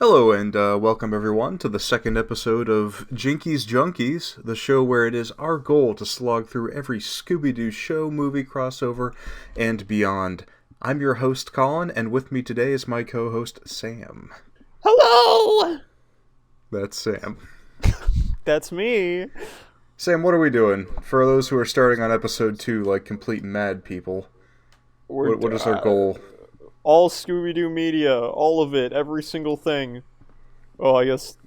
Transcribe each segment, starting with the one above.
Hello and welcome everyone to the second episode of Jinkies, Junkies, the show where it is our goal to slog through every Scooby-Doo show, movie, crossover, and beyond. I'm your host, Colin, and with me today is my co-host, Sam. Hello! That's Sam. That's me. Sam, what are we doing? For those who are starting on episode 2 like complete mad people, what is our goal? All Scooby-Doo media, all of it, every single thing. Well, I guess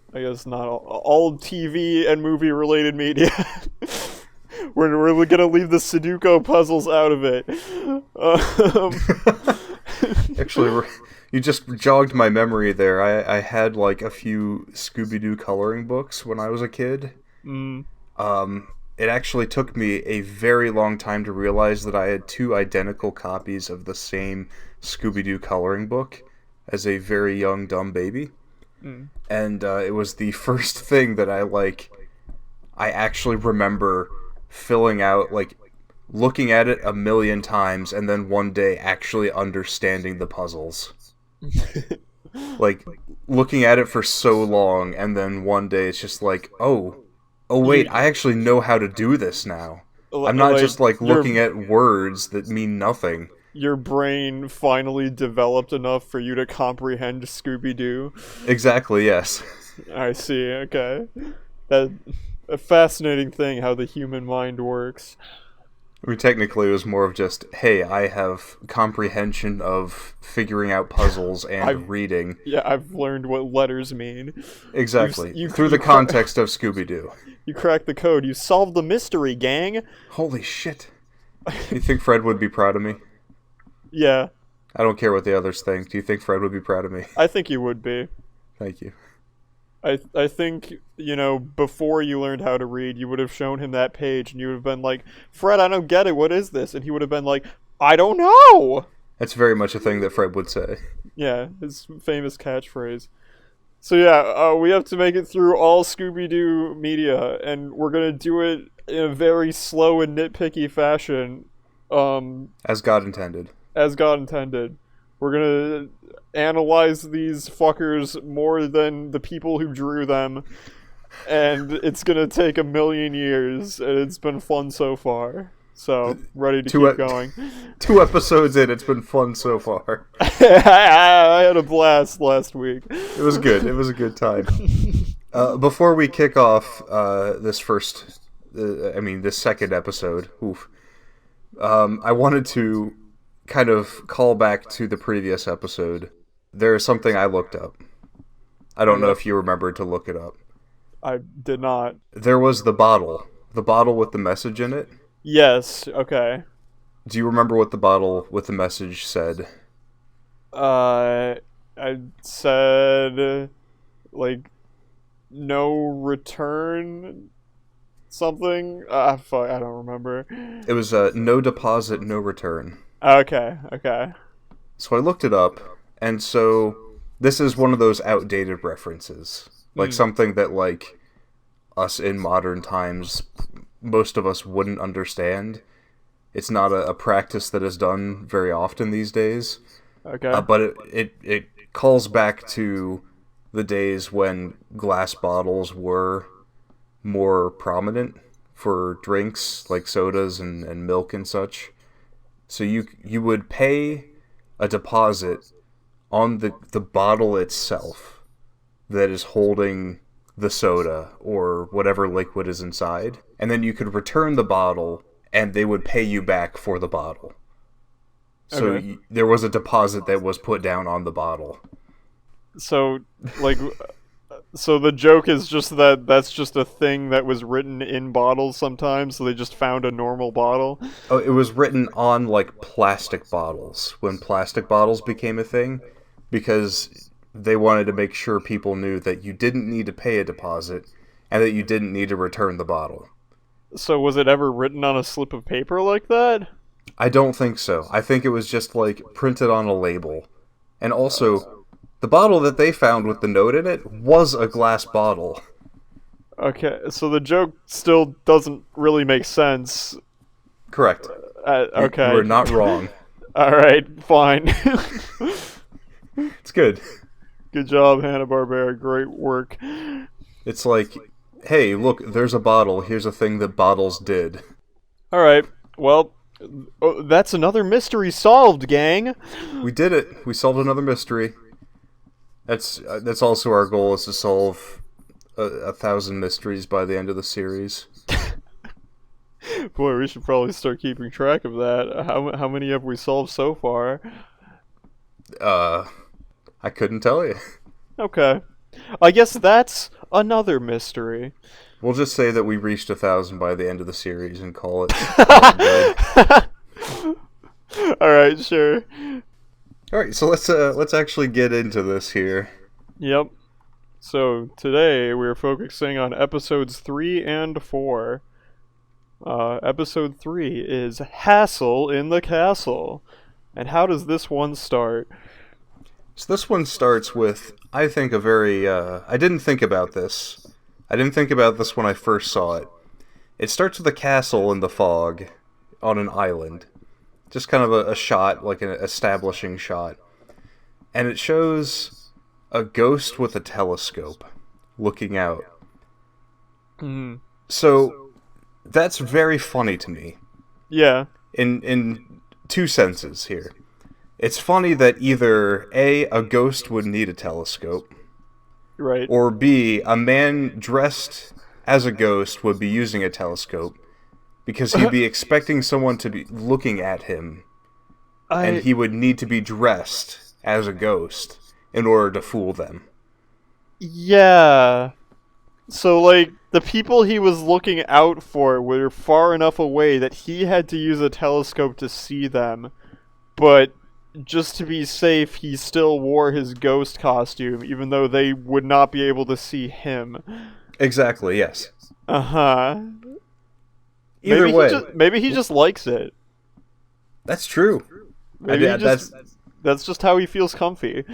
not all TV and movie related media. we're gonna leave the Sudoku puzzles out of it. Actually, you just jogged my memory there. I had like a few Scooby-Doo coloring books when I was a kid. Mm. It actually took me a very long time to realize that I had two identical copies of the same Scooby-Doo coloring book as a very young, dumb baby. Mm. And it was the first thing that I actually remember filling out, like, looking at it a million times, and then one day actually understanding the puzzles. Like, looking at it for so long, and then one day it's just like, oh wait, I actually know how to do this now. I'm not just, like, looking at words that mean nothing. Your brain finally developed enough for you to comprehend Scooby-Doo. Exactly, yes. I see, okay. That a fascinating thing how the human mind works. I mean, technically it was more of just, hey, I have comprehension of figuring out puzzles and reading. Yeah, I've learned what letters mean. Exactly. Through the context of Scooby-Doo. You cracked the code. You solved the mystery, gang. Holy shit. You think Fred would be proud of me? Yeah. I don't care what the others think. Do you think Fred would be proud of me? I think he would be. Thank you. I think, before you learned how to read, you would have shown him that page and you would have been like, Fred, I don't get it. What is this? And he would have been like, I don't know. That's very much a thing that Fred would say. Yeah, his famous catchphrase. So yeah, we have to make it through all Scooby-Doo media, and we're gonna do it in a very slow and nitpicky fashion. As God intended. As God intended. We're gonna analyze these fuckers more than the people who drew them, and it's gonna take a million years, and it's been fun so far. So, ready to keep going. 2 episodes in, it's been fun so far. I had a blast last week. It was good. It was a good time. Before we kick off this second episode, I wanted to kind of call back to the previous episode. There is something I looked up. I don't know if you remembered to look it up. I did not. There was the bottle with the message in it. Yes, okay. Do you remember what the bottle with the message said? I said, like, no return something? Fuck, I don't remember. It was no deposit, no return. Okay. So I looked it up, and so this is one of those outdated references. Like something that, like, us in modern times, most of us wouldn't understand. It's not a practice that is done very often these days. Okay. But it calls back to the days when glass bottles were more prominent for drinks, like sodas and milk and such. So you would pay a deposit on the bottle itself that is holding the soda or whatever liquid is inside, and then you could return the bottle and they would pay you back for the bottle. So okay. There was a deposit that was put down on the bottle. So, like, so the joke is just that's just a thing that was written in bottles sometimes, so they just found a normal bottle? Oh, it was written on, like, plastic bottles, when plastic bottles became a thing, because they wanted to make sure people knew that you didn't need to pay a deposit, and that you didn't need to return the bottle. So was it ever written on a slip of paper like that? I don't think so. I think it was just, like, printed on a label. And also, the bottle that they found with the note in it was a glass bottle. Okay, so the joke still doesn't really make sense. Correct. Okay. You were not wrong. Alright, fine. It's good. Good job, Hanna-Barbera. Great work. It's like, hey, look, there's a bottle. Here's a thing that bottles did. All right. Well, that's another mystery solved, gang. We did it. We solved another mystery. That's also our goal, is to solve 1,000 mysteries by the end of the series. Boy, we should probably start keeping track of that. How many have we solved so far? I couldn't tell you. Okay. I guess that's another mystery. We'll just say that we reached 1,000 by the end of the series and call it good. Alright, sure. Alright, so let's actually get into this here. Yep. So today we're focusing on episodes 3 and 4. Episode 3 is Hassle in the Castle. And how does this one start? So this one starts with, I think, a very, I didn't think about this. I didn't think about this when I first saw it. It starts with a castle in the fog on an island. Just kind of a shot, like an establishing shot. And it shows a ghost with a telescope looking out. Mm. So that's very funny to me. Yeah. In two senses here. It's funny that either A, a ghost would need a telescope, Right. or B, a man dressed as a ghost would be using a telescope, because he'd be expecting someone to be looking at him, and he would need to be dressed as a ghost in order to fool them. Yeah. So, like, the people he was looking out for were far enough away that he had to use a telescope to see them, but just to be safe, he still wore his ghost costume, even though they would not be able to see him. Exactly, yes. Uh-huh. Either way. Maybe he just likes it. That's true. Maybe that's just how he feels comfy.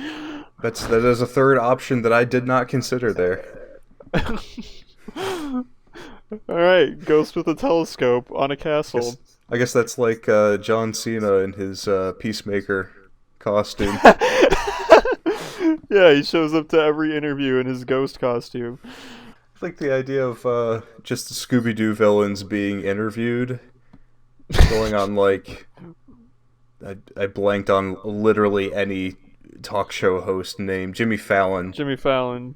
That is a third option that I did not consider there. Alright, ghost with a telescope on a castle. I guess that's like John Cena in his Peacemaker costume. Yeah, he shows up to every interview in his ghost costume. I like the idea of just the Scooby-Doo villains being interviewed, going on like... I blanked on literally any talk show host name. Jimmy Fallon. Jimmy Fallon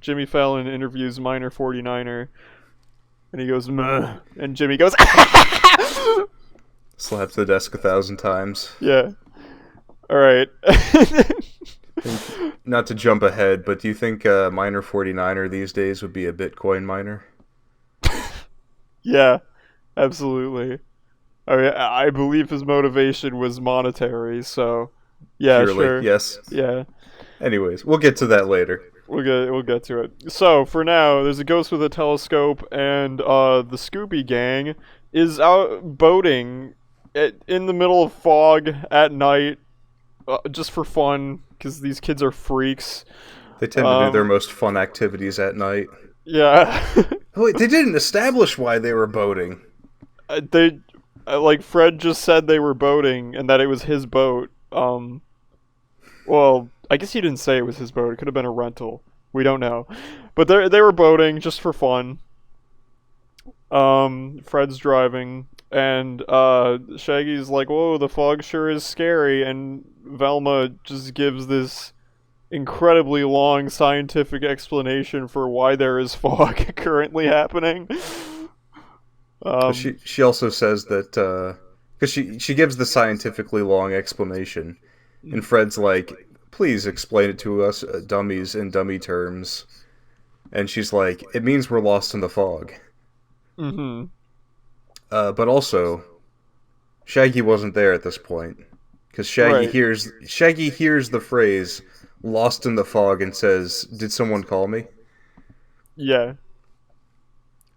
interviews Minor 49er. And he goes, "Meh," and Jimmy goes, Slaps the desk 1,000 times. Yeah. Alright. Not to jump ahead, but do you think Minor 49er these days would be a Bitcoin miner? Yeah, absolutely. I believe his motivation was monetary, so yeah, Purely, sure. yes. Yeah. Anyways, we'll get to that later. We'll get to it. So, for now, there's a ghost with a telescope, and the Scooby Gang is out boating in the middle of fog at night, just for fun, because these kids are freaks. They tend to do their most fun activities at night. Yeah. Wait, they didn't establish why they were boating. Like, Fred just said they were boating, and that it was his boat. Well, I guess he didn't say it was his boat. It could have been a rental. We don't know. But they were boating just for fun. Fred's driving, and Shaggy's like, "Whoa, the fog sure is scary," and Velma just gives this incredibly long scientific explanation for why there is fog currently happening. She also says that because she gives the scientifically long explanation, and Fred's like, "Please explain it to us dummies in dummy terms," and she's like, "It means we're lost in the fog." Mm-hmm. But also, Shaggy wasn't there at this point, because Shaggy hears the phrase "lost in the fog" and says, "Did someone call me?" Yeah.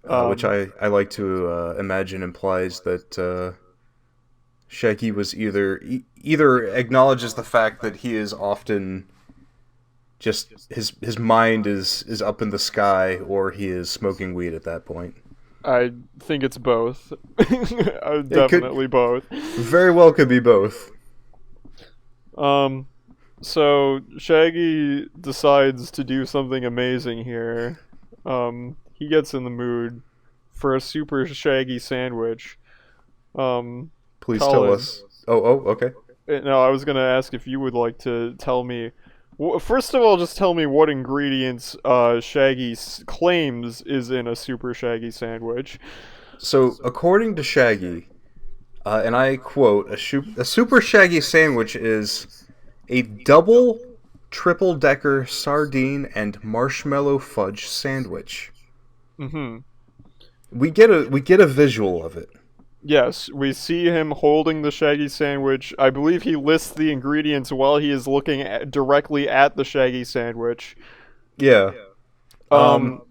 Which I like to imagine implies that Shaggy was either acknowledges the fact that he is often just his mind is up in the sky, or he is smoking weed at that point. I think it's both. Definitely both. Very well could be both. So Shaggy decides to do something amazing here. He gets in the mood for a super Shaggy sandwich. Um, Please tell Colin, us. Oh, okay. no, I was gonna ask if you would like to tell me. First of all, just tell me what ingredients Shaggy claims is in a super Shaggy sandwich. So, according to Shaggy, and I quote, a super Shaggy sandwich is a double triple decker sardine and marshmallow fudge sandwich. Mm-hmm. We get a visual of it. Yes, we see him holding the Shaggy sandwich. I believe he lists the ingredients while he is looking directly at the Shaggy sandwich. Yeah. Um,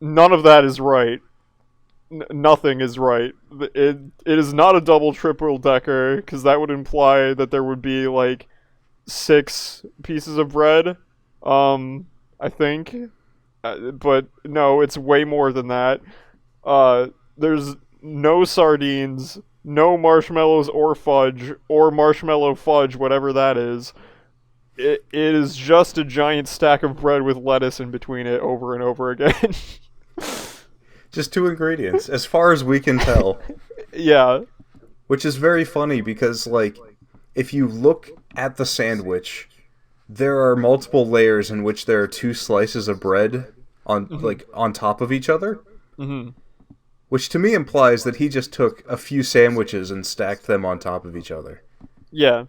None of that is right. Nothing is right. It is not a double triple decker because that would imply that there would be like 6 pieces of bread. I think, but no, it's way more than that. There's no sardines, no marshmallows or marshmallow fudge, whatever that is. It is just a giant stack of bread with lettuce in between it over and over again. Just two ingredients, as far as we can tell. Yeah. Which is very funny because, like, if you look at the sandwich, there are multiple layers in which there are two slices of bread on Hmm. like on top of each other, Hmm. which to me implies that he just took a few sandwiches and stacked them on top of each other. Yeah.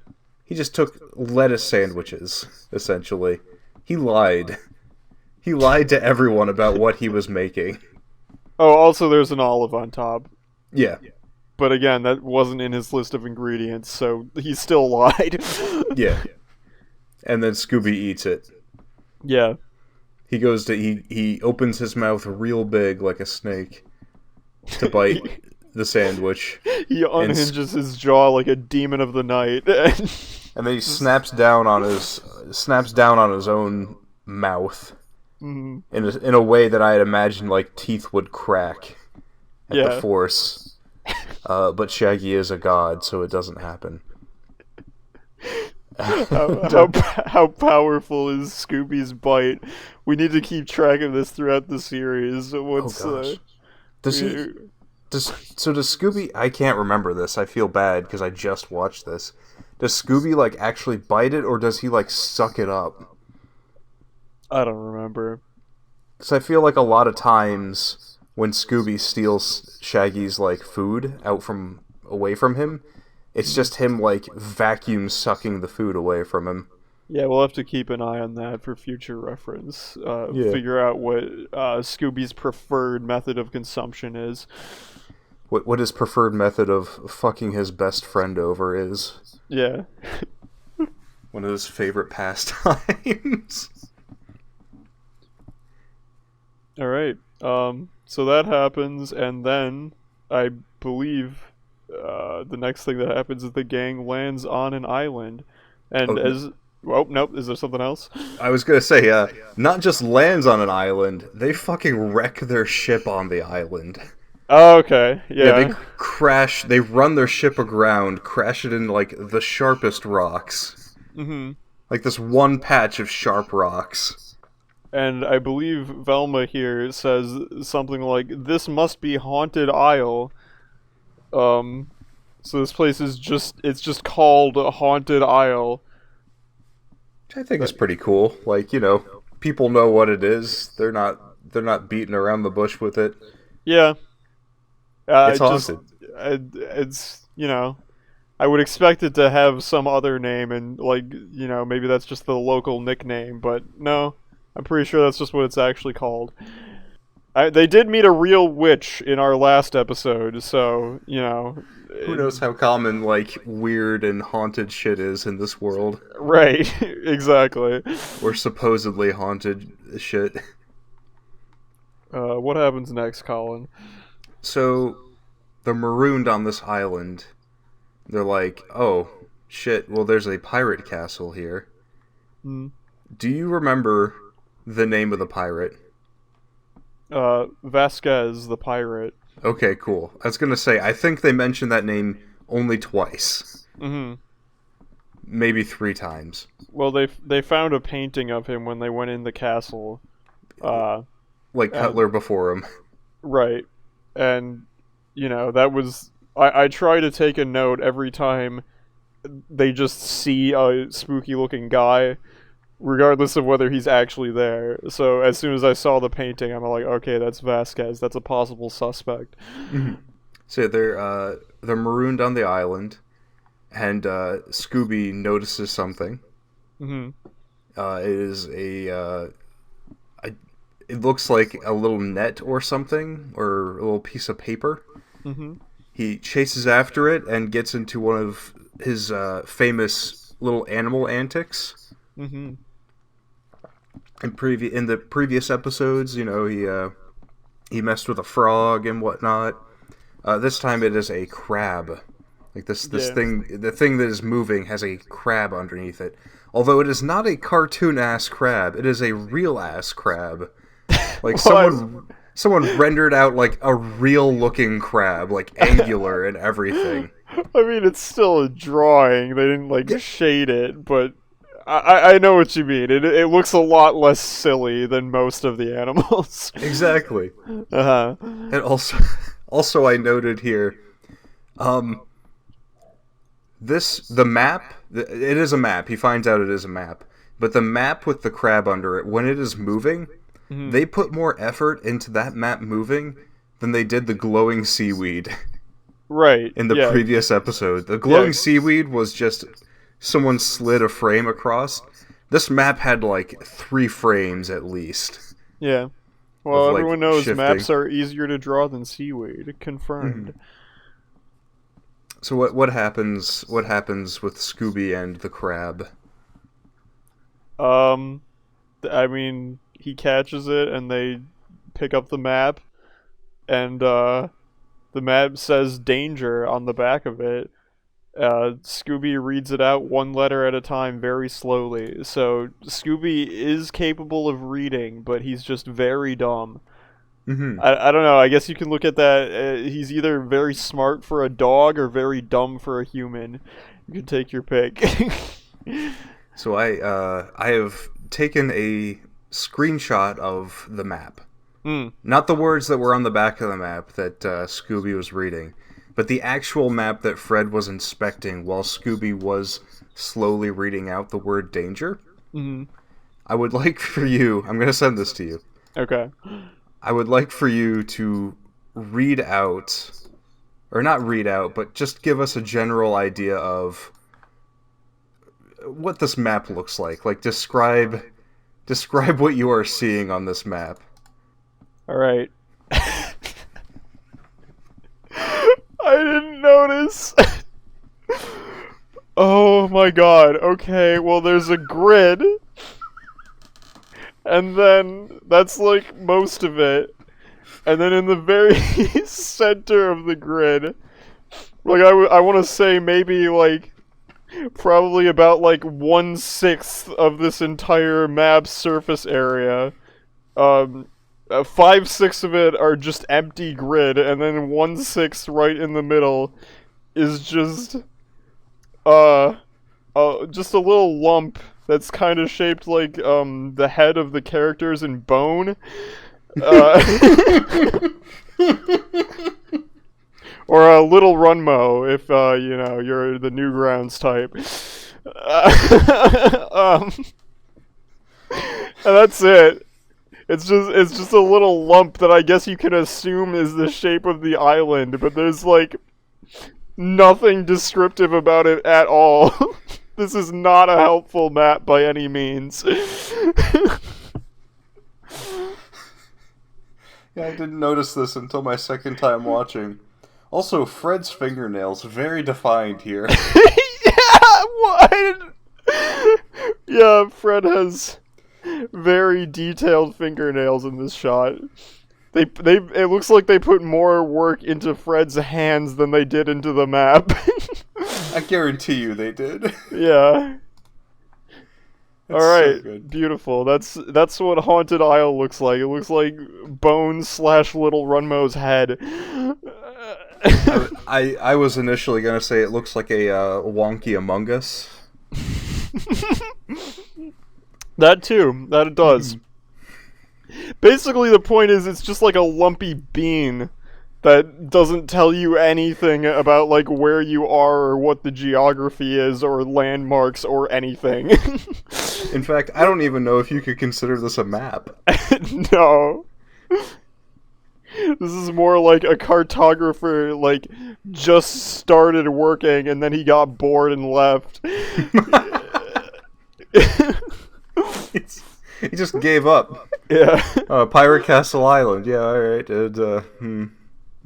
He just took lettuce sandwiches, essentially. He lied. He lied to everyone about what he was making. Oh, also there's an olive on top. Yeah, But again, that wasn't in his list of ingredients, so he still lied. yeah. And then Scooby eats it. Yeah. He opens his mouth real big like a snake to bite the sandwich, He and unhinges his jaw like a demon of the night. and then he snaps down on his own mouth Mhm. in a way that I had imagined like teeth would crack at the Yeah. force. But Shaggy is a god, so it doesn't happen. How powerful is Scooby's bite? We need to keep track of this throughout the series. Oh What's gosh. Does he we- does Scooby, I can't remember this. I feel bad because I just watched this. Does Scooby like actually bite it or does he like suck it up? I don't remember. Cuz I feel like a lot of times when Scooby steals Shaggy's like food out from away from him, it's just him like vacuum sucking the food away from him. Yeah, we'll have to keep an eye on that for future reference. Yeah. Figure out what Scooby's preferred method of consumption is. What his preferred method of fucking his best friend over is. Yeah. One of his favorite pastimes. All right. So that happens, and then I believe the next thing that happens is the gang lands on an island, and Oh, as oh nope, is there something else? I was gonna say, not just lands on an island, they fucking wreck their ship on the island. Oh, okay, Yeah, they yeah. crash, they run their ship aground, crash it in, like, the sharpest rocks. Hmm. Like, this one patch of sharp rocks. And I believe Velma here says something like, "This must be Haunted Isle." Um, so this place is it's just called Haunted Isle. Which I think is pretty cool. Like, people know what it is. They're not beating around the bush with it. Yeah. It's Just haunted. it's I would expect it to have some other name and like maybe that's just the local nickname, but no, I'm pretty sure that's just what it's actually called. They did meet a real witch in our last episode, so Who knows how common, like, weird and haunted shit is in this world. right, exactly. Or supposedly haunted shit. What happens next, Colin? So, they're marooned on this island. They're like, oh, shit, well, there's a pirate castle here. Hmm. Do you remember the name of the pirate? Vasquez the pirate. Okay, cool. I was gonna say, I think they mentioned that name only twice. Hmm. maybe 3 times. Well, they found a painting of him when they went in the castle. Like Cutler before him. Right. And, that was... I try to take a note every time they just see a spooky-looking guy, regardless of whether he's actually there. So as soon as I saw the painting, I'm like, okay, that's Vasquez. That's a possible suspect. So they're marooned on the island, and Scooby notices something. Mm-hmm. It is it looks like a little net or something, or a little piece of paper. Mm-hmm. He chases after it and gets into one of his famous little animal antics. Mm-hmm. In the previous episodes, he messed with a frog and whatnot. This time it is a crab. Like this thing, the thing that is moving has a crab underneath it. Although it is not a cartoon-ass crab, it is a real-ass crab. Like someone rendered out like a real-looking crab, like angular and everything. I mean, it's still a drawing. They didn't shade it, but I know what you mean. It looks a lot less silly than most of the animals. Exactly. Uh-huh. And also I noted here, the map. It is a map. He finds out it is a map, but the map with the crab under it, when it is moving, they put more effort into that map moving than they did the glowing seaweed. Right. In the previous episode, the glowing seaweed was just someone slid a frame across. This map had like 3 frames at least. Yeah. Well, of, everyone knows shifting. maps are easier to draw than seaweed. Confirmed. So what happens? What happens with Scooby and the crab? I mean, he catches it, and they pick up the map, and the map says "danger" on the back of it. Scooby reads it out one letter at a time very slowly. So Scooby is capable of reading, but he's just very dumb. I don't know. I guess you can look at that. He's either very smart for a dog or very dumb for a human. You can take your pick. So I have taken a screenshot of the map. Not the words that were on the back of the map that Scooby was reading, but the actual map that Fred was inspecting while Scooby was slowly reading out the word danger. I would like for you... I'm going to send this to you. Okay. I would like for you to read out... Or not read out, but just give us a general idea of what this map looks like. Like, describe what you are seeing on this map. Alright. I didn't notice. Oh my god. Okay, well there's a grid. And then that's like most of it. And then in the very center of the grid, like I want to say maybe like probably about like 1/6 of this entire map's surface area. 5/6 of it are just empty grid, and then 1/6 right in the middle is just a little lump that's kind of shaped like the head of the characters in Bone. Or a little Runmo if you're the Newgrounds type. And that's it. It's just a little lump that I guess you can assume is the shape of the island, but there's like nothing descriptive about it at all. This is not a helpful map by any means. Yeah, I didn't notice this until my second time watching. Also, Fred's fingernails, very defined here. Yeah, what? Yeah, Fred has very detailed fingernails in this shot. It looks like they put more work into Fred's hands than they did into the map. I guarantee you they did. Yeah. Alright, so beautiful. That's what Haunted Isle looks like. It looks like Bones/Little Runmo's head. I was initially gonna say it looks like a wonky Among Us. That too. That it does. Basically, the point is, it's just like a lumpy bean that doesn't tell you anything about like where you are or what the geography is or landmarks or anything. In fact, I don't even know if you could consider this a map. No. This is more like a cartographer, like, just started working and then he got bored and left. He just gave up. Yeah. Pirate Castle Island. Yeah, alright.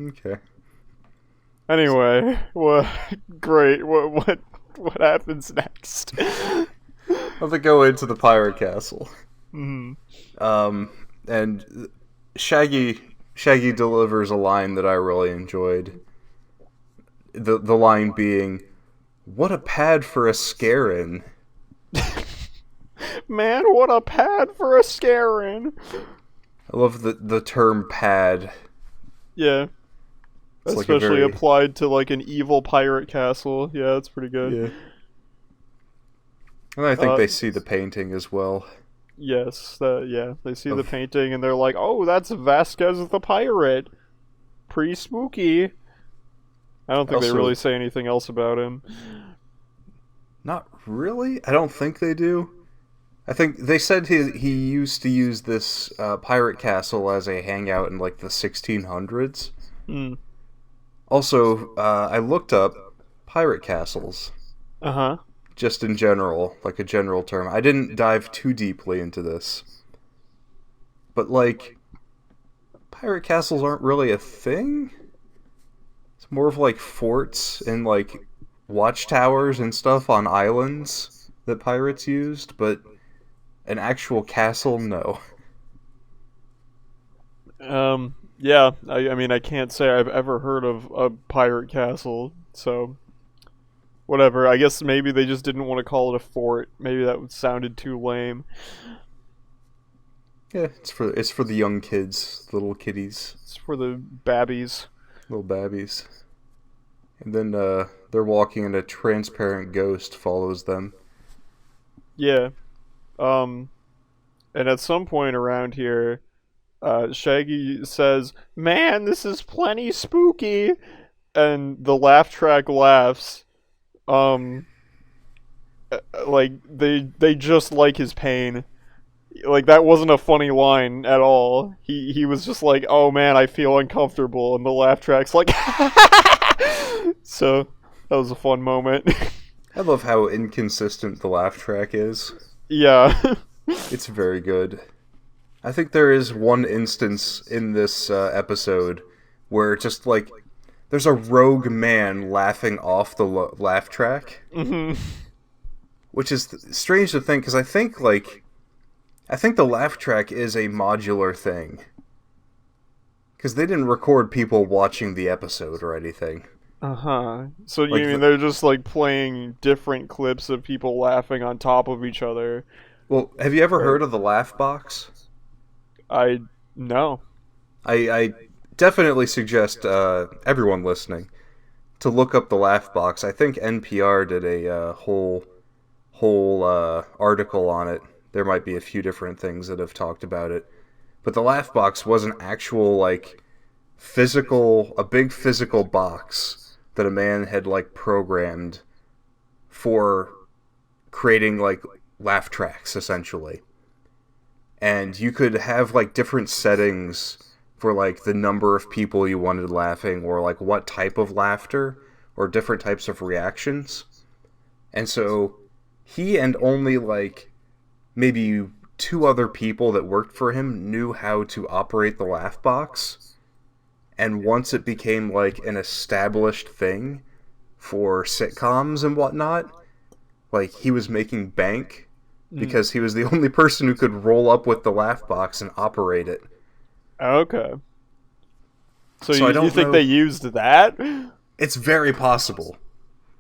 Okay. Anyway, well, great. What happens next? I'll have to go into the Pirate Castle. Mm-hmm. And Shaggy delivers a line that I really enjoyed. The line being, "What a pad for a scare-in." Man, what a pad for a scare-in. I love the term pad. Yeah. It's Especially like applied to like an evil pirate castle. Yeah, that's pretty good. Yeah. And I think they see the painting as well. Yes, they see the painting and they're like, "Oh, that's Vasquez the pirate. Pretty spooky." I don't think they really say anything else about him. Not really. I don't think they do. I think they said he used to use this pirate castle as a hangout in like the 1600s. Hmm. Also, I looked up pirate castles. Uh-huh. Just in general, like a general term. I didn't dive too deeply into this. But, like, pirate castles aren't really a thing? It's more of, like, forts and, like, watchtowers and stuff on islands that pirates used, but an actual castle, no. Yeah, I mean, I can't say I've ever heard of a pirate castle, so... Whatever, I guess maybe they just didn't want to call it a fort. Maybe that sounded too lame. Yeah, it's for the young kids, little kiddies. It's for the babbies. Little babbies. And then they're walking and a transparent ghost follows them. Yeah. And at some point around here, Shaggy says, "Man, this is plenty spooky." And the laugh track laughs. Like they just like his pain. Like that wasn't a funny line at all. He was just like, "Oh man, I feel uncomfortable," and the laugh track's like, so that was a fun moment. I love how inconsistent the laugh track is. Yeah. It's very good. I think there is one instance in this episode where just like there's a rogue man laughing off the laugh track, which is strange to think because I think the laugh track is a modular thing because they didn't record people watching the episode or anything. So you mean they're just like playing different clips of people laughing on top of each other? Well, have you ever heard of the laugh box? No. I definitely suggest everyone listening to look up the laugh box. I think NPR did a whole article on it. There might be a few different things that have talked about it, but the laugh box was an actual like a big physical box that a man had like programmed for creating like laugh tracks essentially. And you could have like different settings for like the number of people you wanted laughing or like what type of laughter or different types of reactions. And so he and only like maybe 2 other people that worked for him knew how to operate the laugh box. And once it became like an established thing for sitcoms and whatnot, like he was making bank because he was the only person who could roll up with the laugh box and operate it. Okay. So you think they used that? It's very possible.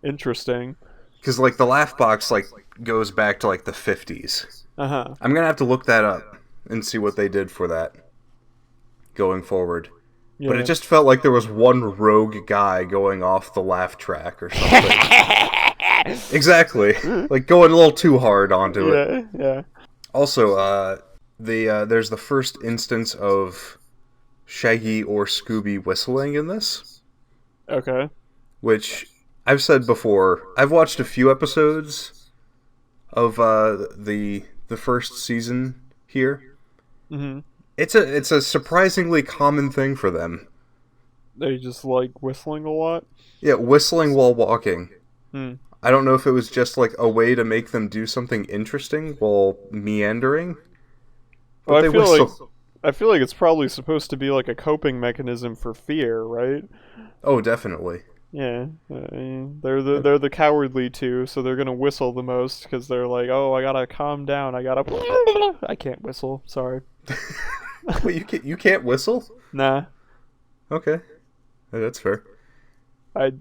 Interesting. Because like the laugh box like goes back to like the 50s. I'm gonna have to look that up and see what they did for that going forward. But Yeah. it just felt like there was one rogue guy going off the laugh track or something. Exactly. Like, going a little too hard onto it. Yeah. Also, there's the first instance of Shaggy or Scooby whistling in this, Okay. which I've said before. I've watched a few episodes of the first season here. Mm-hmm. It's a surprisingly common thing for them. They just like whistling a lot. Yeah, whistling while walking. Hmm. I don't know if it was just like a way to make them do something interesting while meandering, Well, but they whistle. I feel like it's probably supposed to be like a coping mechanism for fear, right? Oh, definitely. Yeah, they're the cowardly two, so they're gonna whistle the most because they're like, oh, I gotta calm down, I gotta. I can't whistle. Sorry. Wait, you can't whistle? Nah, Okay, that's fair. I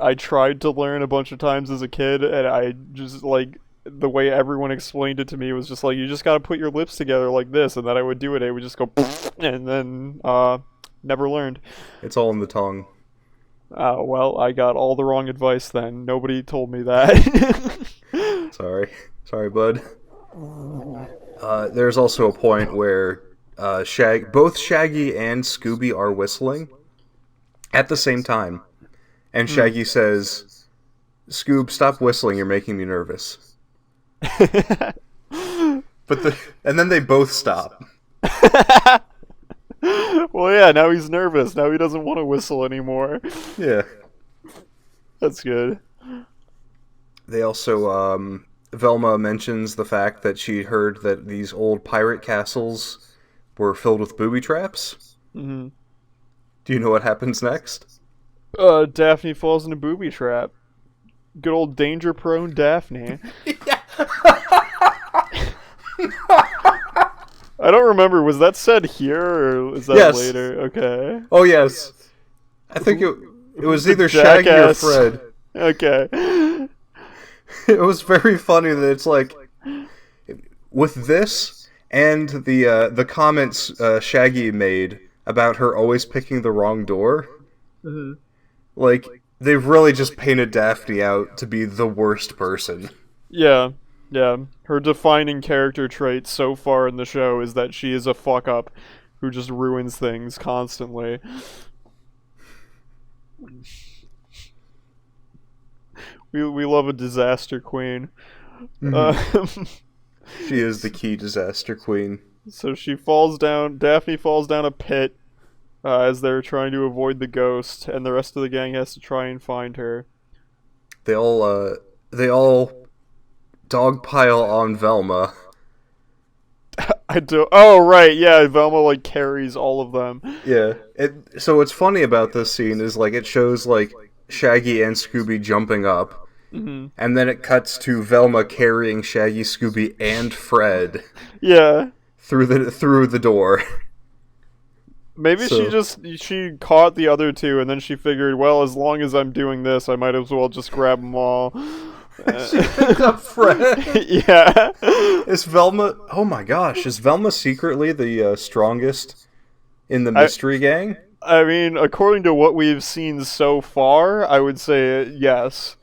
I tried to learn a bunch of times as a kid, and I just like the way everyone explained it to me was just like you just gotta put your lips together like this, and then I would do it. It would just go, and then never learned. It's all in the tongue. Well, I got all the wrong advice then. Nobody told me that. Sorry, bud. There's also a point where both Shaggy and Scooby are whistling at the same time, and Shaggy says, "Scoob, stop whistling. You're making me nervous." And then they both stop. Well, yeah, now he's nervous. Now he doesn't want to whistle anymore. Yeah. That's good. They also, Velma mentions the fact that she heard that these old pirate castles were filled with booby traps. Mm-hmm. Do you know what happens next? Daphne falls in a booby trap. Good old danger-prone Daphne. I don't remember. Was that said here or was that Yes. later? Okay. Oh, yes. I think it was either Shaggy or Jackass. Fred. Okay. It was very funny that it's like, with this and the comments Shaggy made about her always picking the wrong door, like, they've really just painted Daphne out to be the worst person. Yeah. Her defining character trait so far in the show is that she is a fuck up who just ruins things constantly. We love a disaster queen. She is the key disaster queen. So Daphne falls down a pit as they're trying to avoid the ghost, and the rest of the gang has to try and find her. They all dogpile on Velma. Oh, right, yeah, Velma, like, carries all of them. Yeah. So what's funny about this scene is, like, it shows, like, Shaggy and Scooby jumping up, and then it cuts to Velma carrying Shaggy, Scooby, and Fred Yeah. through the door. Maybe she caught the other two, and then she figured, well, as long as I'm doing this, I might as well just grab them all. She picked up Fred. Yeah. Is Velma... Oh my gosh, is Velma secretly the strongest in the mystery gang? I mean, according to what we've seen so far, I would say yes.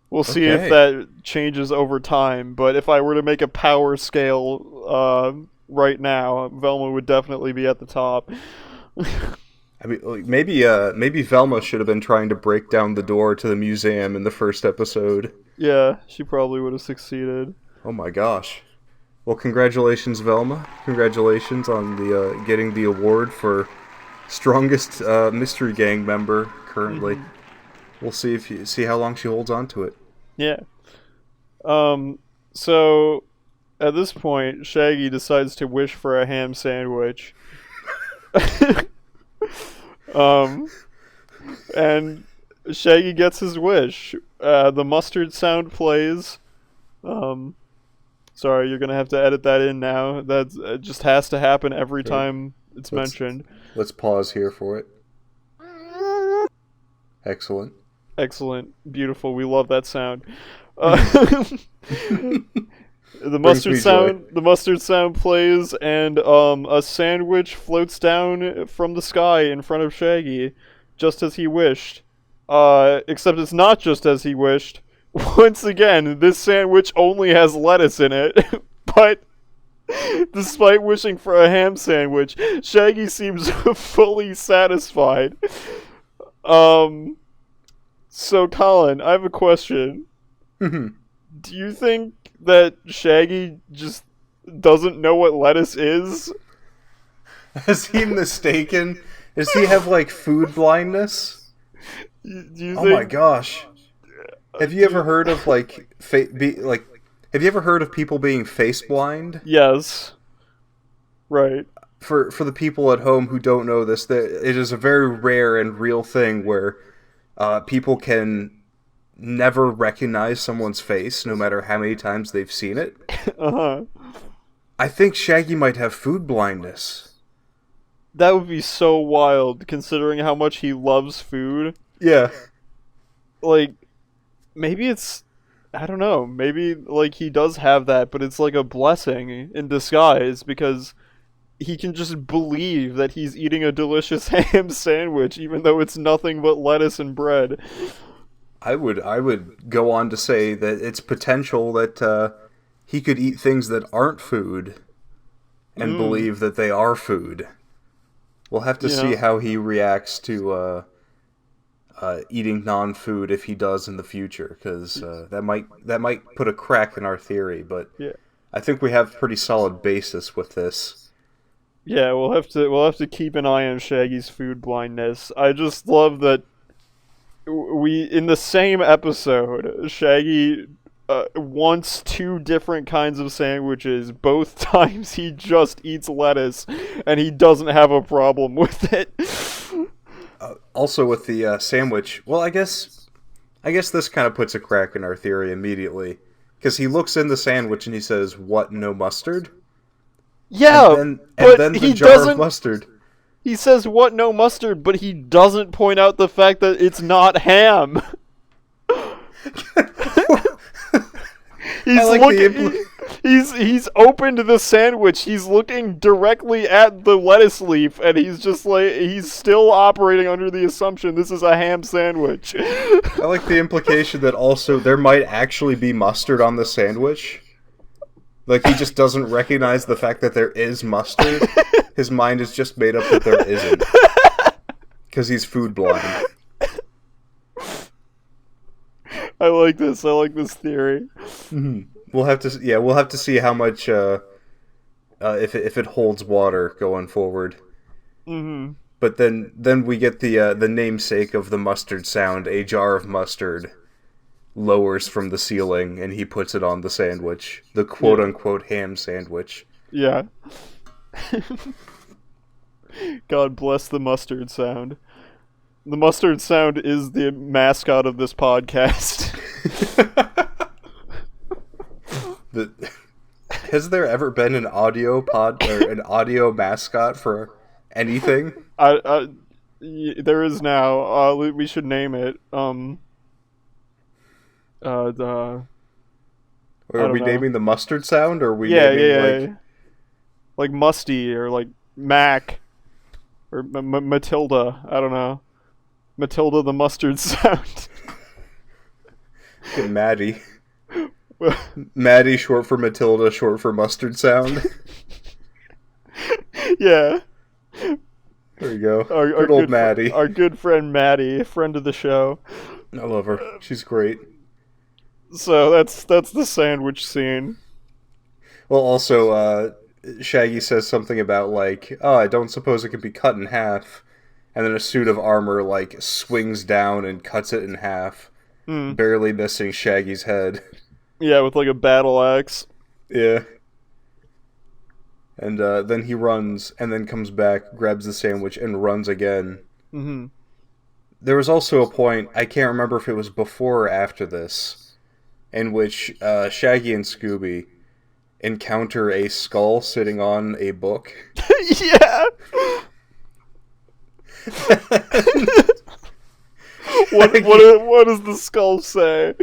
We'll see if that changes over time, but if I were to make a power scale right now, Velma would definitely be at the top. I mean, like, maybe Velma should have been trying to break down the door to the museum in the first episode. Yeah, she probably would have succeeded. Oh my gosh. Well, congratulations, Velma. Congratulations on the getting the award for strongest mystery gang member currently. We'll see how long she holds on to it. Yeah. So at this point, Shaggy decides to wish for a ham sandwich. And Shaggy gets his wish. The mustard sound plays. Sorry, you're gonna have to edit that in now. That just has to happen every time it's mentioned. Let's pause here for it. Excellent. Excellent. Beautiful. We love that sound. Brings me joy. The mustard sound plays, and a sandwich floats down from the sky in front of Shaggy, just as he wished. Except it's not just as he wished. Once again, this sandwich only has lettuce in it, but despite wishing for a ham sandwich, Shaggy seems fully satisfied. So Colin, I have a question. Mhm. Do you think that Shaggy just doesn't know what lettuce is? Has he mistaken? Does he have like food blindness? Do you Oh my think? gosh! Have you ever heard of like Have you ever heard of people being face blind? Yes. Right. For the people at home who don't know this, it is a very rare and real thing where people can never recognize someone's face, no matter how many times they've seen it. Uh-huh. I think Shaggy might have food blindness. That would be so wild, considering how much he loves food. Yeah. Like, maybe it's... I don't know. Maybe, like, he does have that, but it's like a blessing in disguise, because he can just believe that he's eating a delicious ham sandwich, even though it's nothing but lettuce and bread. I would go on to say that it's potential that he could eat things that aren't food and Mm, believe that they are food. We'll have to you see know? how he reacts to eating non-food if he does in the future, because that might put a crack in our theory. But Yeah. I think we have pretty solid basis with this. Yeah, we'll have to keep an eye on Shaggy's food blindness. I just love that we in the same episode, Shaggy wants two different kinds of sandwiches. Both times he just eats lettuce, and he doesn't have a problem with it. Also, with the sandwich, well, I guess this kind of puts a crack in our theory immediately, because he looks in the sandwich and he says, "What? No mustard?" And Yeah, then and but then the he jar of doesn't. mustard. He says what? No mustard, but he doesn't point out the fact that it's not ham. I He's like the looking. He's opened the sandwich. He's looking directly at the lettuce leaf, and he's just like he's still operating under the assumption this is a ham sandwich. I like the implication that also there might actually be mustard on the sandwich. Like he just doesn't recognize the fact that there is mustard. His mind is just made up that there isn't. Because he's food blind. I like this. I like this theory. We'll have to see how much if it holds water going forward. Hmm. But then we get the namesake of the mustard sound, a jar of mustard lowers from the ceiling and he puts it on the sandwich, the quote Yeah. unquote ham sandwich. Yeah. God bless the mustard sound. The mustard sound is the mascot of this podcast. the, has there ever been an audio pod or an audio mascot for anything? There is now. We should name it. The Or I are don't we know. naming the mustard sound, or are we Yeah, naming yeah, yeah, like yeah. Like Musty or like Mac or Matilda. I don't know. Matilda the mustard sound. Maddie? Maddie, short for Matilda, short for mustard sound. Yeah. There you go. Our Good old good Maddie. our good friend Maddie, friend of the show. I love her. She's great. So that's the sandwich scene. Well, also, Shaggy says something about like, "Oh, I don't suppose it could be cut in half," and then a suit of armor like swings down and cuts it in half, Hmm. barely missing Shaggy's head. Yeah, with like a battle axe. Yeah. And then he runs, and then comes back, grabs the sandwich, and runs again. Mm-hmm. There was also a point, I can't remember if it was before or after this, in which Shaggy and Scooby encounter a skull sitting on a book. Yeah. what does the skull say?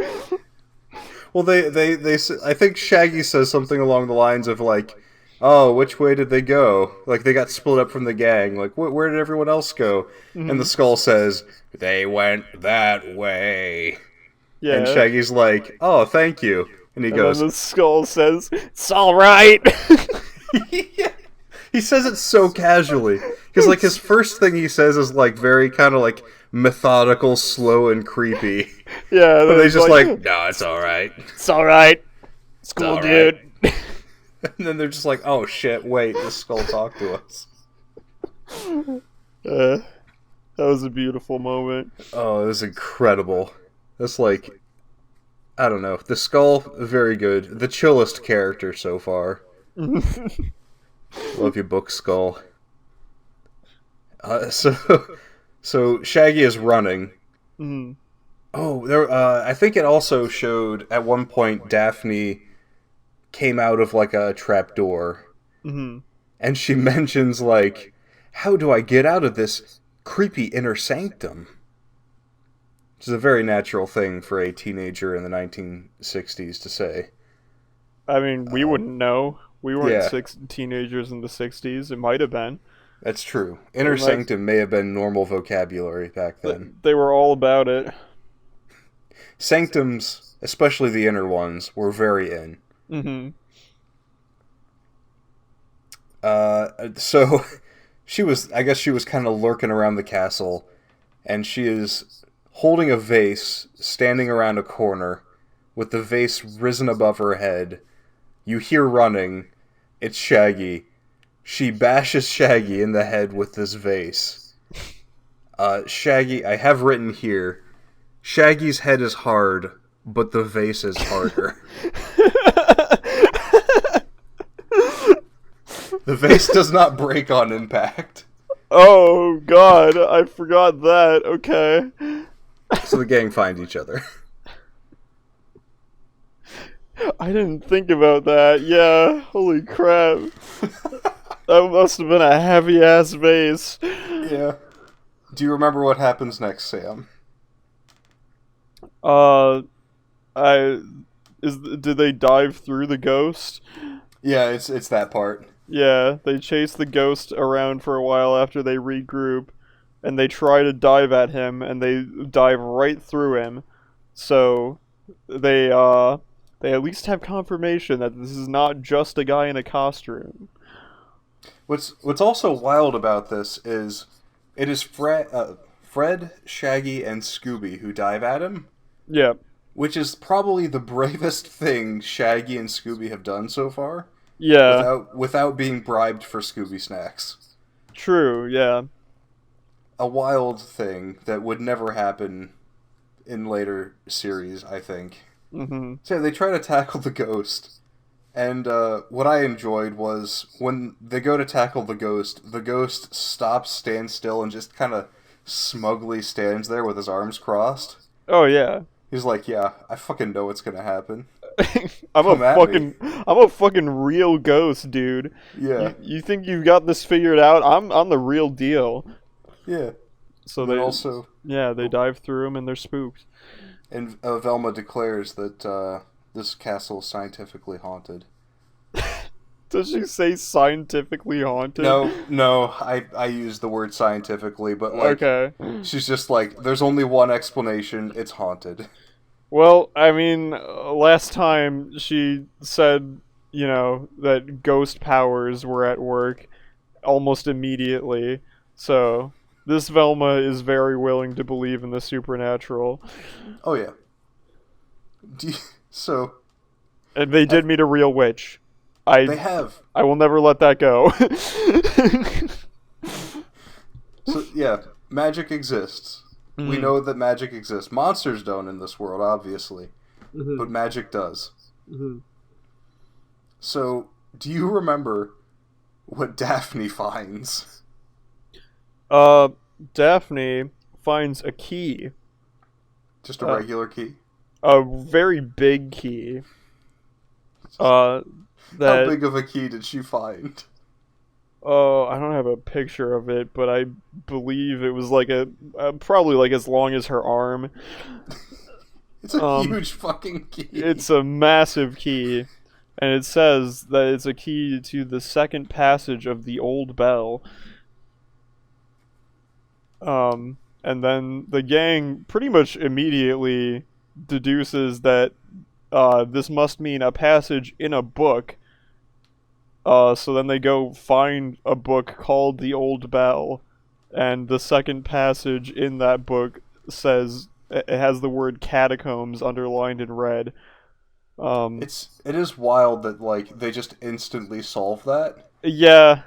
Well, I think Shaggy says something along the lines of like, "Oh, which way did they go? Like they got split up from the gang. Like where did everyone else go?" And the Mhm. skull says, "They went that way." And Yeah. Shaggy's like, "Oh, thank you." And he And then goes, the skull says, "It's all right." yeah. He says it so casually because like his first thing he says is like very kind of like methodical, slow, and creepy. Yeah, But then they it's just like, like, "No, it's all right. "It's all right. It's It's cool, all right." dude." And then they're just like, "Oh shit! Wait, this skull talked to us." Uh, that was a beautiful moment. Oh, it was incredible. That's like, I don't know. The skull, very good. The chillest character so far. Love your book, Skull. Uh, so, so Shaggy is running. Mhm. Oh, there. I think it also showed at one point Daphne came out of like a trap door, Mhm. and she mentions like, "How do I get out of this creepy inner sanctum?" Which is a very natural thing for a teenager in the 1960s to say. I mean, we wouldn't know. We weren't Yeah, six teenagers in the '60s. It might have been. that's true. They Inner might. sanctum may have been normal vocabulary back then. They were all about it. Sanctums, especially the inner ones, were very in. Hmm. So she was, I guess she was kind of lurking around the castle, and she is holding a vase, standing around a corner, with the vase risen above her head. You hear running. It's Shaggy. She bashes Shaggy in the head with this vase. Shaggy, I have written here, Shaggy's head is hard, but the vase is harder. The vase does not break on impact. Oh God, I forgot that. Okay. So the gang find each other. I didn't think about that. Yeah, holy crap. That must have been a heavy ass vase. Yeah. Do you remember what happens next, Sam? Uh, I did they dive through the ghost? Yeah, it's that part. Yeah, they chase the ghost around for a while after they regroup, and they try to dive at him, and they dive right through him. So they they at least have confirmation that this is not just a guy in a costume. What's also wild about this is it is Fred, Shaggy, and Scooby who dive at him, Yeah. which is probably the bravest thing Shaggy and Scooby have done so far, Yeah. without being bribed for Scooby snacks. True. Yeah. A wild thing that would never happen in later series, I think. Mhm. So they try to tackle the ghost. And what I enjoyed was when they go to tackle the ghost stops, stands still, and just kind of smugly stands there with his arms crossed. Oh yeah. He's like, "Yeah, I fucking know what's gonna happen. I'm a Come at me." fucking real ghost, dude. Yeah, You think you've got this figured out? I'm the real deal. yeah. So And then they also, yeah, they dive through him and they're spooked. and Velma declares that this castle is scientifically haunted. Does she say scientifically haunted? No, I use the word scientifically, but like, Okay. she's just like, there's only one explanation, it's haunted. Well, I mean, last time she said, that ghost powers were at work almost immediately. So, this Velma is very willing to believe in the supernatural. Oh yeah. Do you, so, And they did meet a real witch. they have. I will never let that go. So, yeah, magic exists. We Mhm. know that magic exists. Monsters don't in this world, obviously, Mhm. but magic does. Mhm. So, do you remember what Daphne finds? Uh, Daphne finds a key. Just a Uh, regular key? a very big key. How That big of a key did she find? Oh, I don't have a picture of it, but I believe it was like probably like as long as her arm. It's a huge fucking key. It's a massive key, and it says that it's a key to the second passage of the old bell. And then the gang pretty much immediately deduces that this must mean a passage in a book. So then they go find a book called The Old Bell, and the second passage in that book says it has the word catacombs underlined in red. It is wild that like they just instantly solve that. Yeah.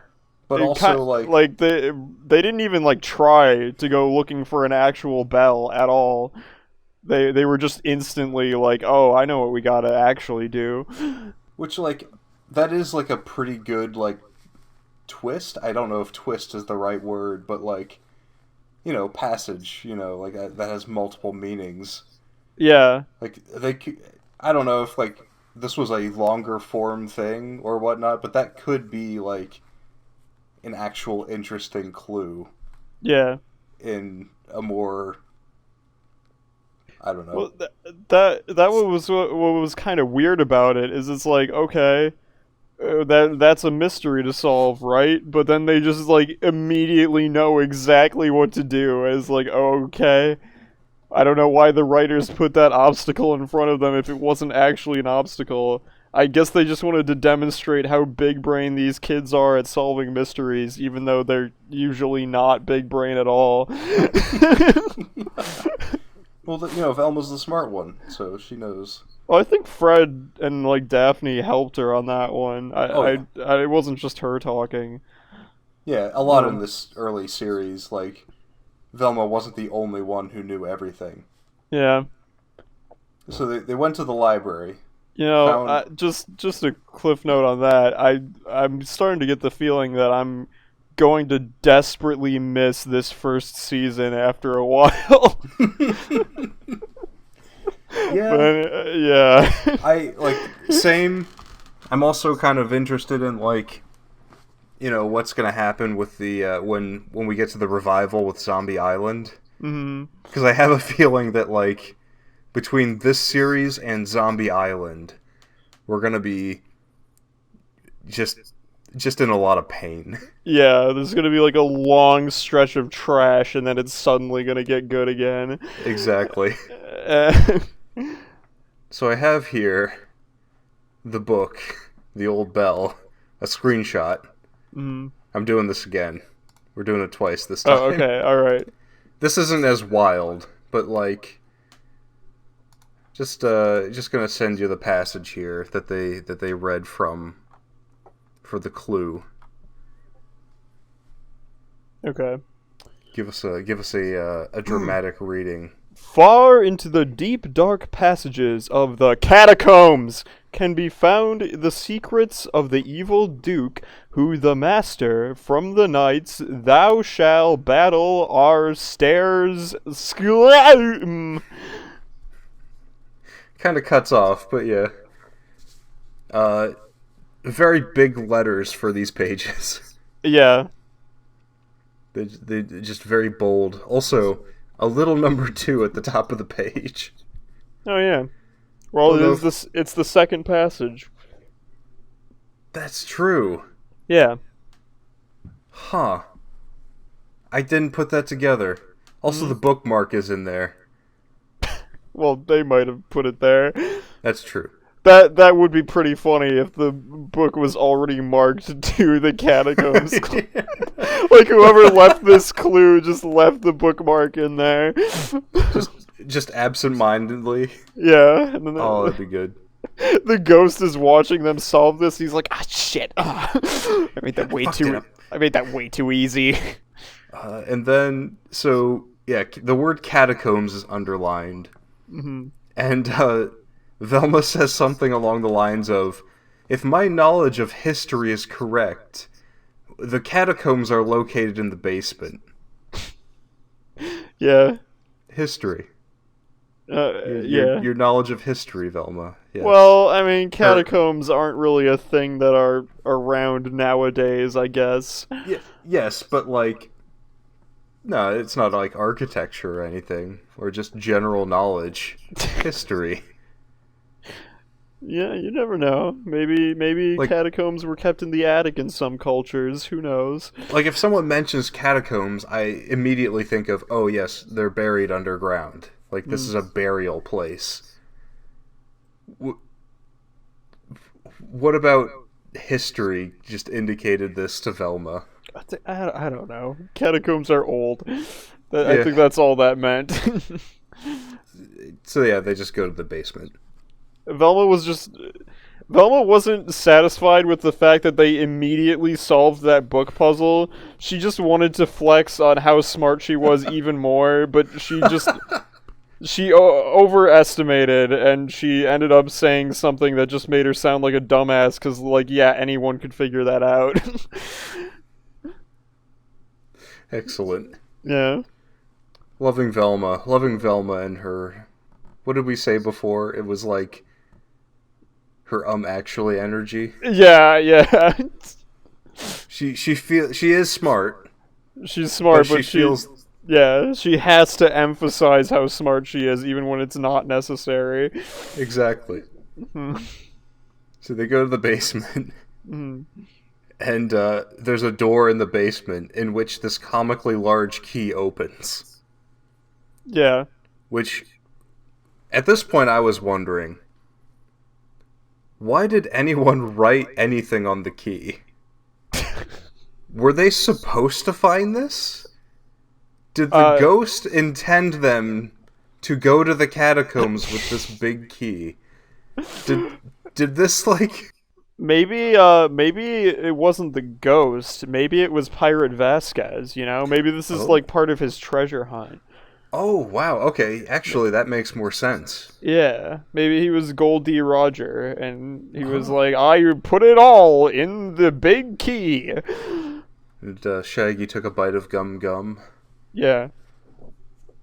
But also like they didn't even like try to go looking for an actual bell at all. They were just instantly like, "Oh, I know what we gotta actually do." Which like that is like a pretty good like twist. I don't know if twist is the right word, but like passage. Like that has multiple meanings. Yeah. Like I don't know if like this was a longer form thing or whatnot, but that could be like an actual interesting clue. Yeah. In a more, I don't know. Well, that was what was kind of weird about it is it's like, okay, that's a mystery to solve, right? But then they just like immediately know exactly what to do. It's like, oh, okay. I don't know why the writers put that obstacle in front of them if it wasn't actually an obstacle. I guess they just wanted to demonstrate how big brain these kids are at solving mysteries, even though they're usually not big brain at all. Well, Velma's the smart one, so she knows. Well, I think Fred and like Daphne helped her on that one. It wasn't just her talking. Yeah, a lot in this early series, like Velma wasn't the only one who knew everything. Yeah. So they went to the library. Just a cliff note on that. I'm starting to get the feeling that I'm going to desperately miss this first season after a while. Yeah. But, yeah. I like same. I'm also kind of interested in like, what's gonna happen with the when we get to the revival with Zombie Island. Because I have a feeling that like between this series and Zombie Island, we're gonna be just in a lot of pain. Yeah, there's gonna be like a long stretch of trash, and then it's suddenly gonna get good again. Exactly. So I have here the book, The Old Bell, a screenshot. I'm doing this again. We're doing it twice this time. Oh, okay, alright. This isn't as wild, but like just gonna send you the passage here that they read from for the clue. Okay. Give us a dramatic reading. Far into the deep dark passages of the catacombs can be found the secrets of the evil duke, who the master from the knights thou shall battle our stairs. Kind of cuts off, but yeah. Very big letters for these pages. Yeah. They just very bold. Also, a little number 2 at the top of the page. Oh yeah. Well, it's the second passage. That's true. Yeah. Huh. I didn't put that together. Also, the bookmark is in there. Well, they might have put it there. That's true. That would be pretty funny if the book was already marked to the catacombs. Like whoever left this clue just left the bookmark in there. Just absent-mindedly. Yeah. And then that'd be good. The ghost is watching them solve this. He's like, shit. I made that way too easy. And then, so yeah, the word catacombs is underlined. And Velma says something along the lines of, if my knowledge of history is correct, the catacombs are located in the basement. Yeah. History. Yeah. Your knowledge of history, Velma. Yes. Well, I mean, catacombs aren't really a thing that are around nowadays, I guess. Yes, but like, No, it's not like architecture or anything, or just general knowledge, history. Yeah, you never know. Maybe Like, catacombs were kept in the attic in some cultures. Who knows? if someone mentions catacombs, I immediately think of, oh yes, they're buried underground. Like, this Mm. is a burial place. What about history just indicated this to Velma? I don't know. Catacombs are old. I Yeah. think that's all that meant. So yeah, they just go to the basement. Velma was just Velma wasn't satisfied with the fact that they immediately solved that book puzzle. She just wanted to flex on how smart she was even more, but she overestimated, and she ended up saying something that just made her sound like a dumbass because, like, yeah, anyone could figure that out. Excellent. Yeah. Loving Velma and her. What did we say before? It was like her actually energy. Yeah, yeah. She is smart, She's but smart, she but feels yeah, she has to emphasize how smart she is, even when it's not necessary. exactly. Hmm. So they go to the basement, Hmm. and there's a door in the basement in which this comically large key opens. Yeah. Which, at this point, I was wondering, why did anyone write anything on the key? Were they supposed to find this? Did the Uh, ghost intend them to go to the catacombs with this big key? Did this like? maybe it wasn't the ghost. Maybe it was Pirate Vasquez. Maybe this is Oh, like part of his treasure hunt. oh wow. Okay, actually, that makes more sense. Yeah, maybe he was Gold D. Roger, and he was Oh. like, "I put it all in the big key." And Shaggy took a bite of gum gum. Yeah,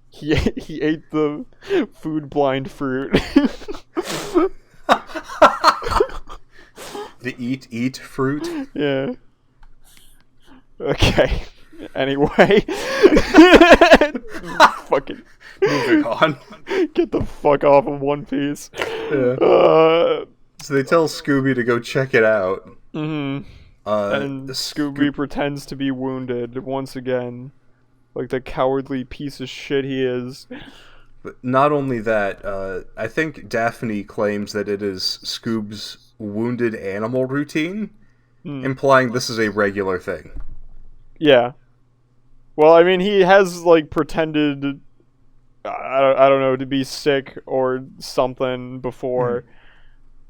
he ate the food blind fruit. The eat fruit. Yeah. Okay. Anyway, fucking Moving on. get the fuck off of One Piece. Yeah. Uh, So they tell Scooby to go check it out. mhm. And Sco- Scooby pretends to be wounded once again, like the cowardly piece of shit he is. But not only that, I think Daphne claims that it is Scoob's wounded animal routine, Mm. implying this is a regular thing. Yeah. Well, I mean, he has like pretended, I don't know, to be sick or something before.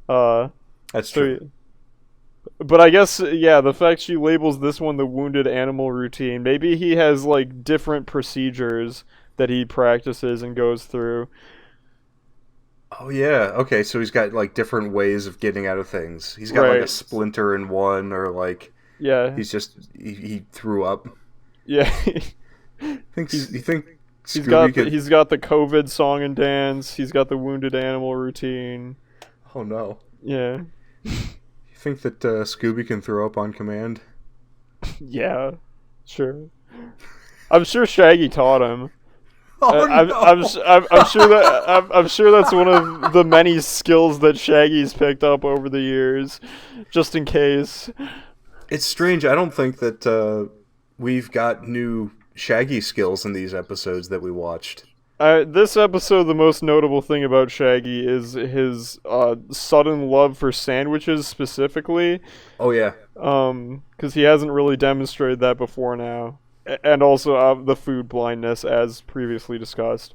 That's So, true. but I guess, yeah, the fact she labels this one the wounded animal routine, maybe he has like different procedures that he practices and goes through. Oh yeah. Okay, so he's got like different ways of getting out of things. He's got like a Right. splinter in one, or like Yeah. he threw up. Yeah. You think He's Scooby got could? he's got the COVID song and dance. He's got the wounded animal routine. Oh no. Yeah. You think that Scooby can throw up on command? Yeah. Sure. I'm sure Shaggy taught him. Oh I'm sure I'm sure that's one of the many skills that Shaggy's picked up over the years, just in case. It's strange. I don't think that we've got new Shaggy skills in these episodes that we watched. This episode, the most notable thing about Shaggy is his sudden love for sandwiches specifically, Oh yeah, because he hasn't really demonstrated that before now, and also the food blindness, as previously discussed.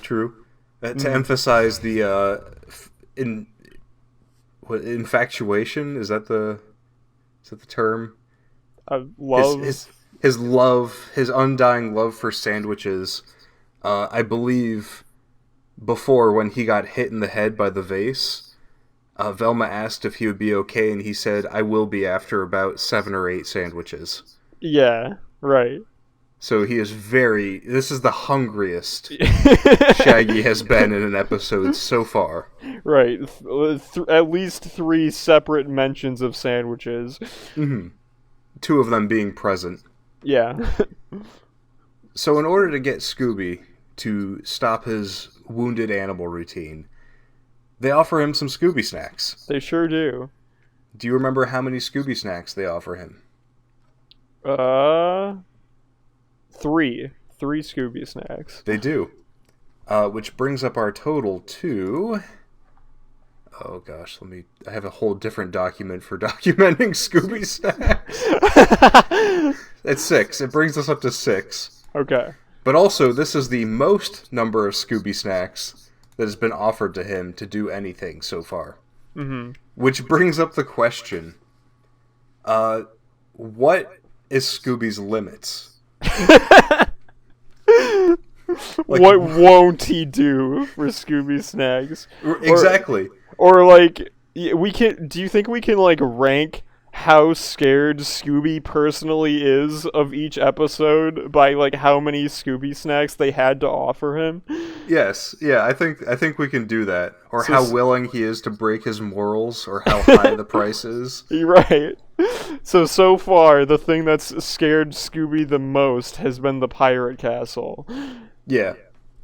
true. To emphasize the infatuation, is that the term? Love. His love, his undying love for sandwiches. I believe before, when he got hit in the head by the vase, Velma asked if he would be okay, and he said, "I will be after about 7 or 8 sandwiches." Yeah, right. So he is this is the hungriest Shaggy has been in an episode so far. Right. At least 3 separate mentions of sandwiches. 2 of them being present. Yeah. So in order to get Scooby to stop his wounded animal routine, they offer him some Scooby snacks. They sure do. Do you remember how many Scooby snacks they offer him? Three. Three Scooby snacks. They do. Which brings up our total to... Oh gosh, I have a whole different document for documenting Scooby snacks. It's 6. It brings us up to 6. Okay. But also, this is the most number of Scooby snacks that has been offered to him to do anything so far. Mm-hmm. Which brings up the question, what is Scooby's limits? What won't he do for Scooby snacks? Exactly. Or like, do you think we can like rank how scared Scooby personally is of each episode by like how many Scooby snacks they had to offer him? Yes, yeah, I think we can do that. Or So how willing he is to break his morals, or how high the price is. You're right. So far, the thing that's scared Scooby the most has been the pirate castle. Yeah,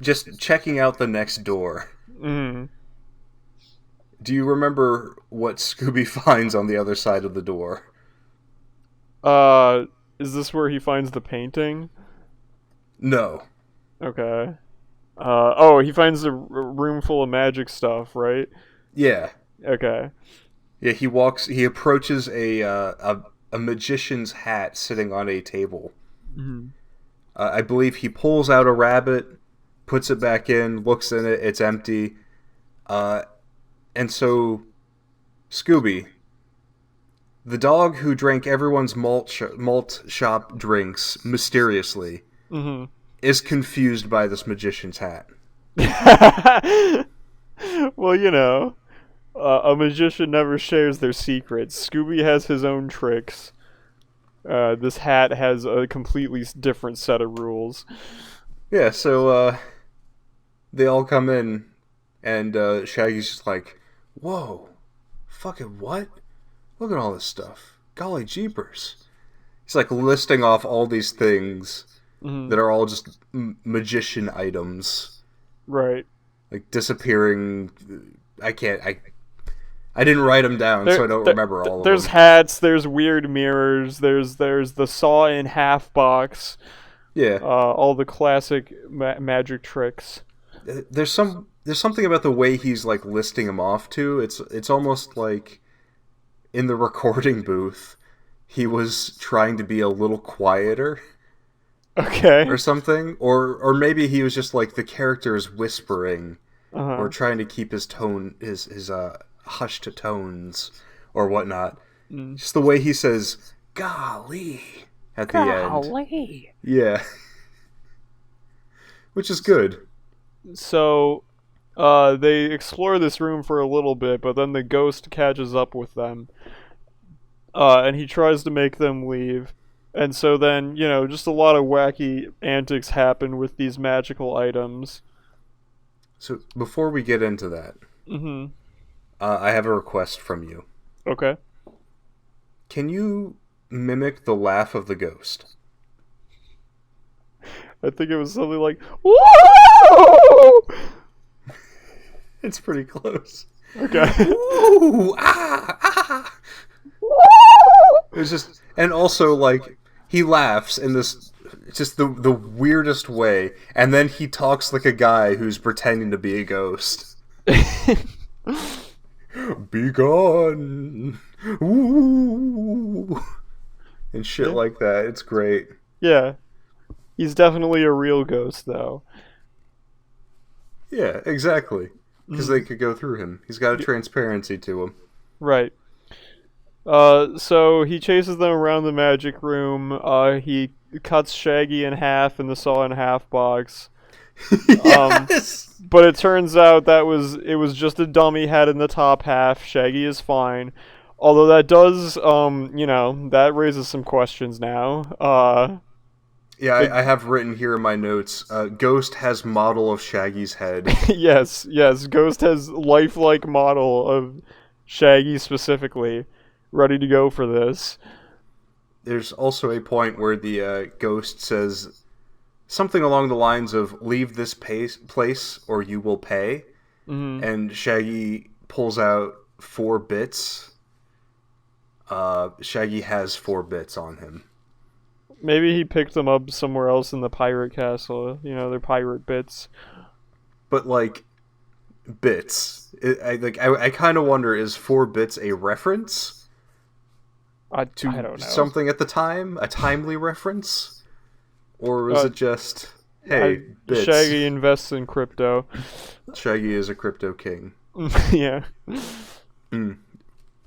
just checking out the next door. Mm. Do you remember what Scooby finds on the other side of the door? Is this where he finds the painting? No. Okay. He finds a room full of magic stuff, right? Yeah. Okay. Yeah, he approaches a magician's hat sitting on a table. Mm-hmm. I believe he pulls out a rabbit, puts it back in, looks in it, it's empty. And so, Scooby, the dog who drank everyone's malt shop drinks mysteriously, Mm-hmm. is confused by this magician's hat. Well, a magician never shares their secrets. Scooby has his own tricks. This hat has a completely different set of rules. Yeah, so they all come in, and Shaggy's just like, whoa, fucking what? Look at all this stuff. Golly jeepers. He's like listing off all these things that are all just magician items. Right. Like disappearing. I didn't write them down, so I don't remember all of them. There's hats, there's weird mirrors, there's the saw in half box. Yeah. All the classic magic tricks. There's something about the way he's like listing them off too. It's almost like in the recording booth he was trying to be a little quieter. Okay. Or something, or maybe he was just like the character is whispering, or trying to keep his tone, his hushed tones, or whatnot. Just the way he says "golly" at the end. Golly. Yeah, which is good. So, they explore this room for a little bit, but then the ghost catches up with them, and he tries to make them leave. And so then, just a lot of wacky antics happen with these magical items. So before we get into that, I have a request from you. Okay. Can you mimic the laugh of the ghost? I think it was something like, "Whoa!" It's pretty close. Okay. Ooh, ah. It was just, and also like he laughs in this just the weirdest way, and then he talks like a guy who's pretending to be a ghost. Be gone, ooh, and shit like that. It's great. Yeah. He's definitely a real ghost, though. Yeah, exactly. Because they could go through him. He's got a transparency to him. Right. So he chases them around the magic room. He cuts Shaggy in half in the saw in half box. Yes! But it turns out it was just a dummy head in the top half. Shaggy is fine. Although that does, that raises some questions now. Yeah, I have written here in my notes, Ghost has model of Shaggy's head. Yes, Ghost has lifelike model of Shaggy specifically, ready to go for this. There's also a point where the Ghost says, something along the lines of "Leave this place or you will pay." Mm-hmm. And Shaggy pulls out 4 bits. Shaggy has 4 bits on him. Maybe he picked them up somewhere else in the pirate castle. You know, they're pirate bits. But like bits, I kind of wonder, is 4 bits a reference I to don't know. something at the time, a timely reference, or is it just hey bits? Shaggy invests in crypto. Shaggy is a crypto king. Yeah.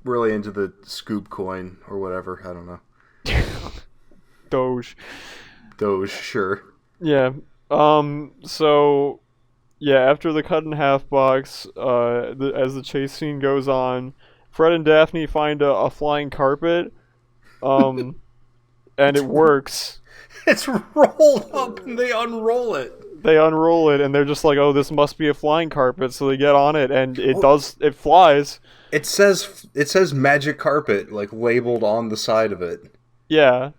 Really into the Scoob coin or whatever. I don't know. Doge. Sure. Yeah. So, yeah. After the cut in half box, as the chase scene goes on, Fred and Daphne find a flying carpet. And it works. It's rolled up, and they unroll it. They unroll it, and they're just like, "Oh, this must be a flying carpet." So they get on it, and it flies. It says magic carpet like labeled on the side of it. Yeah.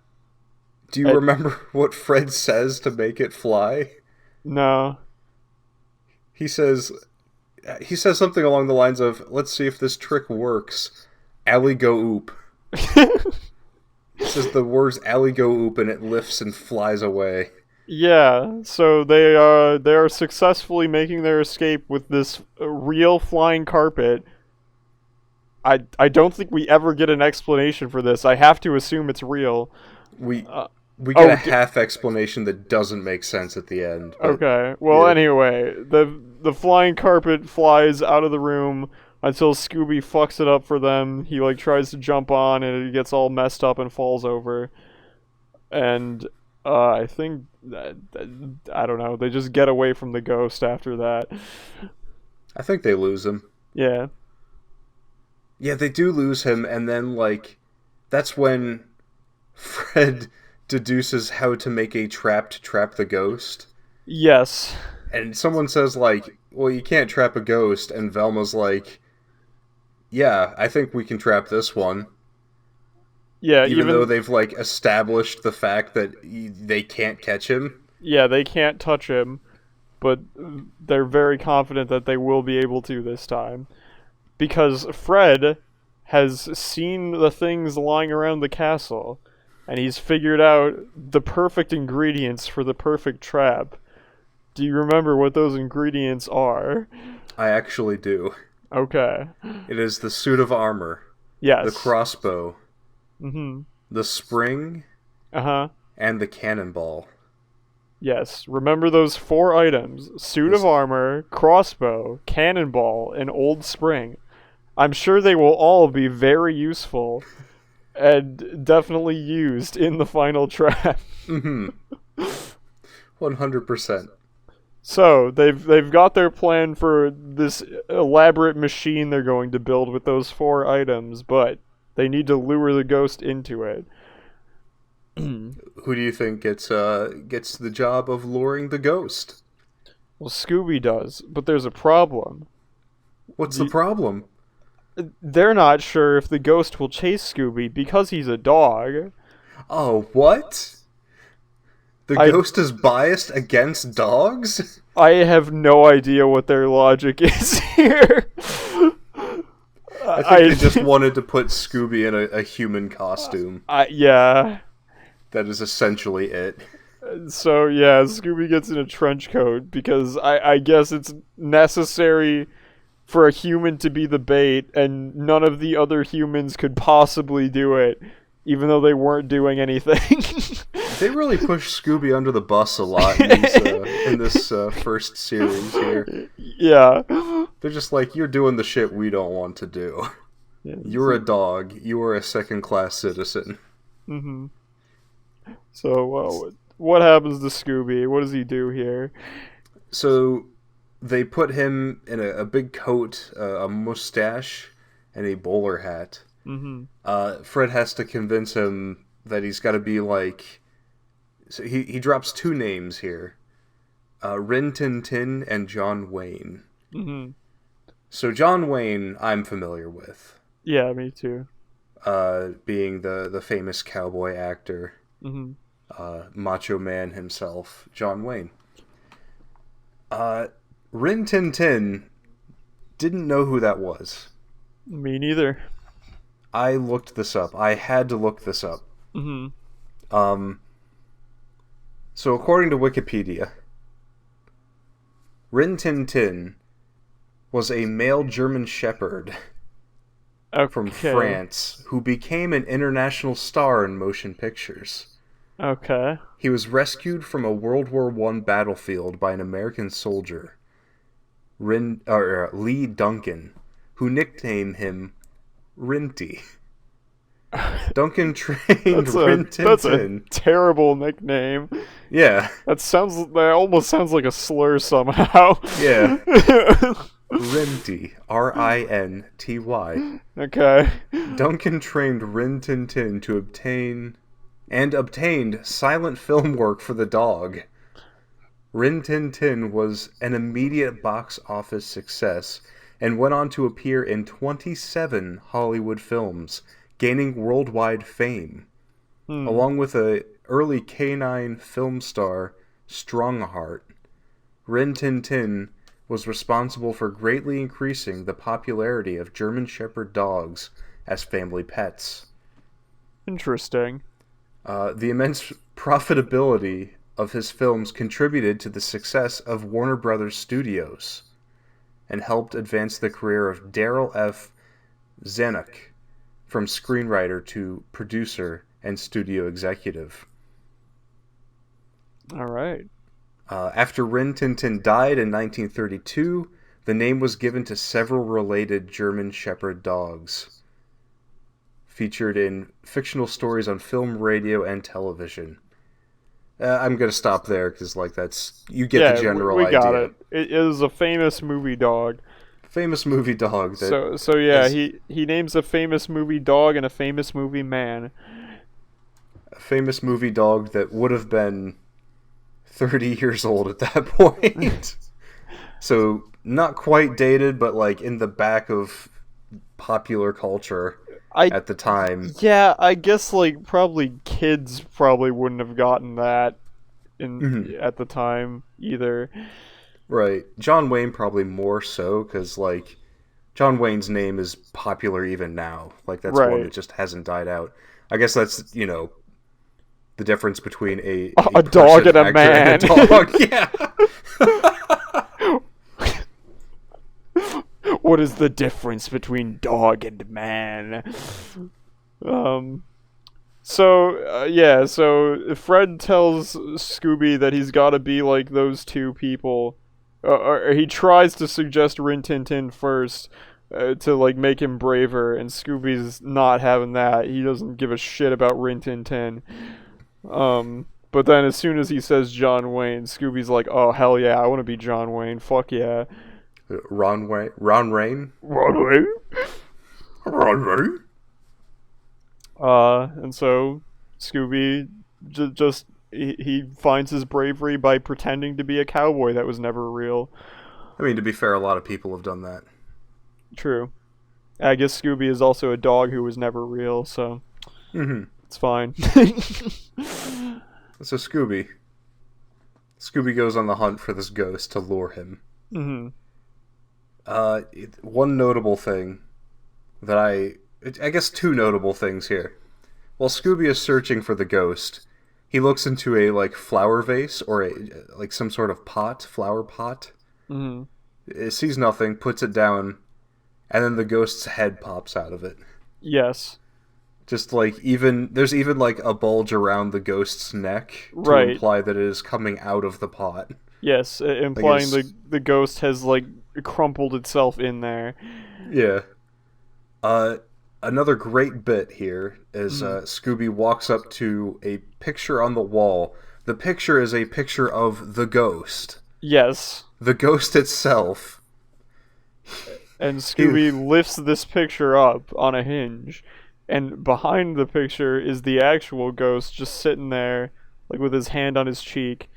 Do you remember what Fred says to make it fly? No. He says something along the lines of, "Let's see if this trick works. Alley go oop." It says the words "alley go oop" and it lifts and flies away. Yeah, so they are successfully making their escape with this real flying carpet. I don't think we ever get an explanation for this. I have to assume it's real. We get a half explanation that doesn't make sense at the end. Okay. Well, yeah. Anyway, the flying carpet flies out of the room until Scooby fucks it up for them. He like tries to jump on and it gets all messed up and falls over. And I think I don't know. They just get away from the ghost after that. I think they lose him. Yeah. Yeah, they do lose him, and then like that's when Fred deduces how to make a trap to trap the ghost. Yes. And someone says like, "Well, you can't trap a ghost," and Velma's like, "Yeah, I think we can trap this one." Yeah, even though they've like established the fact that they can't catch him. Yeah, they can't touch him, but they're very confident that they will be able to this time. Because Fred has seen the things lying around the castle, and he's figured out the perfect ingredients for the perfect trap. Do you remember what those ingredients are? I actually do. Okay. It is the suit of armor. Yes. The crossbow. Mm-hmm. The spring. Uh-huh. And the cannonball. Yes. Remember those 4 items. Suit of armor, crossbow, cannonball, and old spring. I'm sure they will all be very useful and definitely used in the final trap. Mm-hmm. 100%. So, they've got their plan for this elaborate machine they're going to build with those 4 items, but they need to lure the ghost into it. Who do you think gets the job of luring the ghost? Well, Scooby does, but there's a problem. What's the problem? They're not sure if the ghost will chase Scooby because he's a dog. Oh, what? The ghost is biased against dogs? I have no idea what their logic is here. I think they just wanted to put Scooby in a human costume. Yeah. That is essentially it. So, yeah, Scooby gets in a trench coat because I guess it's necessary for a human to be the bait, and none of the other humans could possibly do it, even though they weren't doing anything. They really push Scooby under the bus a lot in this first series here. Yeah. They're just like, you're doing the shit we don't want to do. Yeah, you're a dog. You are a second-class citizen. Mm-hmm. So, what happens to Scooby? What does he do here? So, they put him in a big coat, a mustache, and a bowler hat. Mm-hmm. Fred has to convince him that he's got to be like... So he drops 2 names here. Rin Tin Tin and John Wayne. Mm-hmm. So John Wayne, I'm familiar with. Yeah, me too. Being the famous cowboy actor. Mm-hmm. Macho Man himself, John Wayne. Rin Tin Tin, didn't know who that was. Me neither. I looked this up. I had to look this up. Mm-hmm. So according to Wikipedia, Rin Tin Tin was a male German Shepherd from Okay. France who became an international star in motion pictures. Okay. He was rescued from a World War I battlefield by an American soldier, Lee Duncan, who nicknamed him Rinty. Duncan trained Rin Tin That's a Tin. terrible nickname. Yeah, That almost sounds like a slur somehow. yeah. Rinty. Rinty. Okay. Duncan trained Rin Tin Tin to obtained silent film work for the dog. Rin Tin Tin was an immediate box office success and went on to appear in 27 Hollywood films, gaining worldwide fame. Along with a early canine film star, Strongheart, Rin Tin Tin was responsible for greatly increasing the popularity of German Shepherd dogs as family pets. Interesting. The immense profitability of his films contributed to the success of Warner Brothers Studios and helped advance the career of Daryl F. Zanuck from screenwriter to producer and studio executive. All right. After Rin Tin Tin died in 1932, the name was given to several related German Shepherd dogs, featured in fictional stories on film, radio, and television. I'm gonna stop there because, you get the general we got idea. it. It is a famous movie dog. Famous movie dog. So yeah, he names a famous movie dog and a famous movie man. A famous movie dog that would have been 30 years old at that point. So not quite dated, but in the back of popular culture at the time. Yeah, I guess probably kids probably wouldn't have gotten that at the time either. Right. John Wayne probably more so, because John Wayne's name is popular even now. That's one that just hasn't died out. I guess that's, the difference between a dog and a man. And a dog. Yeah. What is the difference between dog and man? So Fred tells Scooby that he's got to be like those two people. Or he tries to suggest Rin Tin Tin first to make him braver, and Scooby's not having that. He doesn't give a shit about Rin Tin Tin. But then as soon as he says John Wayne, Scooby's like, "Oh hell yeah, I want to be John Wayne. Fuck yeah." Ron Rain? Ron Wayne. And so Scooby he finds his bravery by pretending to be a cowboy that was never real. I mean, to be fair, a lot of people have done that. True. I guess Scooby is also a dog who was never real, so it's fine. So Scooby goes on the hunt for this ghost to lure him. One notable thing that I guess two notable things here. While Scooby is searching for the ghost, he looks into a flower vase or some sort of flower pot. It sees nothing, puts it down, and then the ghost's head pops out of it. Yes. Just there's even a bulge around the ghost's neck to imply that it is coming out of the pot. Yes, implying the ghost has crumpled itself in there. Yeah. Another great bit here is Scooby walks up to a picture on the wall. The picture is a picture of the ghost. Yes. The ghost itself. And Scooby lifts this picture up on a hinge, and behind the picture is the actual ghost just sitting there, with his hand on his cheek,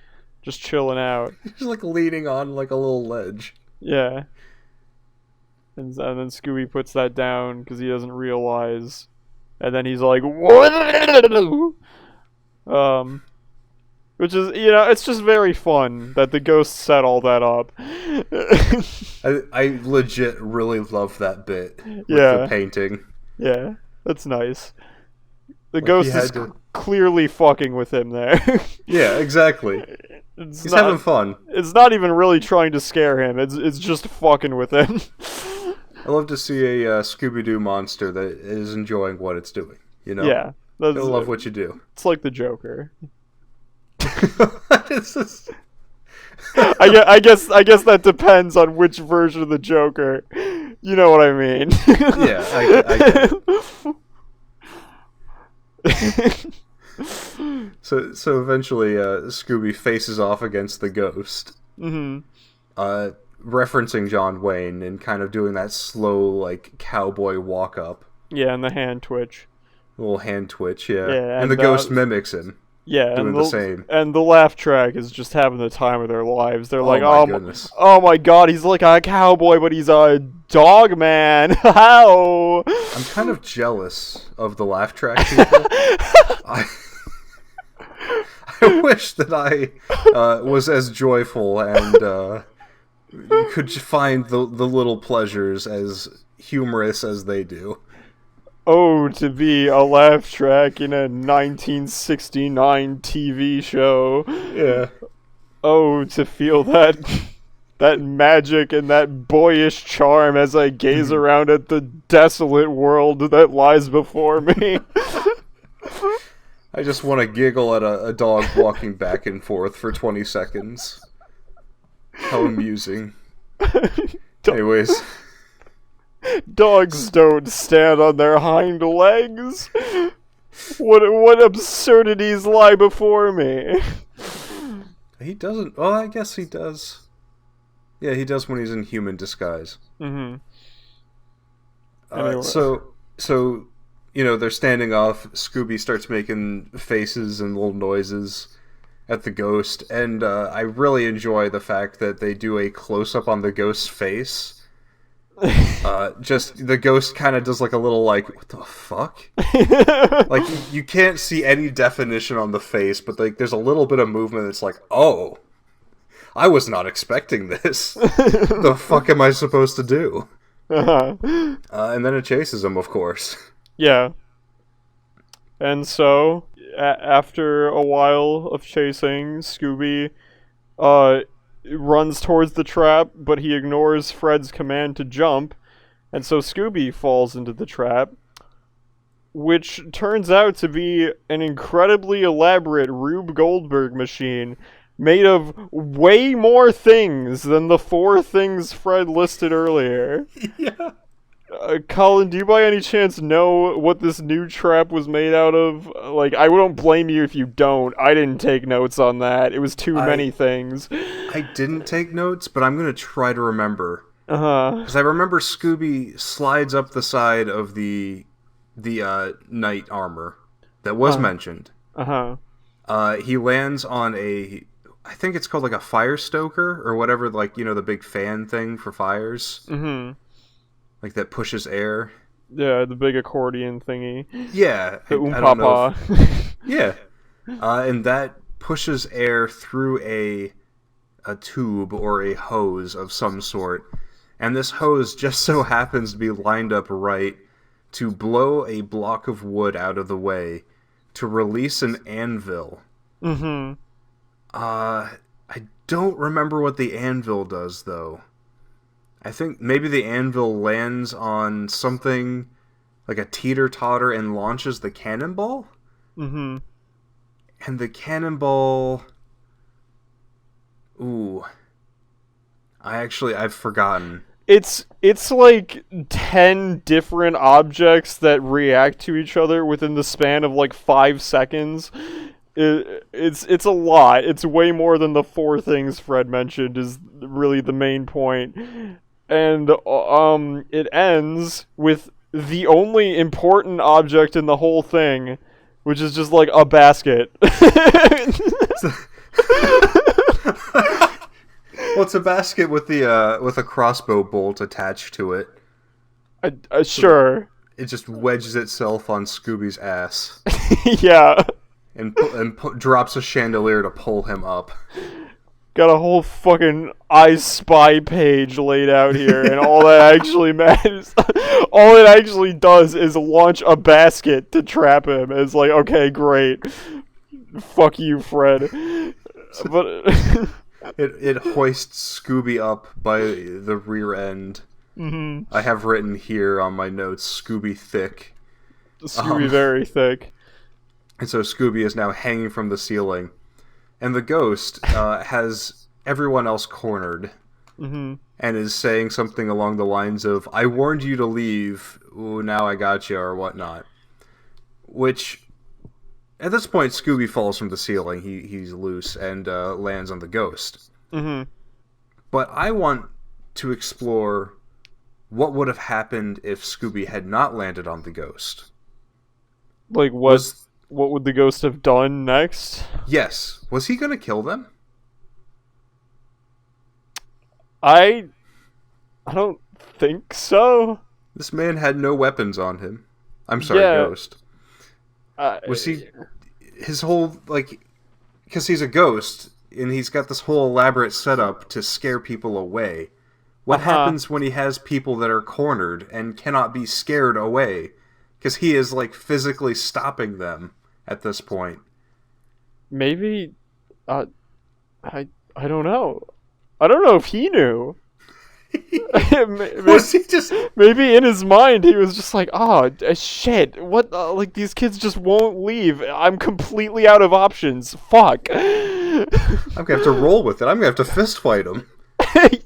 just chilling out. He's leaning on a little ledge. Yeah. And then Scooby puts that down because he doesn't realize. And then he's like, "What?" Which is, it's just very fun that the ghost set all that up. I legit really love that bit with the Yeah, painting. yeah, that's nice. The Like he ghost is had to. clearly fucking with him there. Yeah, exactly. It's He's having not. fun. It's not even really trying to scare him. It's just fucking with him. I love to see a Scooby-Doo monster that is enjoying what it's doing. You know, Yeah, that's. gotta love what you do. It's like the Joker. It's just- I guess that depends on which version of the Joker. You know what I mean? Yeah, I get it. So eventually, Scooby faces off against the ghost, referencing John Wayne and kind of doing that slow, like cowboy walk up, Yeah, and the hand twitch. little hand twitch, yeah. Yeah, And the ghost mimics him, Yeah, doing and the same. And the laugh track is just having the time of their lives. They're like, my goodness. oh my god, he's like a cowboy, but he's a dog man. How? I'm kind of jealous of the laugh track people. I wish that I was as joyful and could find the little pleasures as humorous as they do. Oh, to be a laugh track in a 1969 TV show. Yeah. Oh, to feel that magic and that boyish charm as I gaze around at the desolate world that lies before me. I just want to giggle at a dog walking back and forth for 20 seconds. How amusing. Anyways. Dogs don't stand on their hind legs. What absurdities lie before me? He doesn't... Well, I guess he does. Yeah, he does when he's in human disguise. Mm-hmm. So, they're standing off. Scooby starts making faces and little noises at the ghost, and I really enjoy the fact that they do a close-up on the ghost's face. Just the ghost kind of does like a little like, what the fuck? Like you can't see any definition on the face, but like there's a little bit of movement that's like, oh, I was not expecting this. What the fuck am I supposed to do? And then it chases him, of course. Yeah. And so, after a while of chasing, Scooby runs towards the trap, but he ignores Fred's command to jump, and so Scooby falls into the trap, which turns out to be an incredibly elaborate Rube Goldberg machine made of way more things than the 4 things Fred listed earlier. Yeah. Colin, do you by any chance know what this new trap was made out of? Like, I don't blame you if you don't. I didn't take notes on that. It was too many things. I didn't take notes, but I'm going to try to remember. Uh-huh. Because I remember Scooby slides up the side of the knight armor that was mentioned. Uh-huh. He lands on I think it's called like a fire stoker or whatever, like, the big fan thing for fires. Mm-hmm. Like that pushes air. Yeah, the big accordion thingy. Yeah. The I don't know oompapa. Yeah. And that pushes air through a tube or a hose of some sort. And this hose just so happens to be lined up right to blow a block of wood out of the way to release an anvil. Mm-hmm. I don't remember what the anvil does, though. I think maybe the anvil lands on something like a teeter-totter and launches the cannonball? Mm-hmm. And the cannonball... Ooh. I've forgotten. It's like 10 different objects that react to each other within the span of like 5 seconds. It's a lot. It's way more than the 4 things Fred mentioned is really the main point. And it ends with the only important object in the whole thing, which is just like a basket. Well, it's a basket with a crossbow bolt attached to it. Sure. It just wedges itself on Scooby's ass. Yeah. drops a chandelier to pull him up. Got a whole fucking I Spy page laid out here, and all that actually matters, all it actually does is launch a basket to trap him. It's like, okay, great. Fuck you, Fred. But it hoists Scooby up by the rear end. Mm-hmm. I have written here on my notes, Scooby thick. Scooby very thick. And so Scooby is now hanging from the ceiling. And the ghost has everyone else cornered. Mm-hmm. And is saying something along the lines of, I warned you to leave, ooh, now I got you, or whatnot. Which, at this point, Scooby falls from the ceiling. He's loose and lands on the ghost. Mm-hmm. But I want to explore what would have happened if Scooby had not landed on the ghost. Like, what would the ghost have done next? Yes. Was he going to kill them? I don't think so. This man had no weapons on him. I'm sorry, Yeah. ghost. Was he... His whole, like... Because he's a ghost, and he's got this whole elaborate setup to scare people away. What happens when he has people that are cornered and cannot be scared away? Because he is, like, physically stopping them at this point. Maybe... I don't know. I don't know if he knew. Was he just... Maybe in his mind he was just like, oh, shit, what, like, these kids just won't leave. I'm completely out of options. Fuck. I'm gonna have to roll with it. I'm gonna have to fist fight him. I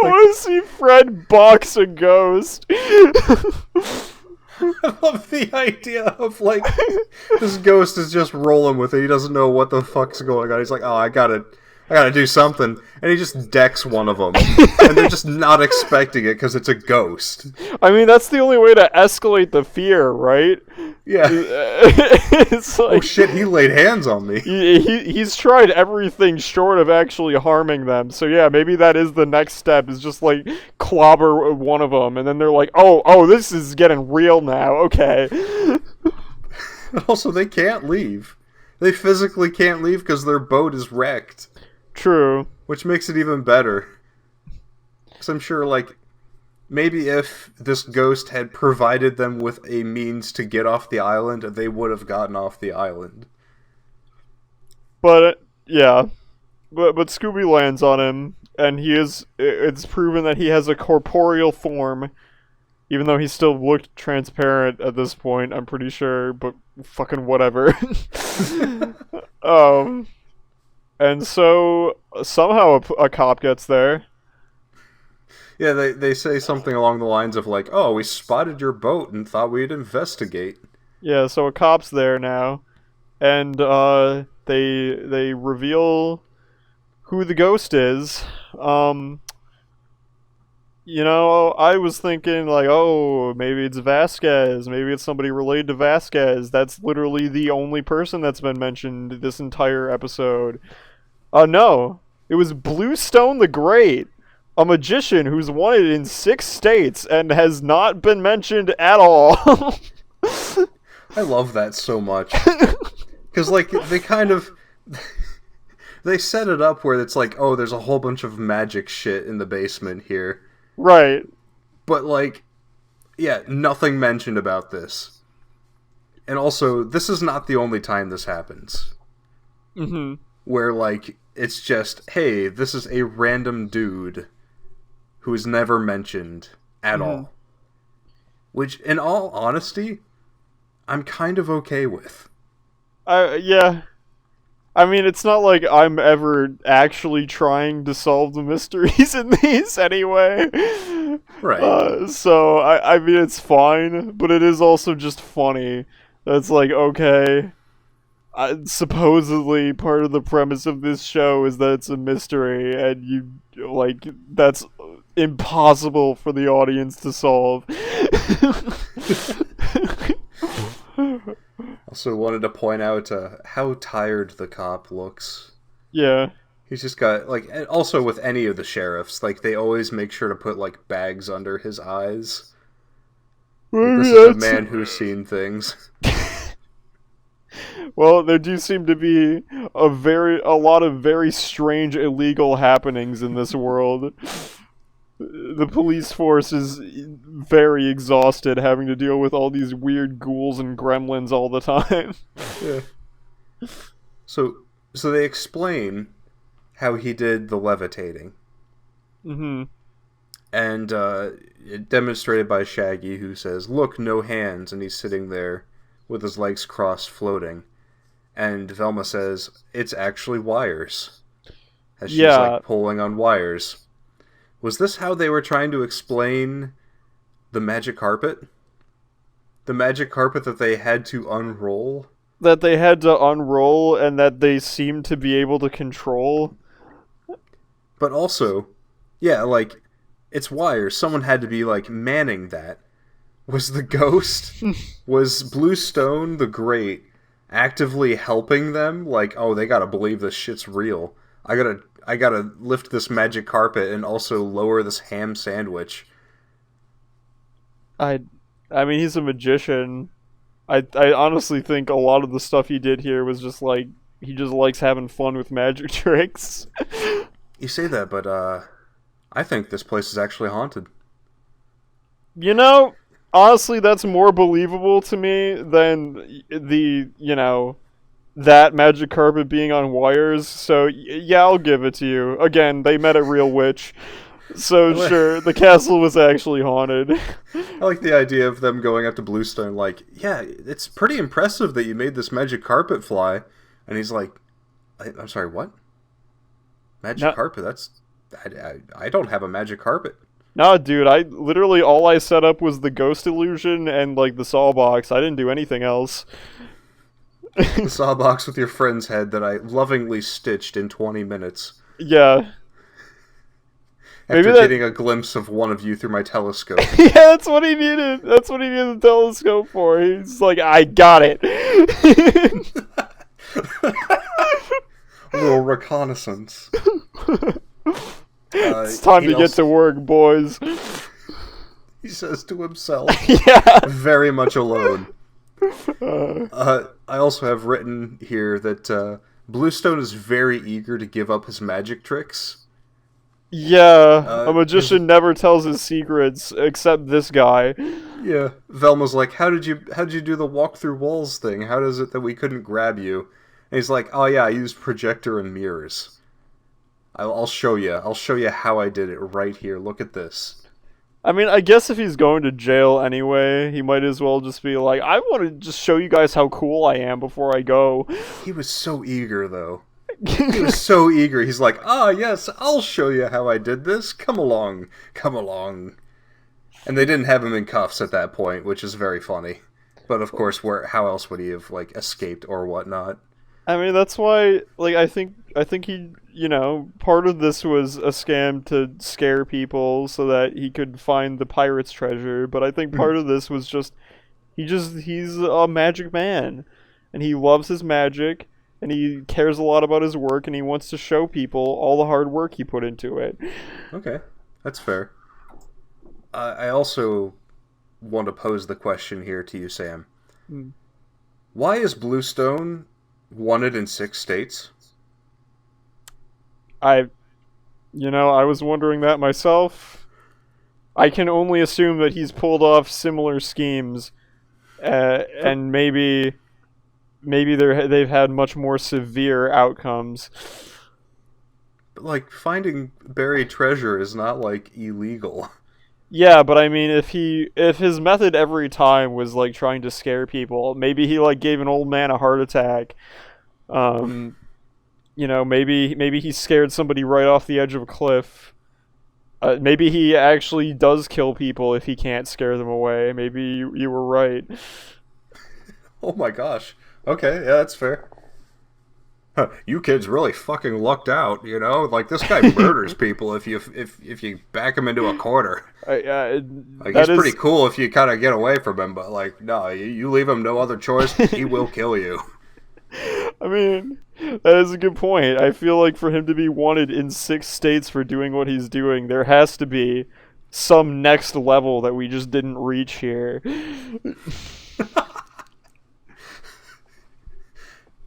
want to see Fred box a ghost. I love the idea of, like, this ghost is just rolling with it. He doesn't know what the fuck's going on. He's like, oh, I gotta do something. And he just decks one of them. And they're just not expecting it because it's a ghost. I mean, that's the only way to escalate the fear, right? Yeah. It's like, oh shit, he laid hands on me. He's tried everything short of actually harming them. So yeah, maybe that is the next step, is just like clobber one of them. And then they're like, oh, this is getting real now. Okay. Also, they can't leave. They physically can't leave because their boat is wrecked. True. Which makes it even better. Because I'm sure, like, maybe if this ghost had provided them with a means to get off the island, they would have gotten off the island. But, yeah. But Scooby lands on him, and it's proven that he has a corporeal form, even though he still looked transparent at this point, I'm pretty sure, but fucking whatever. And so, somehow a cop gets there. Yeah, they say something along the lines of, like, oh, we spotted your boat and thought we'd investigate. Yeah, so a cop's there now. And, they reveal who the ghost is. You know, I was thinking, like, oh, maybe it's Vasquez. Maybe it's somebody related to Vasquez. That's literally the only person that's been mentioned this entire episode. No. It was Bluestone the Great, a magician who's wanted in 6 states and has not been mentioned at all. I love that so much. Because, like, they kind of... they set it up where it's like, oh, there's a whole bunch of magic shit in the basement here. Right. But, like, yeah, nothing mentioned about this. And also, this is not the only time this happens. Mm-hmm. Where, like, it's just, hey, this is a random dude who is never mentioned at all. Which, in all honesty, I'm kind of okay with. Yeah. I mean, it's not like I'm ever actually trying to solve the mysteries in these anyway. Right. So, I mean, it's fine, but it is also just funny. That's like, okay, supposedly part of the premise of this show is that it's a mystery, and that's impossible for the audience to solve. Also wanted to point out how tired the cop looks. Yeah. He's just got, like, also with any of the sheriffs, like, they always make sure to put, like, bags under his eyes. Like, this is a man who's seen things. Well, there do seem to be a lot of very strange illegal happenings in this world. The police force is very exhausted having to deal with all these weird ghouls and gremlins all the time. Yeah. So they explain how he did the levitating. Mm-hmm. And demonstrated by Shaggy, who says, "Look, no hands," and he's sitting there with his legs crossed, floating. And Velma says, "It's actually wires," as she's Yeah, like pulling on wires. Was this how they were trying to explain the magic carpet? The magic carpet that they had to unroll? that they had to unroll and that they seemed to be able to control. But also, yeah, like, it's wires. Someone had to be, like, manning that. Was the ghost, was Bluestone the Great actively helping them? Like, oh, they gotta believe this shit's real. I gotta lift this magic carpet and also lower this ham sandwich. I, I mean, he's a magician. I honestly think a lot of the stuff he did here was just like he just likes having fun with magic tricks. You say that, but, I think this place is actually haunted. You know, honestly, that's more believable to me than that magic carpet being on wires. So yeah, I'll give it to you. Again, they met a real witch. So sure, the castle was actually haunted. I like the idea of them going up to Bluestone like, yeah, it's pretty impressive that you made this magic carpet fly. And he's like, I'm sorry, what? Magic No, carpet? I don't have a magic carpet. no, dude, I literally all I set up was the ghost illusion and like the saw box. I didn't do anything else. The sawbox with your friend's head that I lovingly stitched in 20 minutes. Yeah. After getting a glimpse of one of you through my telescope. Yeah, that's what he needed. That's what he needed the telescope for. He's like, I got it. A little reconnaissance. It's time to get to work, boys. He says to himself. Yeah. Very much alone. I also have written here that Bluestone is very eager to give up his magic tricks. Yeah, a magician never tells his secrets except this guy. Yeah, Velma's like, how did you do the walk through walls thing? How does it that we couldn't grab you? And he's like, oh yeah, I used projector and mirrors. I'll show you. I'll show you how I did it right here. Look at this. I mean, I guess if he's going to jail anyway, he might as well just be like, I want to just show you guys how cool I am before I go. He was so eager, though. He was so eager. He's like, ah, yes, I'll show you how I did this. Come along. Come along. And they didn't have him in cuffs at that point, which is very funny. But of course, how else would he have, like, escaped or whatnot? I mean, that's why, like, I think he, part of this was a scam to scare people so that he could find the pirate's treasure, but I think part of this was just, he's a magic man, and he loves his magic, and he cares a lot about his work, and he wants to show people all the hard work he put into it. Okay, that's fair. I also want to pose the question here to you, Sam. Why is Bluestone wanted in 6 states? I was wondering that myself. I can only assume that he's pulled off similar schemes, and maybe they've had much more severe outcomes. But, like, finding buried treasure is not, like, illegal. Yeah, but I mean, if his method every time was like trying to scare people, maybe he like gave an old man a heart attack. Maybe he scared somebody right off the edge of a cliff. Maybe he actually does kill people if he can't scare them away. Maybe you were right. Oh my gosh. Okay, yeah, that's fair. Huh, you kids really fucking lucked out, you know? Like, this guy murders people if you back him into a corner. Like, he's pretty cool if you kind of get away from him, but, like, no, you leave him no other choice, he will kill you. I mean, that is a good point. I feel like for him to be wanted in 6 states for doing what he's doing, there has to be some next level that we just didn't reach here.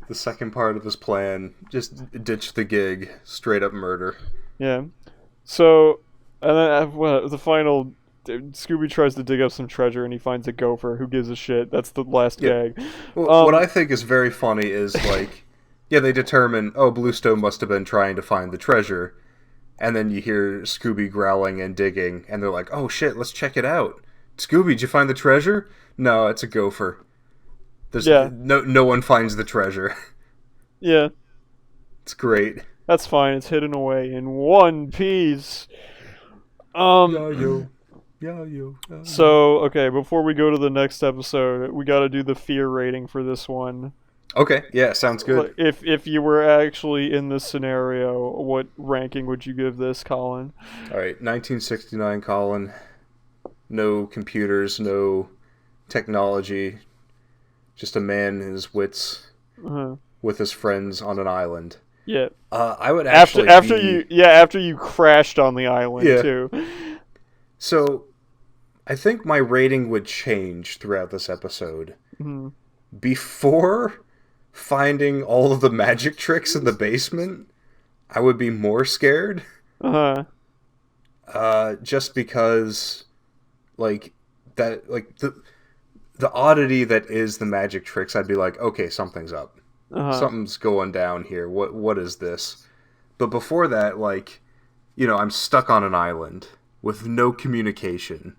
The second part of his plan, just ditch the gig, straight up murder. Yeah. So, and then the final, Scooby tries to dig up some treasure and he finds a gopher. Who gives a shit? That's the last Yeah. gag. Well, what I think is very funny is like, yeah, they determine, oh, Bluestone must have been trying to find the treasure, and then you hear Scooby growling and digging, and they're like, oh shit, let's check it out. Scooby, did you find the treasure? No, it's a gopher. There's Yeah. no one finds the treasure. Yeah. It's great. That's fine. It's hidden away in one piece. Yo. So, okay, before we go to the next episode, we got to do the fear rating for this one. Okay, yeah, sounds good. If you were actually in this scenario, what ranking would you give this, Colin? All right, 1969 Colin. No computers, no technology. Just a man in his wits with his friends on an island. Yeah. I would after you crashed on the island too. So, I think my rating would change throughout this episode. Mm-hmm. Before finding all of the magic tricks in the basement, I would be more scared. Just because, like the oddity that is the magic tricks, I'd be like, okay, something's up. Something's going down here. What is this? But before that, like, I'm stuck on an island with no communication.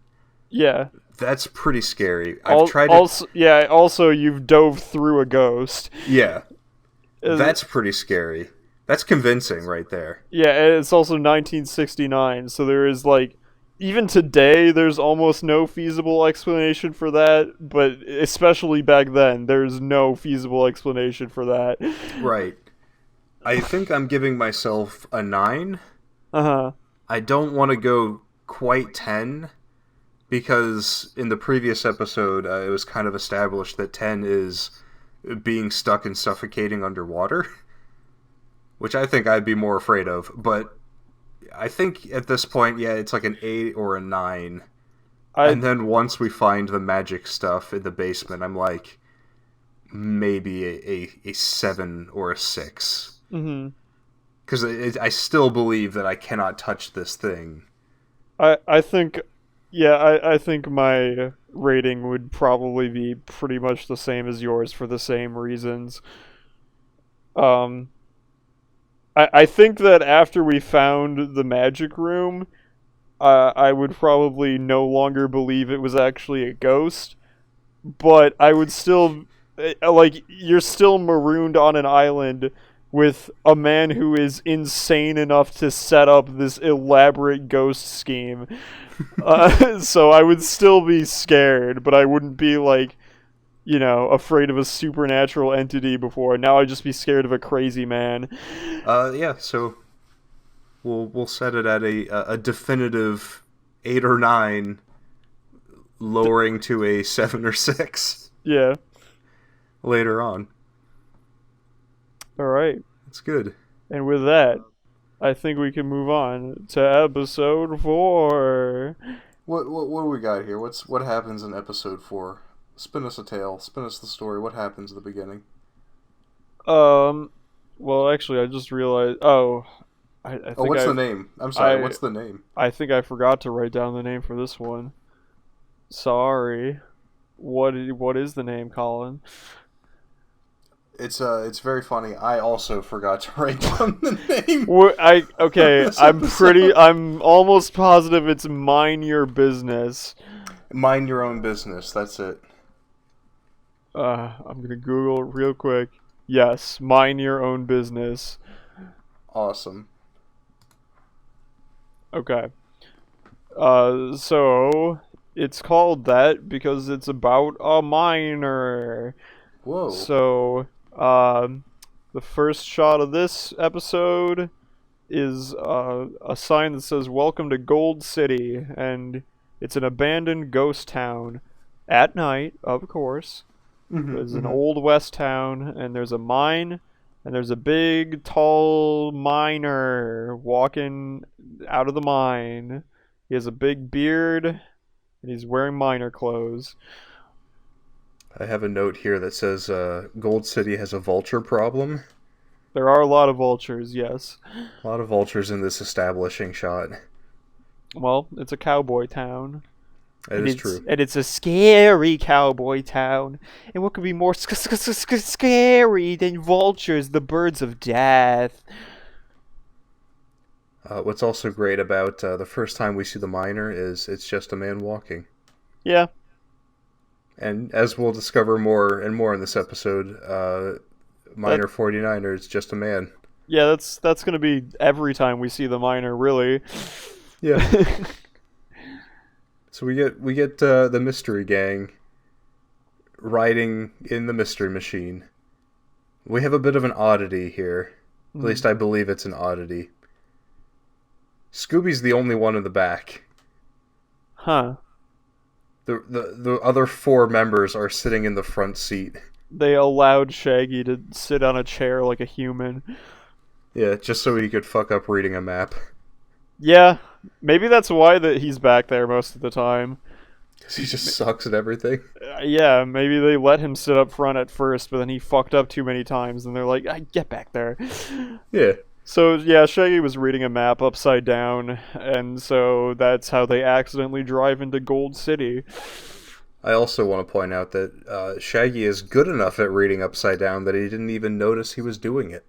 Yeah. That's pretty scary. Also, you've dove through a ghost. Yeah. That's pretty scary. That's convincing right there. Yeah, and it's also 1969, so there is, like, even today, there's almost no feasible explanation for that, but especially back then, there's no feasible explanation for that. Right. I think I'm giving myself a 9. I don't want to go quite 10, because in the previous episode, it was kind of established that 10 is being stuck and suffocating underwater, which I think I'd be more afraid of, but I think at this point, yeah, it's like an 8 or a 9. And then once we find the magic stuff in the basement, I'm like, maybe a 7 or a 6. Because I still believe that I cannot touch this thing. I think my rating would probably be pretty much the same as yours for the same reasons. I think that after we found the magic room, I would probably no longer believe it was actually a ghost, but I would still, like, you're still marooned on an island with a man who is insane enough to set up this elaborate ghost scheme. So I would still be scared, but I wouldn't be, like, afraid of a supernatural entity before. Now I'd just be scared of a crazy man. Yeah, so we'll set it at a definitive 8 or 9, lowering to a 7 or 6. Yeah. Later on. All right. That's good. And with that, I think we can move on to episode 4. What do we got here? What happens in episode 4? Spin us a tale. Spin us the story. What happens at the beginning? Well, actually, I just realized. I think what's the name? I'm sorry. What's the name? I think I forgot to write down the name for this one. Sorry. What is the name, Colin? It's very funny. I also forgot to write down the name. I'm almost positive it's Mind Your Business. Mind Your Own Business. That's it. I'm gonna Google it real quick. Yes, Mind Your Own Business. Awesome. Okay. So it's called that because it's about a miner. Whoa. So, the first shot of this episode is a sign that says "Welcome to Gold City," and it's an abandoned ghost town. At night, of course. There's an old west town, and there's a mine, and there's a big, tall miner walking out of the mine. He has a big beard, and he's wearing miner clothes. I have a note here that says Gold City has a vulture problem. There are a lot of vultures, yes. A lot of vultures in this establishing shot. Well, it's a cowboy town. That is true. And it's a scary cowboy town. And what could be more scary than vultures, the birds of death? What's also great about the first time we see the miner is it's just a man walking. Yeah. And as we'll discover more and more in this episode, Miner 49er is just a man. Yeah, that's gonna be every time we see the miner, really. Yeah. So we get the mystery gang riding in the mystery machine. We have a bit of an oddity here. At least I believe it's an oddity. Scooby's the only one in the back. Huh. The other four members are sitting in the front seat. They allowed Shaggy to sit on a chair like a human. Yeah, just so he could fuck up reading a map. Yeah, maybe that's why that he's back there most of the time. Because he just sucks at everything. Yeah, maybe they let him sit up front at first, but then he fucked up too many times, and they're like, get back there. Yeah. So, yeah, Shaggy was reading a map upside down, and so that's how they accidentally drive into Gold City. I also want to point out that Shaggy is good enough at reading upside down that he didn't even notice he was doing it.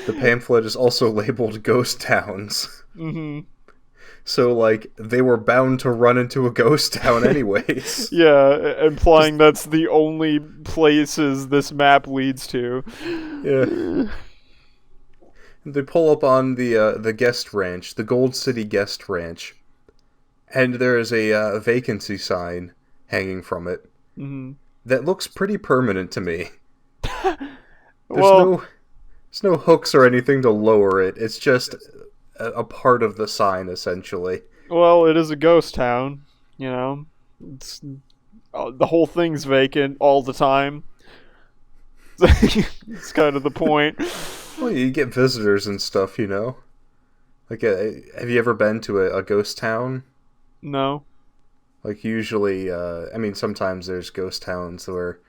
The pamphlet is also labeled Ghost Towns. Mm-hmm. So, like, they were bound to run into a ghost town anyways. Yeah, implying that's the only places this map leads to. Yeah. They pull up on the guest ranch, the Gold City guest ranch, and there is a vacancy sign hanging from it that looks pretty permanent to me. There's no hooks or anything to lower it. It's just a part of the sign, essentially. Well, it is a ghost town, you know. It's the whole thing's vacant all the time. It's kind of the point. Well, you get visitors and stuff, you know. Like, have you ever been to a ghost town? No. Like, usually, I mean, sometimes there's ghost towns where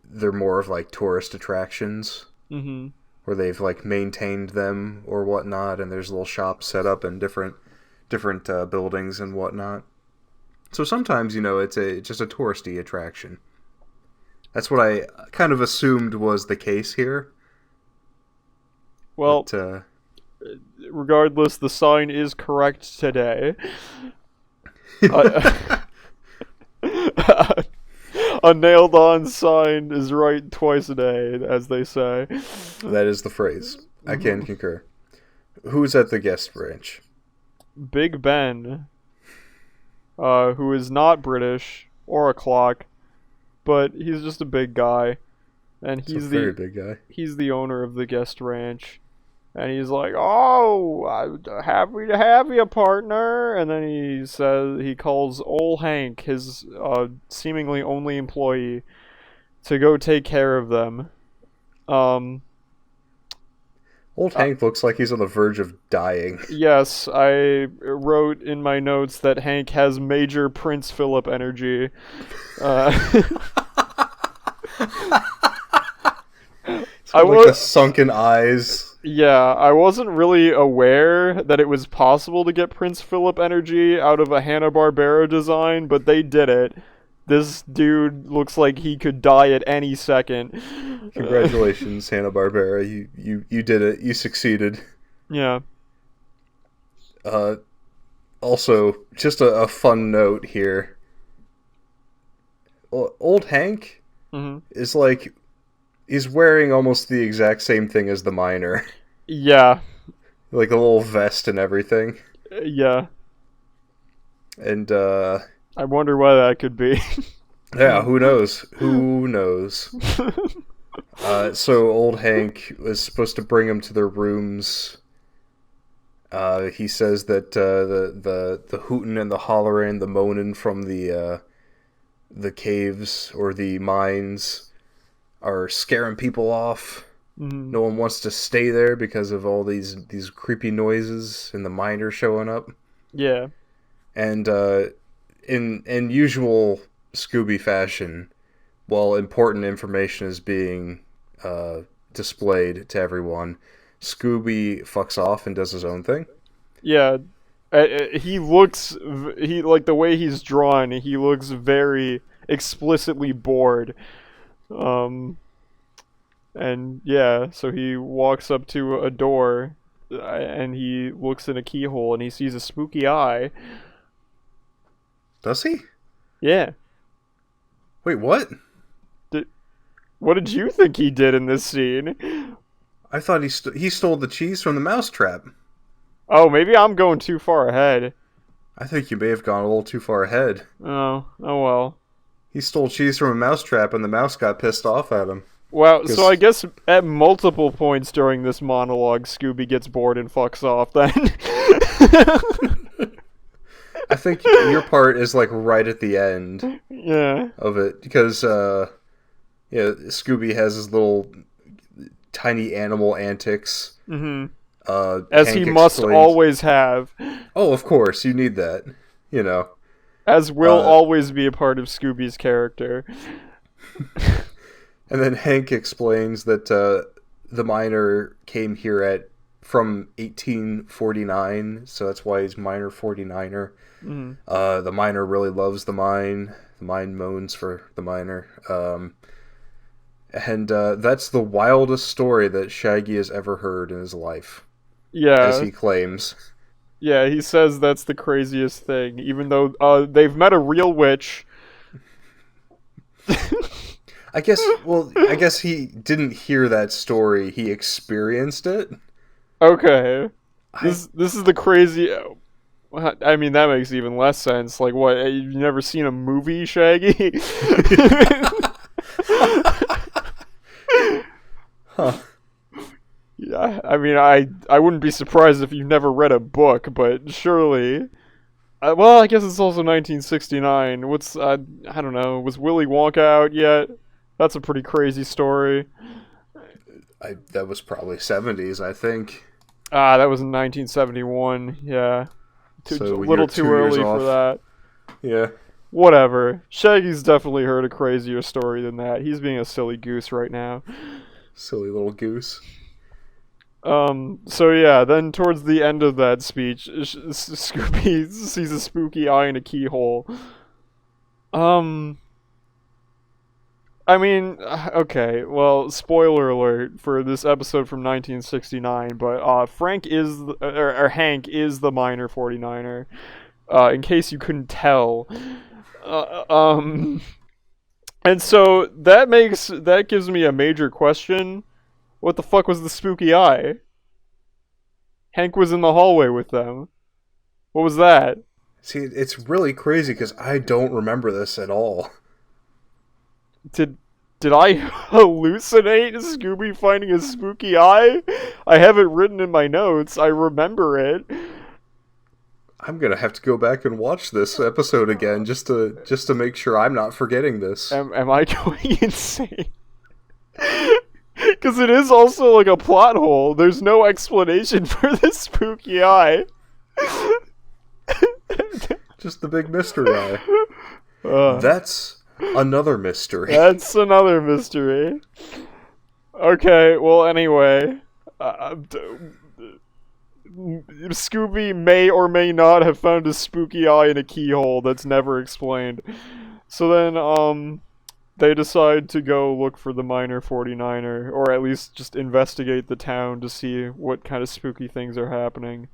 they're more of, like, tourist attractions. Mm-hmm. Where they've, like, maintained them or whatnot, and there's little shops set up in different buildings and whatnot. So sometimes, you know, it's just a touristy attraction. That's what I kind of assumed was the case here. Well, but, regardless, the sign is correct today. A nailed-on sign is right twice a day, as they say. That is the phrase. I can concur. Who's at the guest ranch? Big Ben, who is not British or a clock, but he's just a big guy, and he's a very big guy. He's the owner of the guest ranch, and he's like, "Oh, I'm happy to have you, partner." And then he calls Ol' Hank, his seemingly only employee, to go take care of them. Old Hank looks like he's on the verge of dying. Yes, I wrote in my notes that Hank has major Prince Philip energy. The sunken eyes. Yeah, I wasn't really aware that it was possible to get Prince Philip energy out of a Hanna-Barbera design, but they did it. This dude looks like he could die at any second. Congratulations, Hanna-Barbera. You did it. You succeeded. Yeah. Also, just a fun note here. Old Hank is like... He's wearing almost the exact same thing as the miner. Yeah. Like a little vest and everything. Yeah. And, I wonder why that could be. Yeah, who knows? Who knows? So old Hank was supposed to bring him to their rooms. He says that the hootin' and the hollerin', the moaning from the caves or the mines are scaring people off. Mm-hmm. No one wants to stay there because of all these creepy noises and the miner showing up. Yeah. And in usual Scooby fashion, while important information is being uh, displayed to everyone, Scooby fucks off and does his own thing. Yeah, he looks he like the way he's drawn. He looks very explicitly bored. Um, and yeah, so he walks up to a door, and he looks in a keyhole, and he sees a spooky eye. Does he? Yeah. Wait, what? Did, what did you think he did in this scene? I thought he stole the cheese from the mousetrap. Oh, maybe I'm going too far ahead. I think you may have gone a little too far ahead. Oh well. He stole cheese from a mousetrap, and the mouse got pissed off at him. Well, so 'Cause I guess at multiple points during this monologue, Scooby gets bored and fucks off then. I think your part is like right at the end Yeah. of it because yeah, Scooby has his little tiny animal antics. Mm-hmm. As Hank he must explains, always have. "Oh, of course, you need that." You know. As will Uh, always be a part of Scooby's character. And then Hank explains that the miner came here from 1849, so that's why he's Miner 49er. Mm. The miner really loves the mine. The mine moans for the miner. And that's the wildest story that Shaggy has ever heard in his life, as Yeah. he claims. Yeah, he says that's the craziest thing, even though they've met a real witch. I guess he didn't hear that story. He experienced it. Okay. This is the crazy. I mean, that makes even less sense. Like, what? You've never seen a movie, Shaggy? Huh. Yeah, I mean, I wouldn't be surprised if you've never read a book, but surely. Well, I guess it's also 1969. I don't know. Was Willy Wonka out yet? That's a pretty crazy story. That was probably 70s, I think. Ah, that was in 1971. Yeah. A So little you're too 2 years early for off. that. Yeah. Whatever. Shaggy's definitely heard a crazier story than that. He's being a silly goose right now. Silly little goose. So yeah, then towards the end of that speech, Scooby sees a spooky eye in a keyhole. I mean, okay, well, spoiler alert for this episode from 1969, but Hank is the Miner 49er, in case you couldn't tell. Uh, um, and so that gives me a major question. What the fuck was the spooky eye? Hank was in the hallway with them. What was that? See, it's really crazy because I don't remember this at all. Did I hallucinate Scooby finding a spooky eye? I have it written in my notes. I remember it. I'm gonna have to go back and watch this episode again just to make sure I'm not forgetting this. Am I going insane? Because it is also like a plot hole. There's no explanation for this spooky eye. Just the big mystery eye. Uh, That's another mystery. That's another mystery. Okay, well, anyway. Scooby may or may not have found a spooky eye in a keyhole that's never explained. So then, they decide to go look for the Miner 49er, or at least just investigate the town to see what kind of spooky things are happening.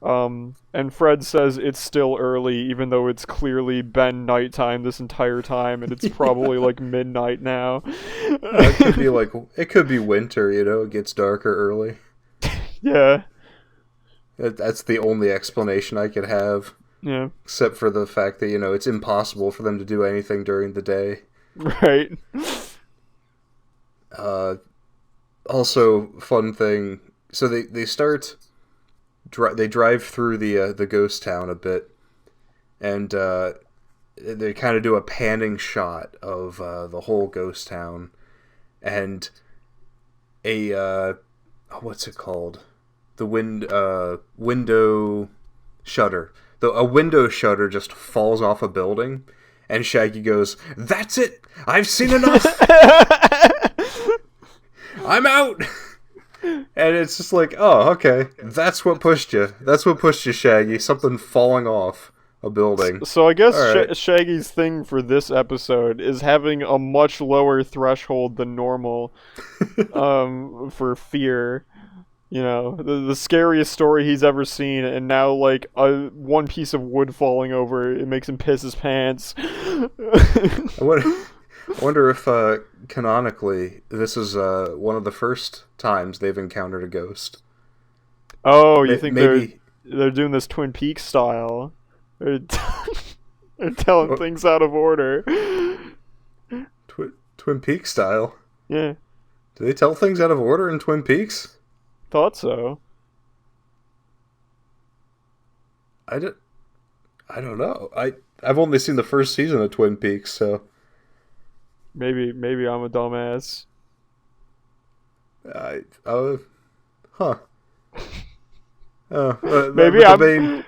And Fred says it's still early, even though it's clearly been nighttime this entire time, and it's probably like midnight now. It could be winter, it gets darker early. Yeah. That's the only explanation I could have. Yeah. Except for the fact that, it's impossible for them to do anything during the day. Right. Also, fun thing, so they drive through the ghost town a bit, and they kind of do a panning shot of the whole ghost town, and what's it called? The window shutter. A window shutter just falls off a building, And Shaggy goes, "That's it! I've seen enough! I'm out!" And it's just like, oh, okay. That's what pushed you. That's what pushed you, Shaggy. Something falling off a building. So I guess Right. Shaggy's thing for this episode is having a much lower threshold than normal for fear. You know, the scariest story he's ever seen, and now, like, one piece of wood falling over, it makes him piss his pants. I wonder if, canonically, this is one of the first times they've encountered a ghost. Oh, you think Maybe... they're doing this Twin Peaks style? They're, they're telling things out of order. Twin Peaks style? Yeah. Do they tell things out of order in Twin Peaks? Thought so. I don't know. I've only seen the first season of Twin Peaks, so Maybe I'm a dumbass. Huh.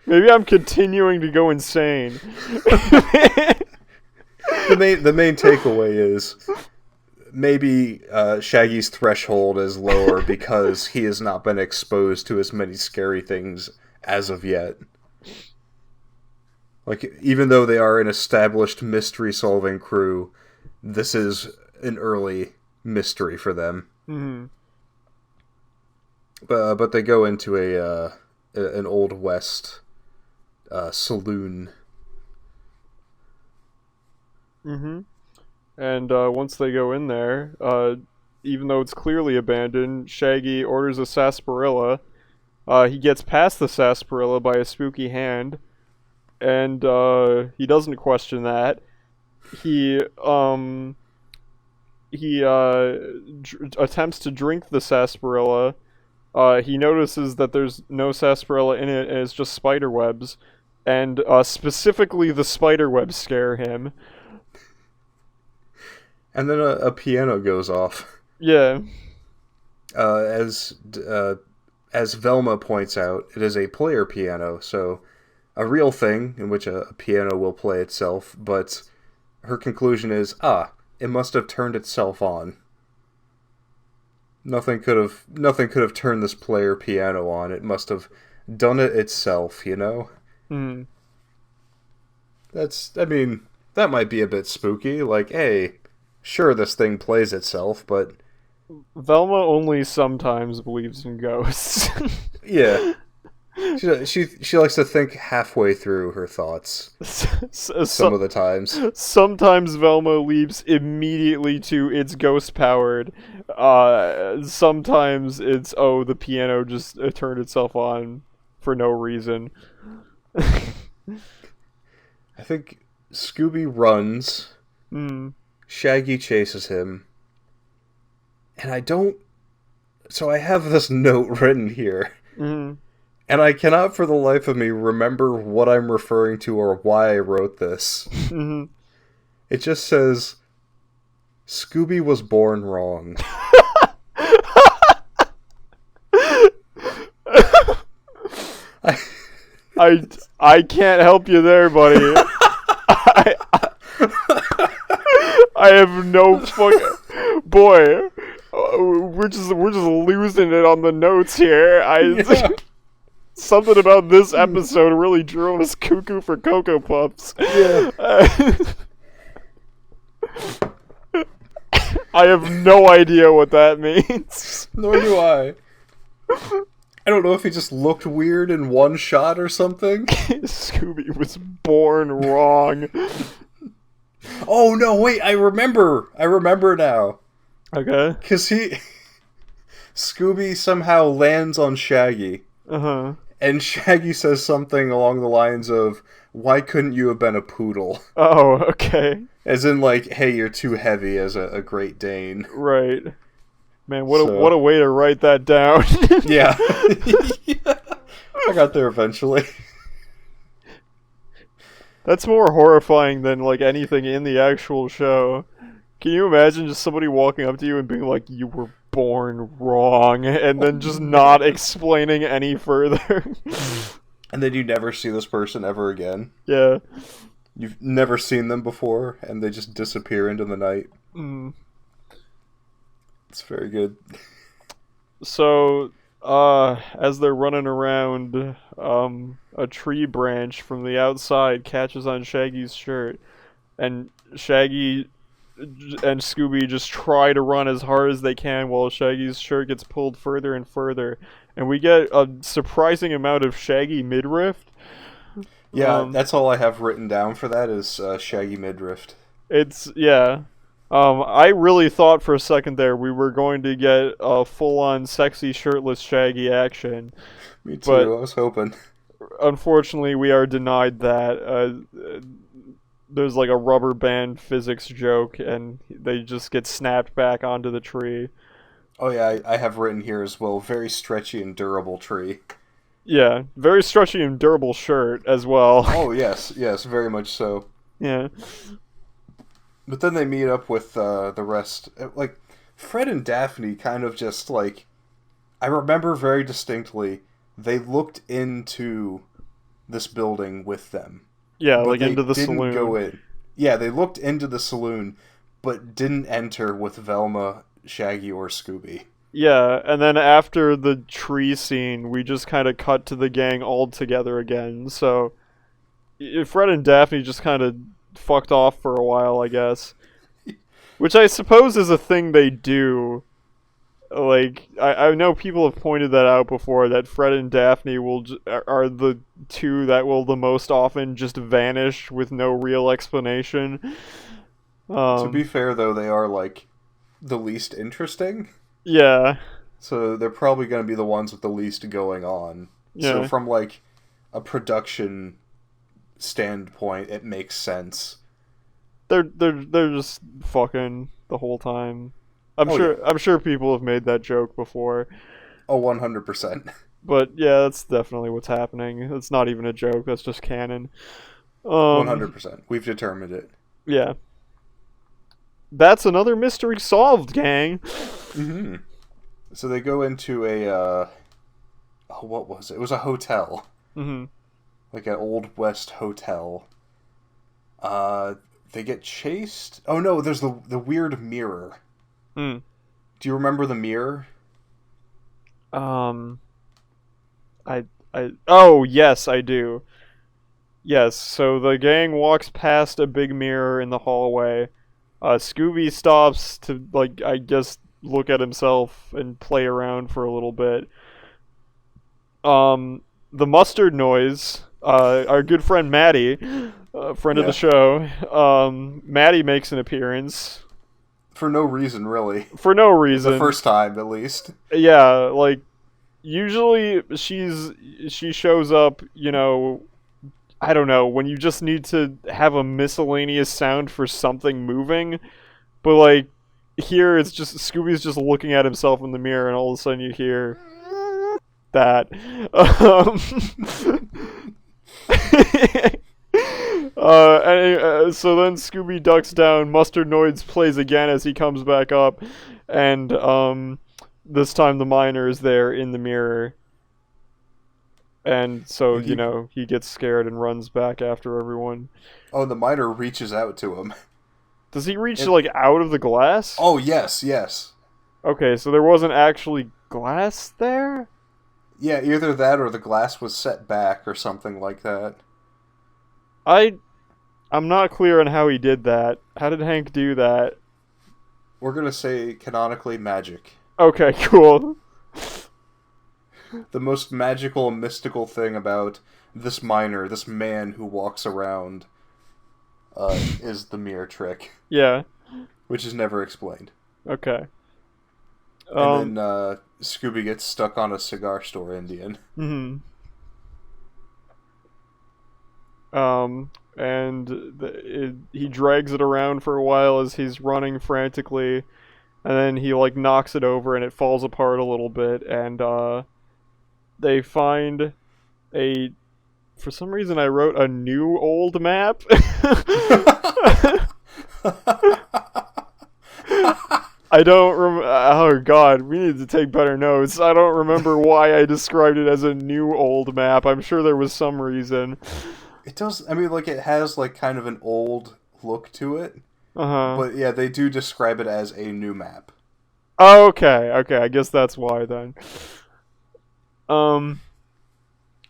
Maybe I'm continuing to go insane. The main takeaway is maybe Shaggy's threshold is lower because he has not been exposed to as many scary things as of yet. Like, even though they are an established mystery-solving crew, this is an early mystery for them. Mm-hmm. But they go into an Old West saloon. Mm-hmm. And once they go in there, even though it's clearly abandoned, Shaggy orders a sarsaparilla. He gets past the sarsaparilla by a spooky hand, and he doesn't question that. He attempts to drink the sarsaparilla. He notices that there's no sarsaparilla in it, and it's just spider webs, and specifically the spider webs scare him. And then a piano goes off. Yeah. As Velma points out, it is a player piano, so a real thing in which a piano will play itself, but her conclusion is, it must have turned itself on. Nothing could have turned this player piano on. It must have done it itself, you know? Hmm. That might be a bit spooky, like, hey, sure, this thing plays itself, but... Velma only sometimes believes in ghosts. Yeah. She likes to think halfway through her thoughts. Some of the times. Sometimes Velma leaps immediately to it's ghost powered. Sometimes it's the piano just turned itself on for no reason. I think Scooby runs. Shaggy chases him. And so I have this note written here. And I cannot for the life of me remember what I'm referring to or why I wrote this. It just says, Scooby was born wrong. I can't help you there, buddy. I have no fucking... Boy, we're just losing it on the notes here. Yeah. Something about this episode really drove us cuckoo for Cocoa Puffs. Yeah. I have no idea what that means. Nor do I. I don't know if he just looked weird in one shot or something. Scooby was born wrong. Oh no, wait, I remember now. Okay. Because Scooby somehow lands on Shaggy. Uh-huh. And Shaggy says something along the lines of, why couldn't you have been a poodle? Oh, okay. As in, like, hey, you're too heavy as a Great Dane. Right. Man, what a way to write that down. Yeah. I got there eventually. That's more horrifying than, like, anything in the actual show. Can you imagine just somebody walking up to you and being like, you were born wrong, and then just not explaining any further? And then you never see this person ever again. Yeah. You've never seen them before, and they just disappear into the night. Mm. It's very good. So, as they're running around, a tree branch from the outside catches on Shaggy's shirt, and Shaggy and Scooby just try to run as hard as they can while Shaggy's shirt gets pulled further and further, and we get a surprising amount of Shaggy midriff. Yeah, that's all I have written down for that is Shaggy midriff. It's yeah. I really thought for a second there we were going to get a full-on sexy shirtless Shaggy action. Me too. But I was hoping. unfortunately, we are denied that. There's like a rubber band physics joke, and they just get snapped back onto the tree. Oh yeah, I have written here as well. Very stretchy and durable tree. Yeah, very stretchy and durable shirt as well. Oh yes, very much so. Yeah. But then they meet up with the rest. Like, Fred and Daphne kind of just, like... I remember very distinctly, they looked into this building with them. Yeah, like into the didn't saloon. Go in. Yeah, they looked into the saloon, but didn't enter with Velma, Shaggy, or Scooby. Yeah, and then after the tree scene, we just kind of cut to the gang all together again. So, Fred and Daphne just kind of fucked off for a while, I guess. Which I suppose is a thing they do. Like, I know people have pointed that out before, that Fred and Daphne are the two that will the most often just vanish with no real explanation. To be fair, though, they are, like, the least interesting. Yeah. So they're probably going to be the ones with the least going on. Yeah. So from, like, a production standpoint, it makes sense. They're just fucking the whole time. I'm sure people have made that joke before. Oh, 100%. But yeah, that's definitely what's happening. It's not even a joke, that's just canon. 100%. We've determined it. Yeah. That's another mystery solved, gang. Mm-hmm. So they go into a what was it? It was a hotel. Mm-hmm. Like an Old West hotel. They get chased. Oh no, there's the weird mirror. Mm. Do you remember the mirror? Oh, yes, I do. Yes, so the gang walks past a big mirror in the hallway. Scooby stops to, like, I guess, look at himself and play around for a little bit. The mustard noise, our good friend Maddie, friend of the show, Maddie makes an appearance. For no reason, really. For no reason. The first time, at least. Yeah, like, usually she shows up, you know, I don't know, when you just need to have a miscellaneous sound for something moving, but like here it's just Scooby's just looking at himself in the mirror and all of a sudden you hear that. So then Scooby ducks down, Mustard Noise plays again as he comes back up, and this time the miner is there in the mirror. And so, you know, he gets scared and runs back after everyone. Oh, the miner reaches out to him. Does he reach, like, out of the glass? Oh, yes. Okay, so there wasn't actually glass there? Yeah, either that or the glass was set back or something like that. I'm not clear on how he did that. How did Hank do that? We're gonna say, canonically, magic. Okay, cool. The most magical and mystical thing about this miner, this man who walks around, is the mirror trick. Yeah. Which is never explained. Okay. And then Scooby gets stuck on a cigar store Indian. Mm-hmm. He drags it around for a while as he's running frantically, and then he, like, knocks it over and it falls apart a little bit, and they find for some reason I wrote a new old map. I don't oh god, we need to take better notes. I don't remember why I described it as a new old map. I'm sure there was some reason. It does. I mean, like it has like kind of an old look to it, Uh-huh. but yeah, they do describe it as a new map. Okay, okay, I guess that's why then. Um,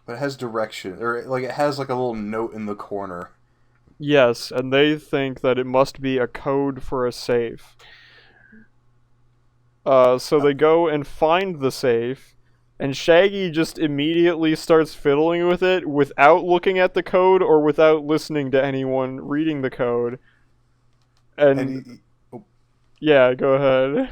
But it has direction, or like it has like a little note in the corner. yes, and they think that it must be a code for a safe. So Uh, they go and find the safe, and Shaggy just immediately starts fiddling with it without looking at the code or without listening to anyone reading the code. and And oh, yeah, go ahead.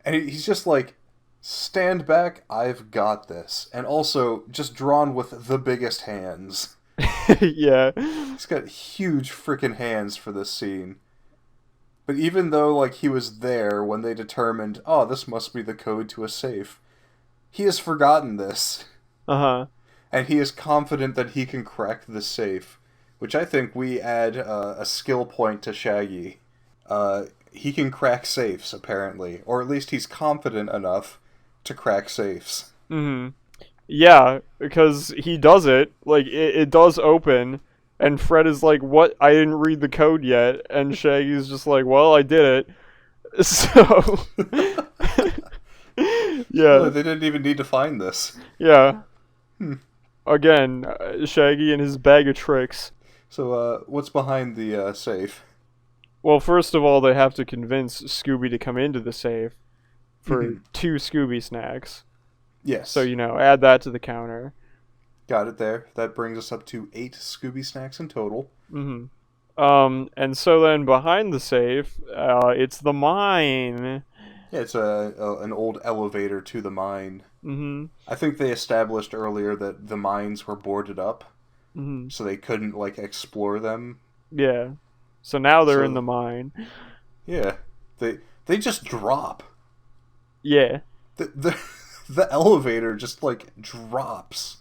he's just like, stand back, I've got this, and also just drawn with the biggest hands. Yeah. He's got huge freaking hands for this scene. But even though like he was there when they determined, oh, this must be the code to a safe, he has forgotten this, Uh-huh. and he is confident that he can crack the safe, which I think we add a skill point to Shaggy. He can crack safes, apparently, or at least he's confident enough to crack safes. Mhm. Yeah, because he does it, like it does open, and Fred is like, "What? I didn't read the code yet." And Shaggy's just like, "Well, I did it." So Really, yeah. they didn't even need to find this. Yeah. Hmm. Again, Shaggy and his bag of tricks. So, what's behind the safe? Well, first of all, they have to convince Scooby to come into the safe for Mhm. 2 Scooby snacks. So, Yes. add that to the counter. Got it there. That brings us up to 8 Scooby snacks in total. Mhm. And so then behind the safe, it's the mine. Yeah, it's an old elevator to the mine. Mhm. I think they established earlier that the mines were boarded up, Mhm. so they couldn't like explore them. Yeah. So now they're in So the mine. yeah, they just drop. Yeah. The the elevator just like drops.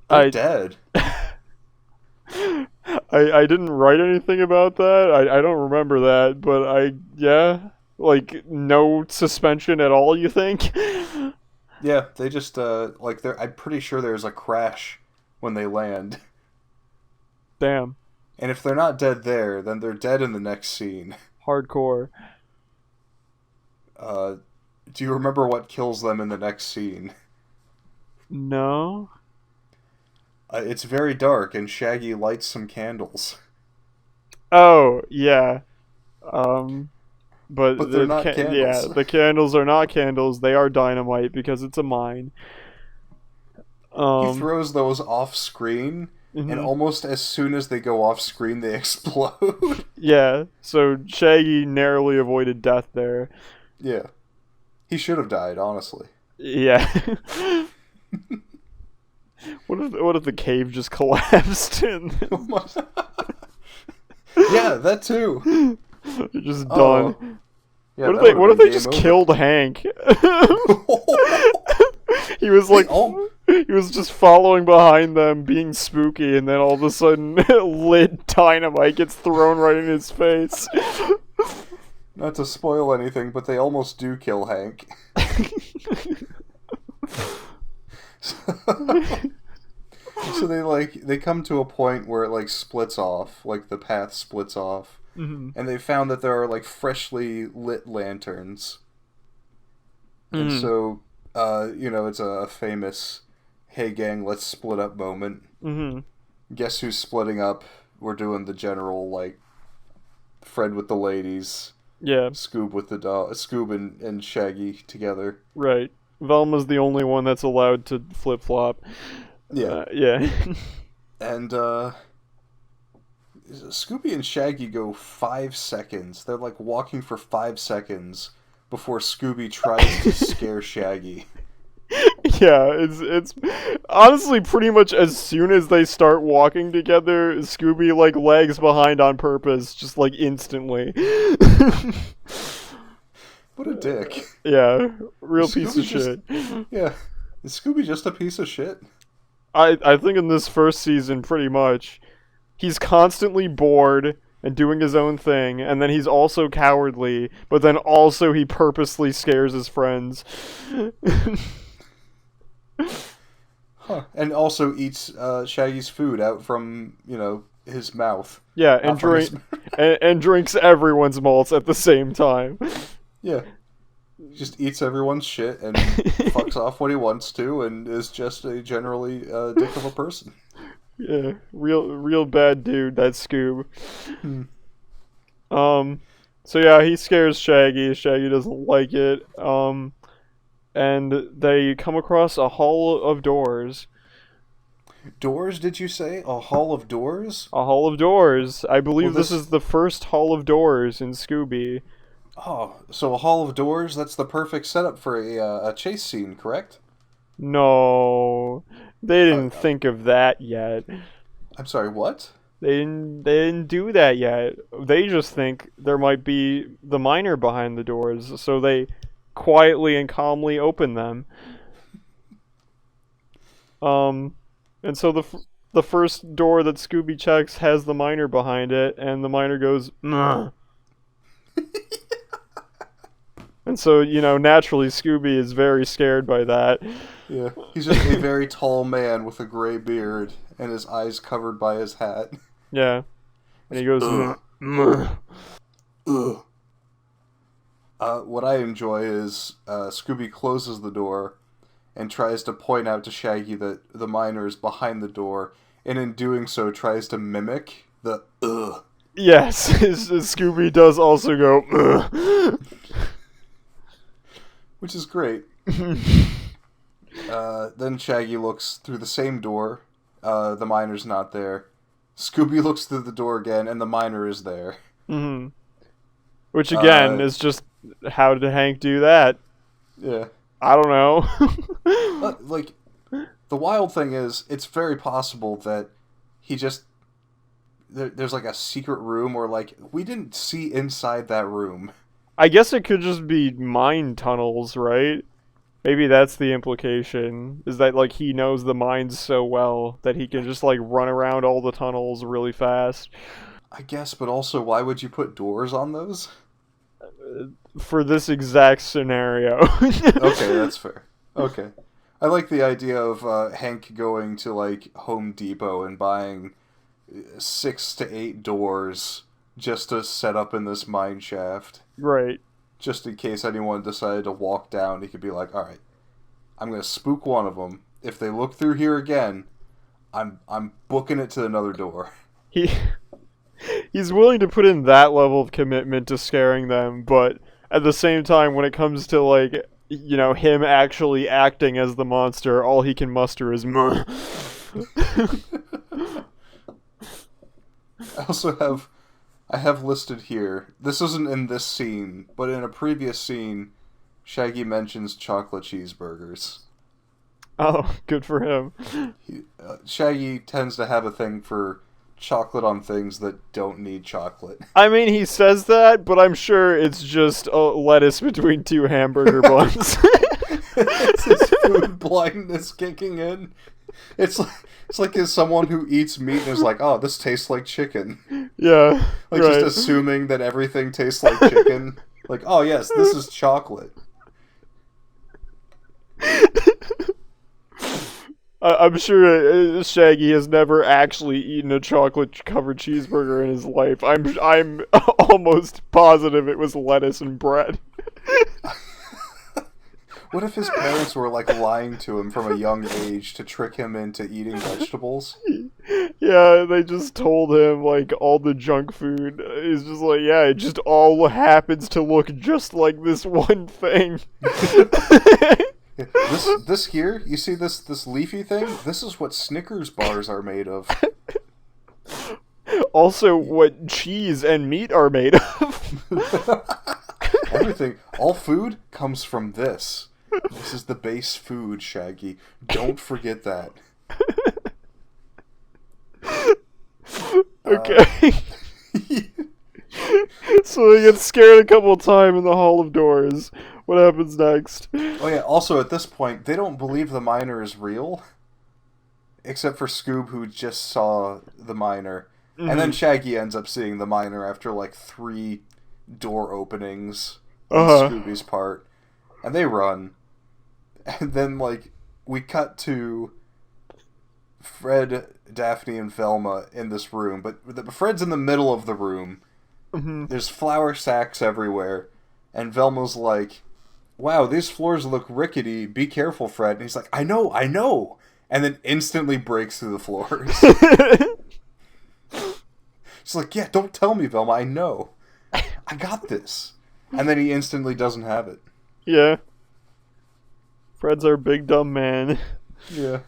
They're I dead. I didn't write anything about that. I don't remember that, but yeah, like no suspension at all, you think? Yeah, they just like they're. I'm pretty sure there's a crash when they land, Damn. and if they're not dead there, then they're dead in the next scene. Hardcore. Uh, do you remember what kills them in the next scene? No. It's very dark, and Shaggy lights some candles, Oh, yeah. Um but but they're not yeah, candles. the candles are not candles. They are dynamite because it's a mine. He Um throws those off screen, and mhm. almost as soon as they go off screen, they explode. Yeah. So Shaggy narrowly avoided death there. Yeah, he should have died, honestly. Yeah. What if the cave just collapsed and Yeah, that too. they're just Oh, done? yeah, that would What have if they been game just over. killed Hank? He was They like all he was just following behind them being spooky, and then all of a sudden lit dynamite gets thrown right in his face. Not to spoil anything, but they almost do kill Hank. So they come to a point where it like splits off, like the path splits off, Mhm. and they found that there are like freshly lit lanterns, and Mhm. so it's a famous "Hey gang, let's split up" moment. Mhm. Guess who's splitting up? We're doing the general like Fred with the ladies, Yeah, Scoob with the dog, Scoob and Shaggy together. right. Velma's the only one that's allowed to flip flop. Yeah, Yeah. and Scooby and Shaggy go 5 seconds. They're like walking for 5 seconds before Scooby tries to scare Shaggy. Yeah, it's honestly pretty much as soon as they start walking together, Scooby like lags behind on purpose, just like instantly. What a dick. Yeah, real piece of Scooby just shit. yeah. Is Scooby just a piece of shit? I think in this first season, pretty much, he's constantly bored and doing his own thing, and then he's also cowardly, but then also he purposely scares his friends. Huh. And also eats Shaggy's food out from, his mouth. Yeah, and Not from his... and drinks everyone's malts at the same time. Yeah. Just eats everyone's shit and fucks off when he wants to and is just a generally dick of a person. Yeah, real bad dude, that Scoob. Hmm. So yeah, he scares Shaggy. Shaggy doesn't like it. And they come across a hall of doors. Doors, did you say? A hall of doors? A hall of doors. I Well, believe this this... is the first hall of doors in Scooby. Oh, so a hall of doors? That's the perfect setup for a chase scene, correct? No, they Uh, didn't think of that yet. I'm sorry, what? They didn't do that yet. They just think there might be the miner behind the doors, so they quietly and calmly open them. Um, and so the first door that Scooby checks has the miner behind it, and the miner goes, "Meh." And so, naturally Scooby is very scared by that. Yeah, he's just a very tall man with a gray beard and his eyes covered by his hat. Yeah. And he goes, "Meh, Ugh, meh." ugh. What I enjoy is Scooby closes the door and tries to point out to Shaggy that the miner is behind the door, and in doing so tries to mimic the ugh. Yes, Scooby does also go, "Meh." Which is great. Then Shaggy looks through the same door. The miner's not there. Scooby looks through the door again, and the miner is there. Hmm. Which again is just, how did Hank do that? Yeah. I don't know. Like, the wild thing is, it's very possible that he just... there's like a secret room, or like, we didn't see inside that room. I guess it could just be mine tunnels, right? Maybe that's the implication, is that, like, he knows the mines so well that he can just, like, run around all the tunnels really fast. I guess, but also, why would you put doors on those? For this exact scenario. Okay, that's fair. Okay. I like the idea of Hank going to, like, Home Depot and buying 6 to 8 doors just to set up in this mine shaft. Right. Just in case anyone decided to walk down, he could be like, alright, I'm going to spook one of them. If they look through here again, I'm booking it to another door. He's willing to put in that level of commitment to scaring them, but at the same time, when it comes to, like, him actually acting as the monster, all he can muster is "Meh." I have listed here, this isn't in this scene, but in a previous scene, Shaggy mentions chocolate cheeseburgers. Oh, good for him. Shaggy tends to have a thing for chocolate on things that don't need chocolate. I mean, he says that, but I'm sure it's just lettuce between 2 hamburger buns. It's his food blindness kicking in. It's like as someone who eats meat and is like, oh, this tastes like chicken. Yeah, like right. Just assuming that everything tastes like chicken. Like, oh yes, this is chocolate. I'm sure Shaggy has never actually eaten a chocolate-covered cheeseburger in his life. I'm almost positive it was lettuce and bread. What if his parents were, like, lying to him from a young age to trick him into eating vegetables? Yeah, they just told him, like, all the junk food is just like, yeah, it just all happens to look just like this one thing. This here, you see this leafy thing? This is what Snickers bars are made of. Also, what cheese and meat are made of. Everything, all food comes from this. This is the base food, Shaggy. Don't forget that. Okay. So they get scared a couple of times in the Hall of Doors. What happens next? Oh yeah, also at this point, they don't believe the miner is real. Except for Scoob, who just saw the miner. Mm-hmm. And then Shaggy ends up seeing the miner after, like, 3 door openings on Scooby's part. And they run. And then, like, we cut to Fred, Daphne, and Velma in this room, but Fred's in the middle of the room. Mm-hmm. There's flour sacks everywhere, and Velma's like, "Wow, these floors look rickety. Be careful, Fred." And he's like, "I know, I know," and then instantly breaks through the floors. She's like, "Yeah, don't tell me, Velma. I know. I got this." And then he instantly doesn't have it. Yeah. Fred's our big dumb man. Yeah.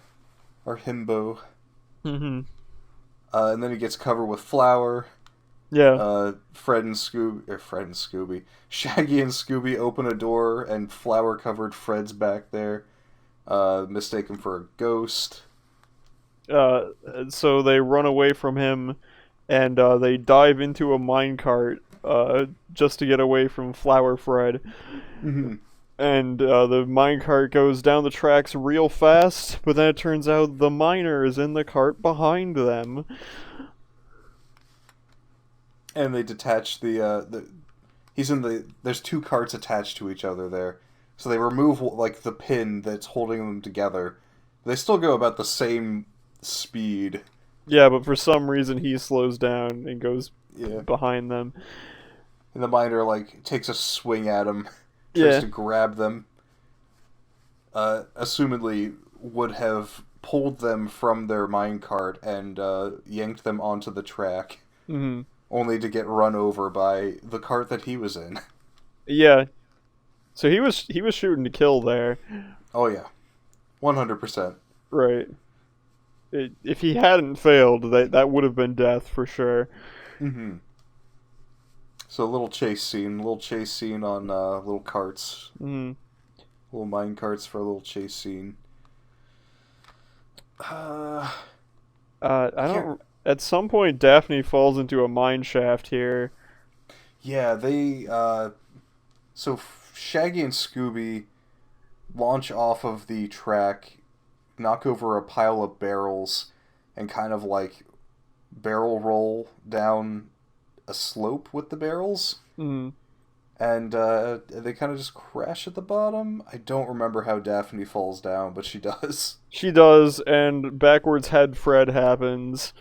Our himbo. Mm-hmm. And then he gets covered with flour. Yeah. Fred and Scooby. Shaggy and Scooby open a door, and flour-covered Fred's back there. Mistake him for a ghost. So they run away from him, and they dive into a minecart just to get away from Flower Fred. Mm-hmm. And the minecart goes down the tracks real fast, but then it turns out the miner is in the cart behind them. And they detach there's two carts attached to each other there. So they remove, like, the pin that's holding them together. They still go about the same speed. Yeah, but for some reason he slows down and goes Yeah. behind them. And the miner, like, takes a swing at him, tries to grab them. Assumedly would have pulled them from their minecart and yanked them onto the track. Mm-hmm. Only to get run over by the cart that he was in. Yeah. So he was shooting to kill there. Oh yeah, 100%. Right. If he hadn't failed, that would have been death for sure. Mm-hmm. So a little chase scene on little carts. Mm-hmm. Little mine carts for a little chase scene. I don't. At some point, Daphne falls into a mine shaft here. Yeah, they. So Shaggy and Scooby launch off of the track, knock over a pile of barrels, and kind of like barrel roll down a slope with the barrels. Mm-hmm. And they kind of just crash at the bottom. I don't remember how Daphne falls down, but she does. She does, and backwards head Fred happens.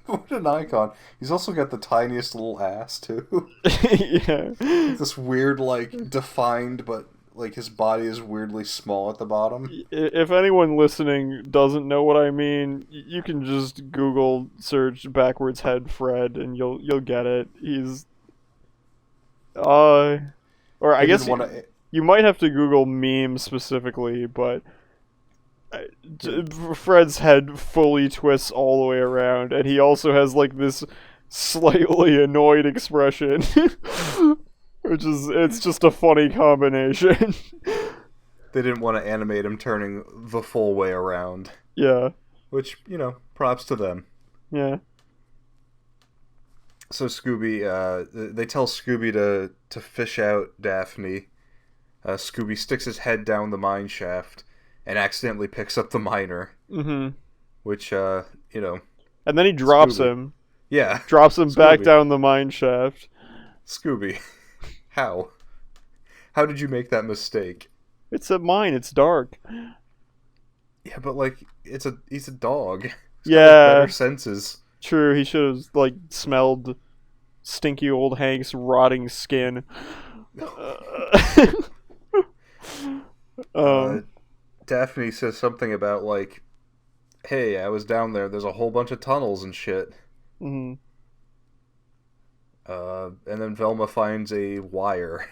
What an icon. He's also got the tiniest little ass, too. Yeah. This weird, like, defined, but, like, his body is weirdly small at the bottom. If anyone listening doesn't know what I mean, you can just Google search backwards head Fred, and you'll get it. He's... Or I guess you might have to Google meme specifically, but... Fred's head fully twists all the way around, and he also has like this slightly annoyed expression, it's just a funny combination. They didn't want to animate him turning the full way around. Yeah. Which, props to them. Yeah. So Scooby, they tell Scooby to fish out Daphne. Scooby sticks his head down the mine shaft and accidentally picks up the miner. Mm-hmm. Which, And then he drops Scooby. him. Yeah. Drops him Scooby. back down the mine shaft. Scooby. How? How did you make that mistake? It's a mine, it's dark. Yeah, but, like, he's a dog. He's Yeah. got, like, better senses. True, he should have, like, smelled stinky old Hank's rotting skin. Daphne says something about, like, hey, I was down there, there's a whole bunch of tunnels and shit. Mm-hmm. And then Velma finds a wire.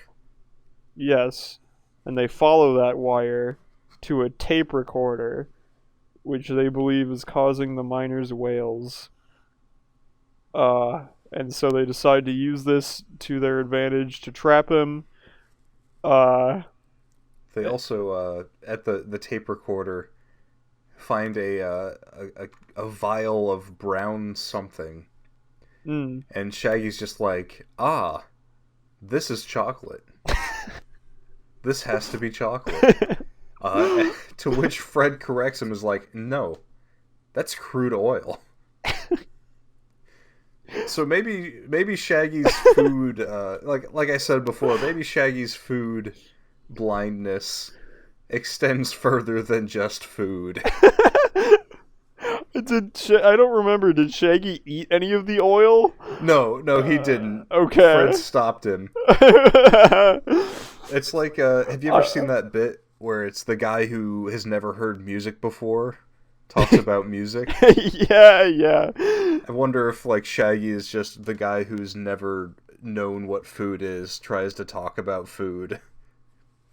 Yes. And they follow that wire to a tape recorder, which they believe is causing the miners' wails. And so they decide to use this to their advantage to trap him. They also, at the tape recorder, find a vial of brown something. Mm. And Shaggy's just like, this is chocolate. This has to be chocolate. To which Fred corrects him, is like, no, that's crude oil. So maybe Shaggy's food, like I said before, maybe Shaggy's food blindness extends further than just food. I don't remember. Did Shaggy eat any of the oil? No, he didn't. Okay. Fred stopped him. It's like, have you ever seen that bit where it's the guy who has never heard music before talks about music? Yeah. I wonder if, like, Shaggy is just the guy who's never known what food is, tries to talk about food.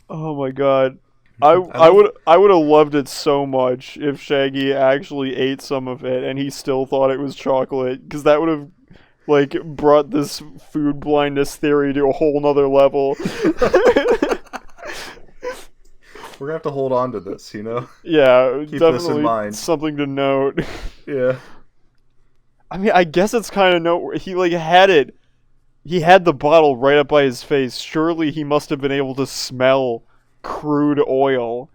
Oh my god. I would have loved it so much if Shaggy actually ate some of it and he still thought it was chocolate, because that would have like brought this food blindness theory to a whole nother level. We're gonna have to hold on to this, you know? Yeah, Keep definitely this in mind. something to note. Yeah. I mean, I guess it's kind of note. He like had it. He had the bottle right up by his face. Surely he must have been able to smell crude oil.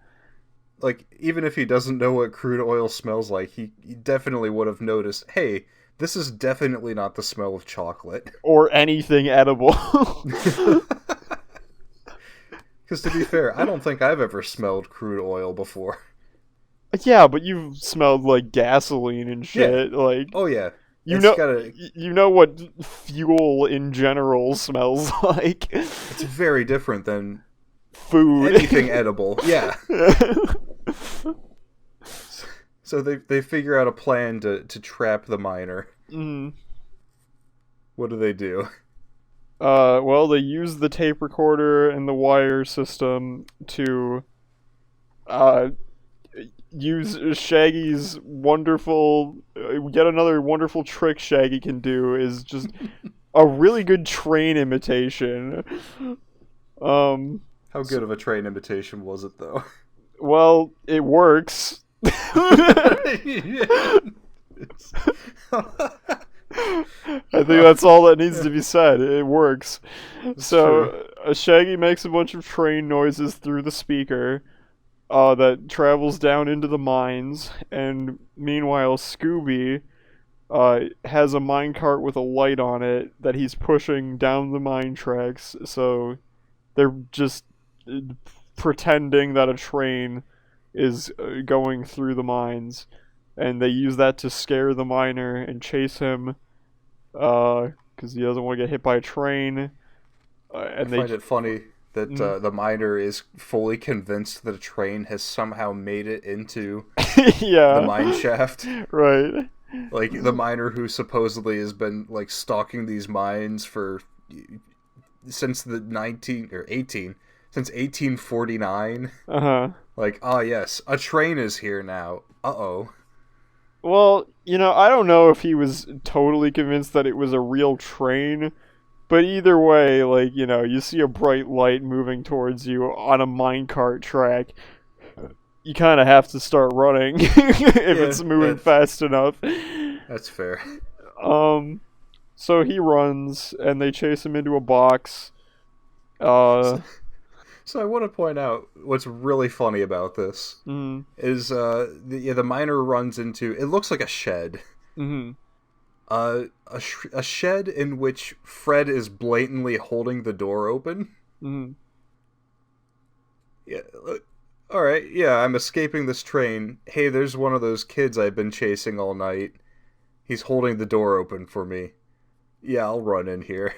Like, even if he doesn't know what crude oil smells like, he definitely would have noticed, hey, this is definitely not the smell of chocolate. Or anything edible. Because to be fair, I don't think I've ever smelled crude oil before. Yeah, but you've smelled like gasoline and shit. Yeah. Like, Oh yeah. you It's know, gotta, you know what fuel in general smells like. it's very different than Food. anything edible. Yeah. So they figure out a plan to trap the miner. Mm. What do? Well, they use the tape recorder and the wire system to, use Shaggy's wonderful, yet another wonderful trick Shaggy can do is just a really good train imitation. How good of a train imitation was it, though? Well, it works. I think that's all that needs to be said. It works. So, Shaggy makes a bunch of train noises through the speaker that travels down into the mines, and meanwhile, Scooby has a minecart with a light on it that he's pushing down the mine tracks, so they're just pretending that a train is going through the mines, and they use that to scare the miner and chase him because he doesn't want to get hit by a train. I find it funny that the miner is fully convinced that a train has somehow made it into the mine shaft. Right. Like, the miner who supposedly has been, like, stalking these mines since the 1849. Uh-huh. Like, yes, a train is here now. Uh-oh. Well, I don't know if he was totally convinced that it was a real train, but either way, like, you see a bright light moving towards you on a minecart track, you kind of have to start running if it's moving fast enough. That's fair. So he runs, and they chase him into a box. So I want to point out what's really funny about this is the miner runs into, it looks like a shed. Mm-hmm. A shed in which Fred is blatantly holding the door open. Mm-hmm. Yeah. All right. Yeah, I'm escaping this train. Hey, there's one of those kids I've been chasing all night. He's holding the door open for me. Yeah, I'll run in here.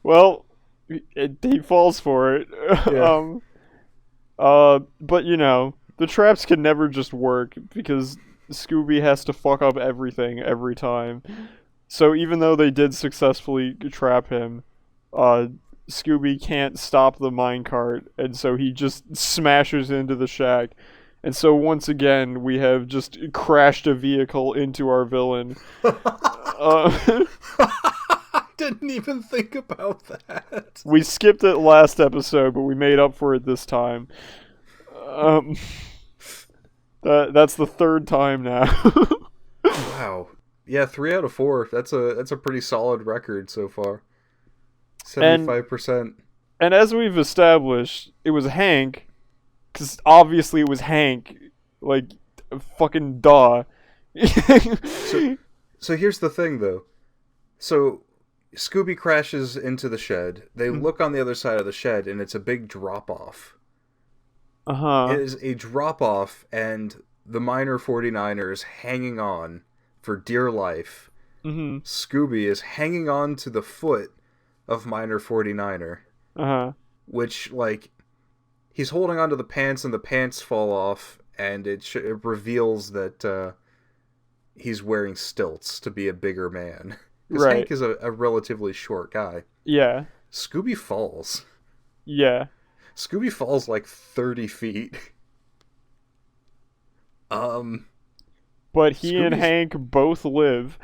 Well, he falls for it. Yeah. But the traps can never just work because Scooby has to fuck up everything every time. So even though they did successfully trap him, Scooby can't stop the minecart, and so he just smashes into the shack. And so once again, we have just crashed a vehicle into our villain. Didn't even think about that. We skipped it last episode, but we made up for it this time. That's the third time now. Wow. Yeah, 3 out of 4. That's a pretty solid record so far. 75%. And as we've established, it was Hank, because obviously it was Hank. Like, fucking duh. So here's the thing, though. So Scooby crashes into the shed. They look on the other side of the shed, and it's a big drop-off. It Uh-huh. is a drop-off, and the Miner 49er is hanging on for dear life. Mm-hmm. Scooby is hanging on to the foot of Miner 49er, Uh-huh. which, like, he's holding onto the pants, and the pants fall off, and it reveals that he's wearing stilts to be a bigger man. Because Right. Hank is a relatively short guy. Yeah. Scooby falls. Yeah. Scooby falls like 30 feet. But he and Scooby's... Hank both live.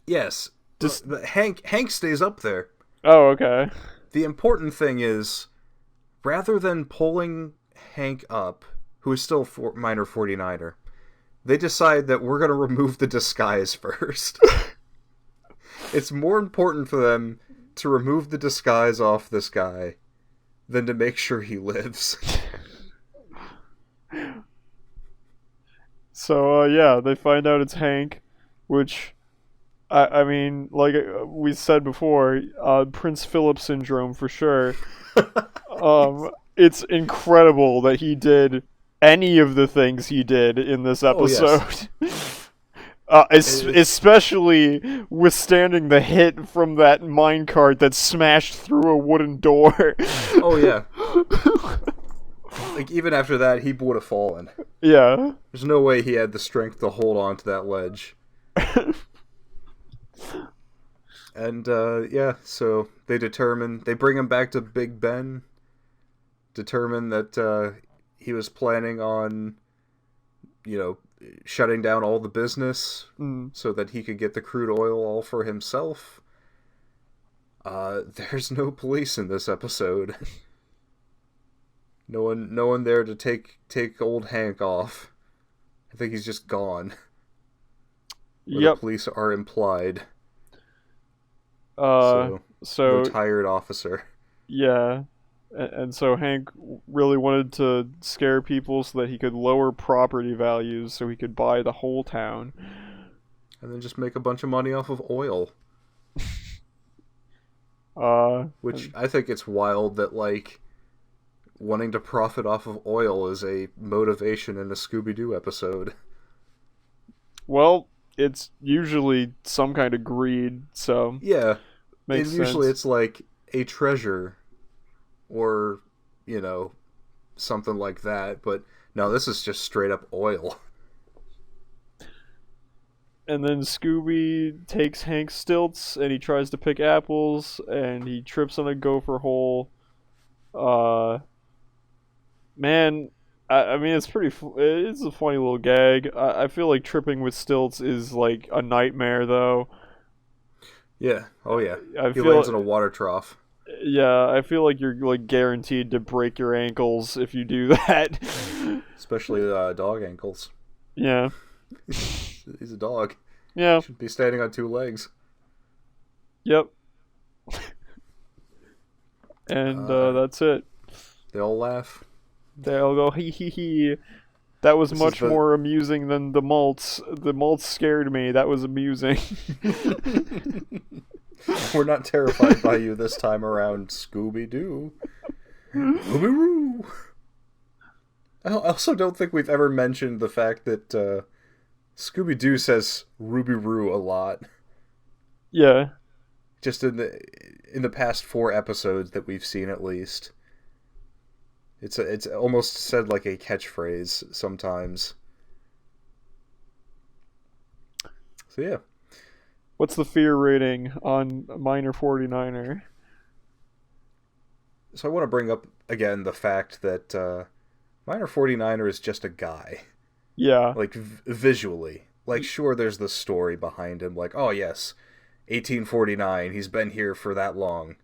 Yes. Just Hank stays up there. Oh, okay. The important thing is, rather than pulling Hank up, who is still Miner 49er, they decide that we're going to remove the disguise first. It's more important for them to remove the disguise off this guy than to make sure he lives. So, yeah, they find out it's Hank, which, I mean, like we said before, Prince Philip syndrome for sure. It's incredible that he did any of the things he did in this Oh, episode. yes. Especially withstanding the hit from that minecart that smashed through a wooden door. Oh, yeah. Like, even after that, he would have fallen. Yeah. There's no way he had the strength to hold on to that ledge. And, yeah, so they bring him back to Big Ben, determine that, he was planning on, shutting down all the business so that he could get the crude oil all for himself. There's no police in this episode. No one there to take old Hank off. I think he's just gone. The police are implied. So no tired officer. Yeah. And so Hank really wanted to scare people so that he could lower property values so he could buy the whole town. And then just make a bunch of money off of oil. Which I think it's wild that, like, wanting to profit off of oil is a motivation in a Scooby-Doo episode. Well, it's usually some kind of greed, so... Yeah. Makes sense. Usually it's like a treasure or, something like that. But no, this is just straight up oil. And then Scooby takes Hank's stilts and he tries to pick apples and he trips on a gopher hole. Man, I mean, it's it's a funny little gag. I feel like tripping with stilts is like a nightmare, though. Yeah. Oh, yeah. He feel lands in a water trough. Yeah, I feel like you're like guaranteed to break your ankles if you do that. Especially dog ankles. Yeah. He's a dog. Yeah. He should be standing on two legs. Yep. And that's it. They all laugh. They all go hee hee hee. That was much more amusing than the malts. The malts scared me. That was amusing. We're not terrified by you this time around, Scooby-Doo. Scooby-Doo. I also don't think we've ever mentioned the fact that Scooby-Doo says Ruby-Roo a lot. Yeah. Just in the past 4 episodes that we've seen, at least. It's almost said like a catchphrase sometimes. So yeah. What's the fear rating on Miner 49er? So I want to bring up again the fact that Miner 49er is just a guy. Yeah. Like visually. Like sure there's the story behind him, like, oh yes, 1849, he's been here for that long.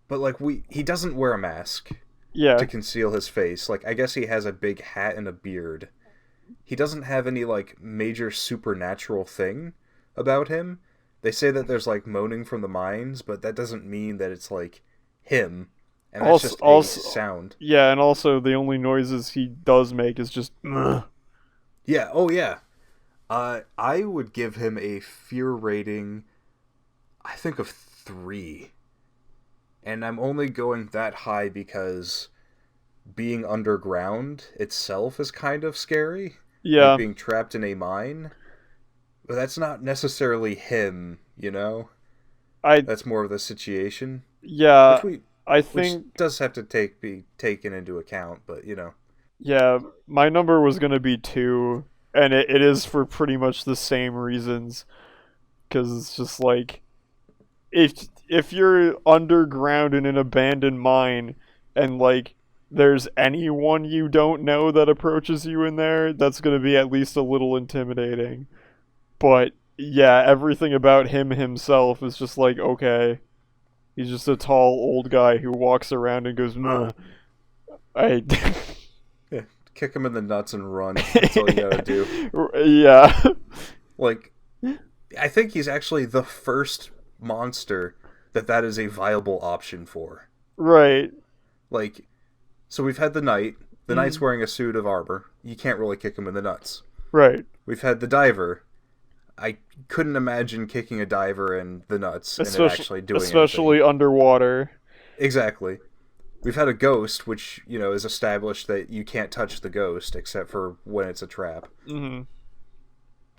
But like he doesn't wear a mask. Yeah. To conceal his face. Like, I guess he has a big hat and a beard. He doesn't have any, like, major supernatural thing about him. They say that there's, like, moaning from the mines, but that doesn't mean that it's, like, him. And that's just a sound. Yeah, and also the only noises he does make is just... Yeah, oh yeah. I would give him a fear rating, I think, of 3. And I'm only going that high because being underground itself is kind of scary. Like Yeah, being trapped in a mine. But that's not necessarily him, you know? I That's more of the situation. yeah, Which we I which think does have to be taken into account, but you know. yeah, my number was gonna be 2, and it is for pretty much the same reasons. Because it's just like if you're underground in an abandoned mine, and like there's anyone you don't know that approaches you in there, that's gonna be at least a little intimidating. But yeah, everything about him himself is just like, okay, he's just a tall old guy who walks around and goes, "Meh." I Yeah, kick him in the nuts and run. That's all you gotta do. yeah. Like, I think he's actually the first monster that is a viable option for. Right. Like, so we've had the knight. The knight's Mm, wearing a suit of armor. You can't really kick him in the nuts. right. We've had the diver. I couldn't imagine kicking a diver in the nuts and it Especially actually doing anything. especially underwater. Exactly. We've had a ghost, which, you know, is established that you can't touch the ghost except for when it's a trap. Hmm.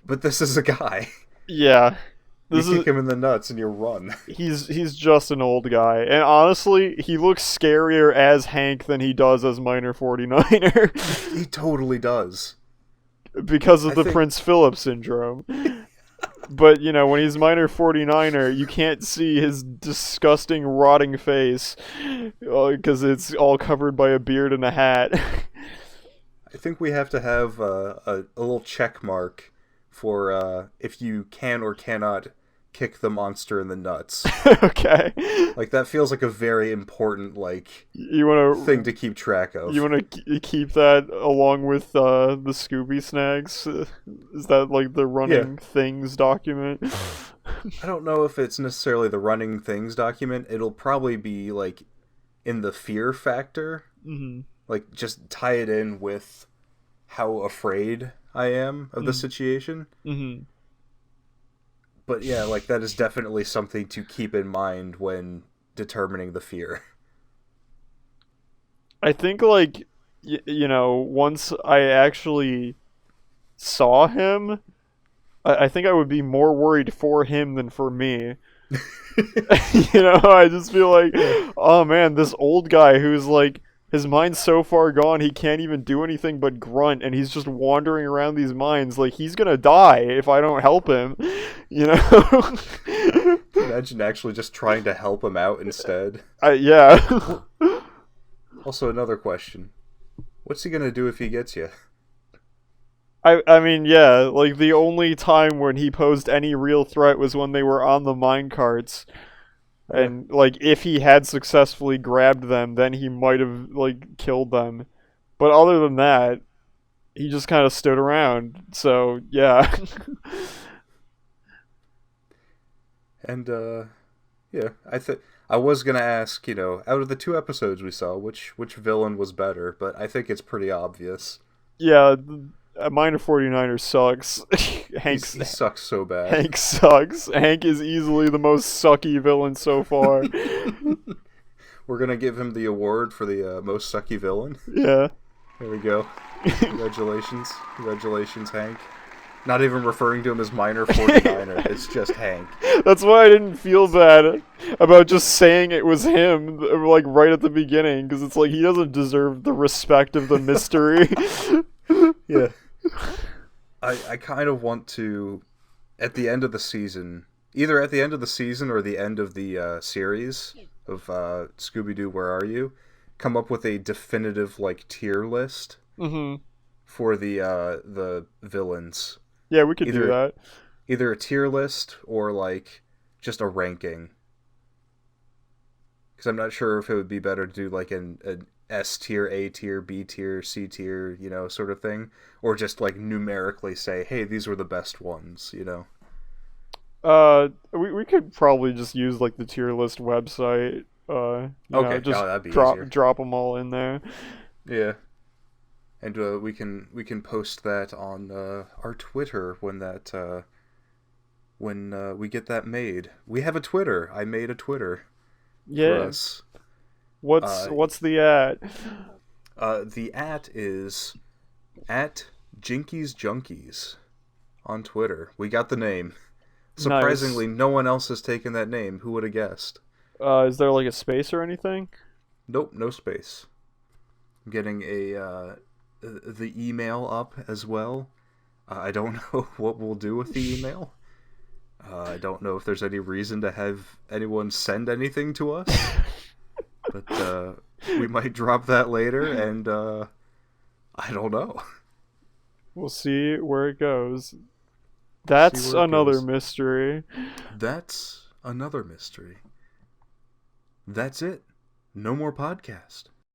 But this is a guy. Yeah. You This is kick him in the nuts and you run. he's just an old guy. And honestly, he looks scarier as Hank than he does as Minor 49er He totally does. because of I the think. Prince Philip syndrome. But, you know, when he's Minor 49er, you can't see his disgusting, rotting face because it's all covered by a beard and a hat. I think we have to have a little check mark for if you can or cannot kick the monster in the nuts. Okay. Like that feels like a very important You want thing to to keep track of. You want to keep that along with the Scooby Snags? Is that like the Yeah. running things document? I don't know if it's necessarily the running things document. It'll probably be like in the fear factor. Hmm. Like just tie it in with how afraid I am of the Hmm. situation. Hmm. But yeah, like that is definitely something to keep in mind when determining the fear. I think like you know, once I actually saw him, I think I would be more worried for him than for me. You know, I just feel like, Yeah. oh man, this old guy who's like, his mind's so far gone, he can't even do anything but grunt, and he's just wandering around these mines. Like, he's gonna die if I don't help him, you know? Imagine actually just trying to help him out instead. Yeah. Also, another question. What's he gonna do if he gets you? I mean, yeah, like, the only time when he posed any real threat was when they were on the mine carts. Yeah. And, like, if he had successfully grabbed them, then he might have, like, killed them. But other than that, he just kind of stood around. So, yeah. And yeah, I was gonna ask, out of the 2 episodes we saw, which villain was better, but I think it's pretty obvious. Yeah, Minor 49er sucks. He sucks so bad. Hank sucks. Hank is easily the most sucky villain so far. We're gonna give him the award for the most sucky villain. Yeah. There we go. Congratulations, Hank. Not even referring to him as Minor 49er. It's just Hank. That's why I didn't feel bad about just saying it was him, like, right at the beginning, because it's like he doesn't deserve the respect of the mystery. Yeah. I kind of want to, at the end of the season, either at the end of the season or the end of the series of Scooby-Doo, Where Are You? Come up with a definitive, tier list Hmm. for the villains. Yeah, we could do Either that. either a tier list or, just a ranking. Because I'm not sure if it would be better to do, an S tier, A tier, B tier, C tier, sort of thing. Or just, numerically say, hey, these were the best ones. We could probably just use like the tier list website. Okay, Just that'd be easier. drop them all in there. Yeah. And we can post that on our Twitter when that when we get that made. We have a Twitter. I made a Twitter for Yeah. us. What's the at? The at is at Jinkies Junkies on Twitter. We got the name. Nice. Surprisingly, no one else has taken that name. Who would have guessed? Is there like a space or anything? Nope, no space. I'm getting the email up as well. I don't know what we'll do with the email. I don't know if there's any reason to have anyone send anything to us, but we might drop that later, and I don't know. We'll see where it goes. See That's where it another goes. mystery. That's another mystery. That's it. No more podcast.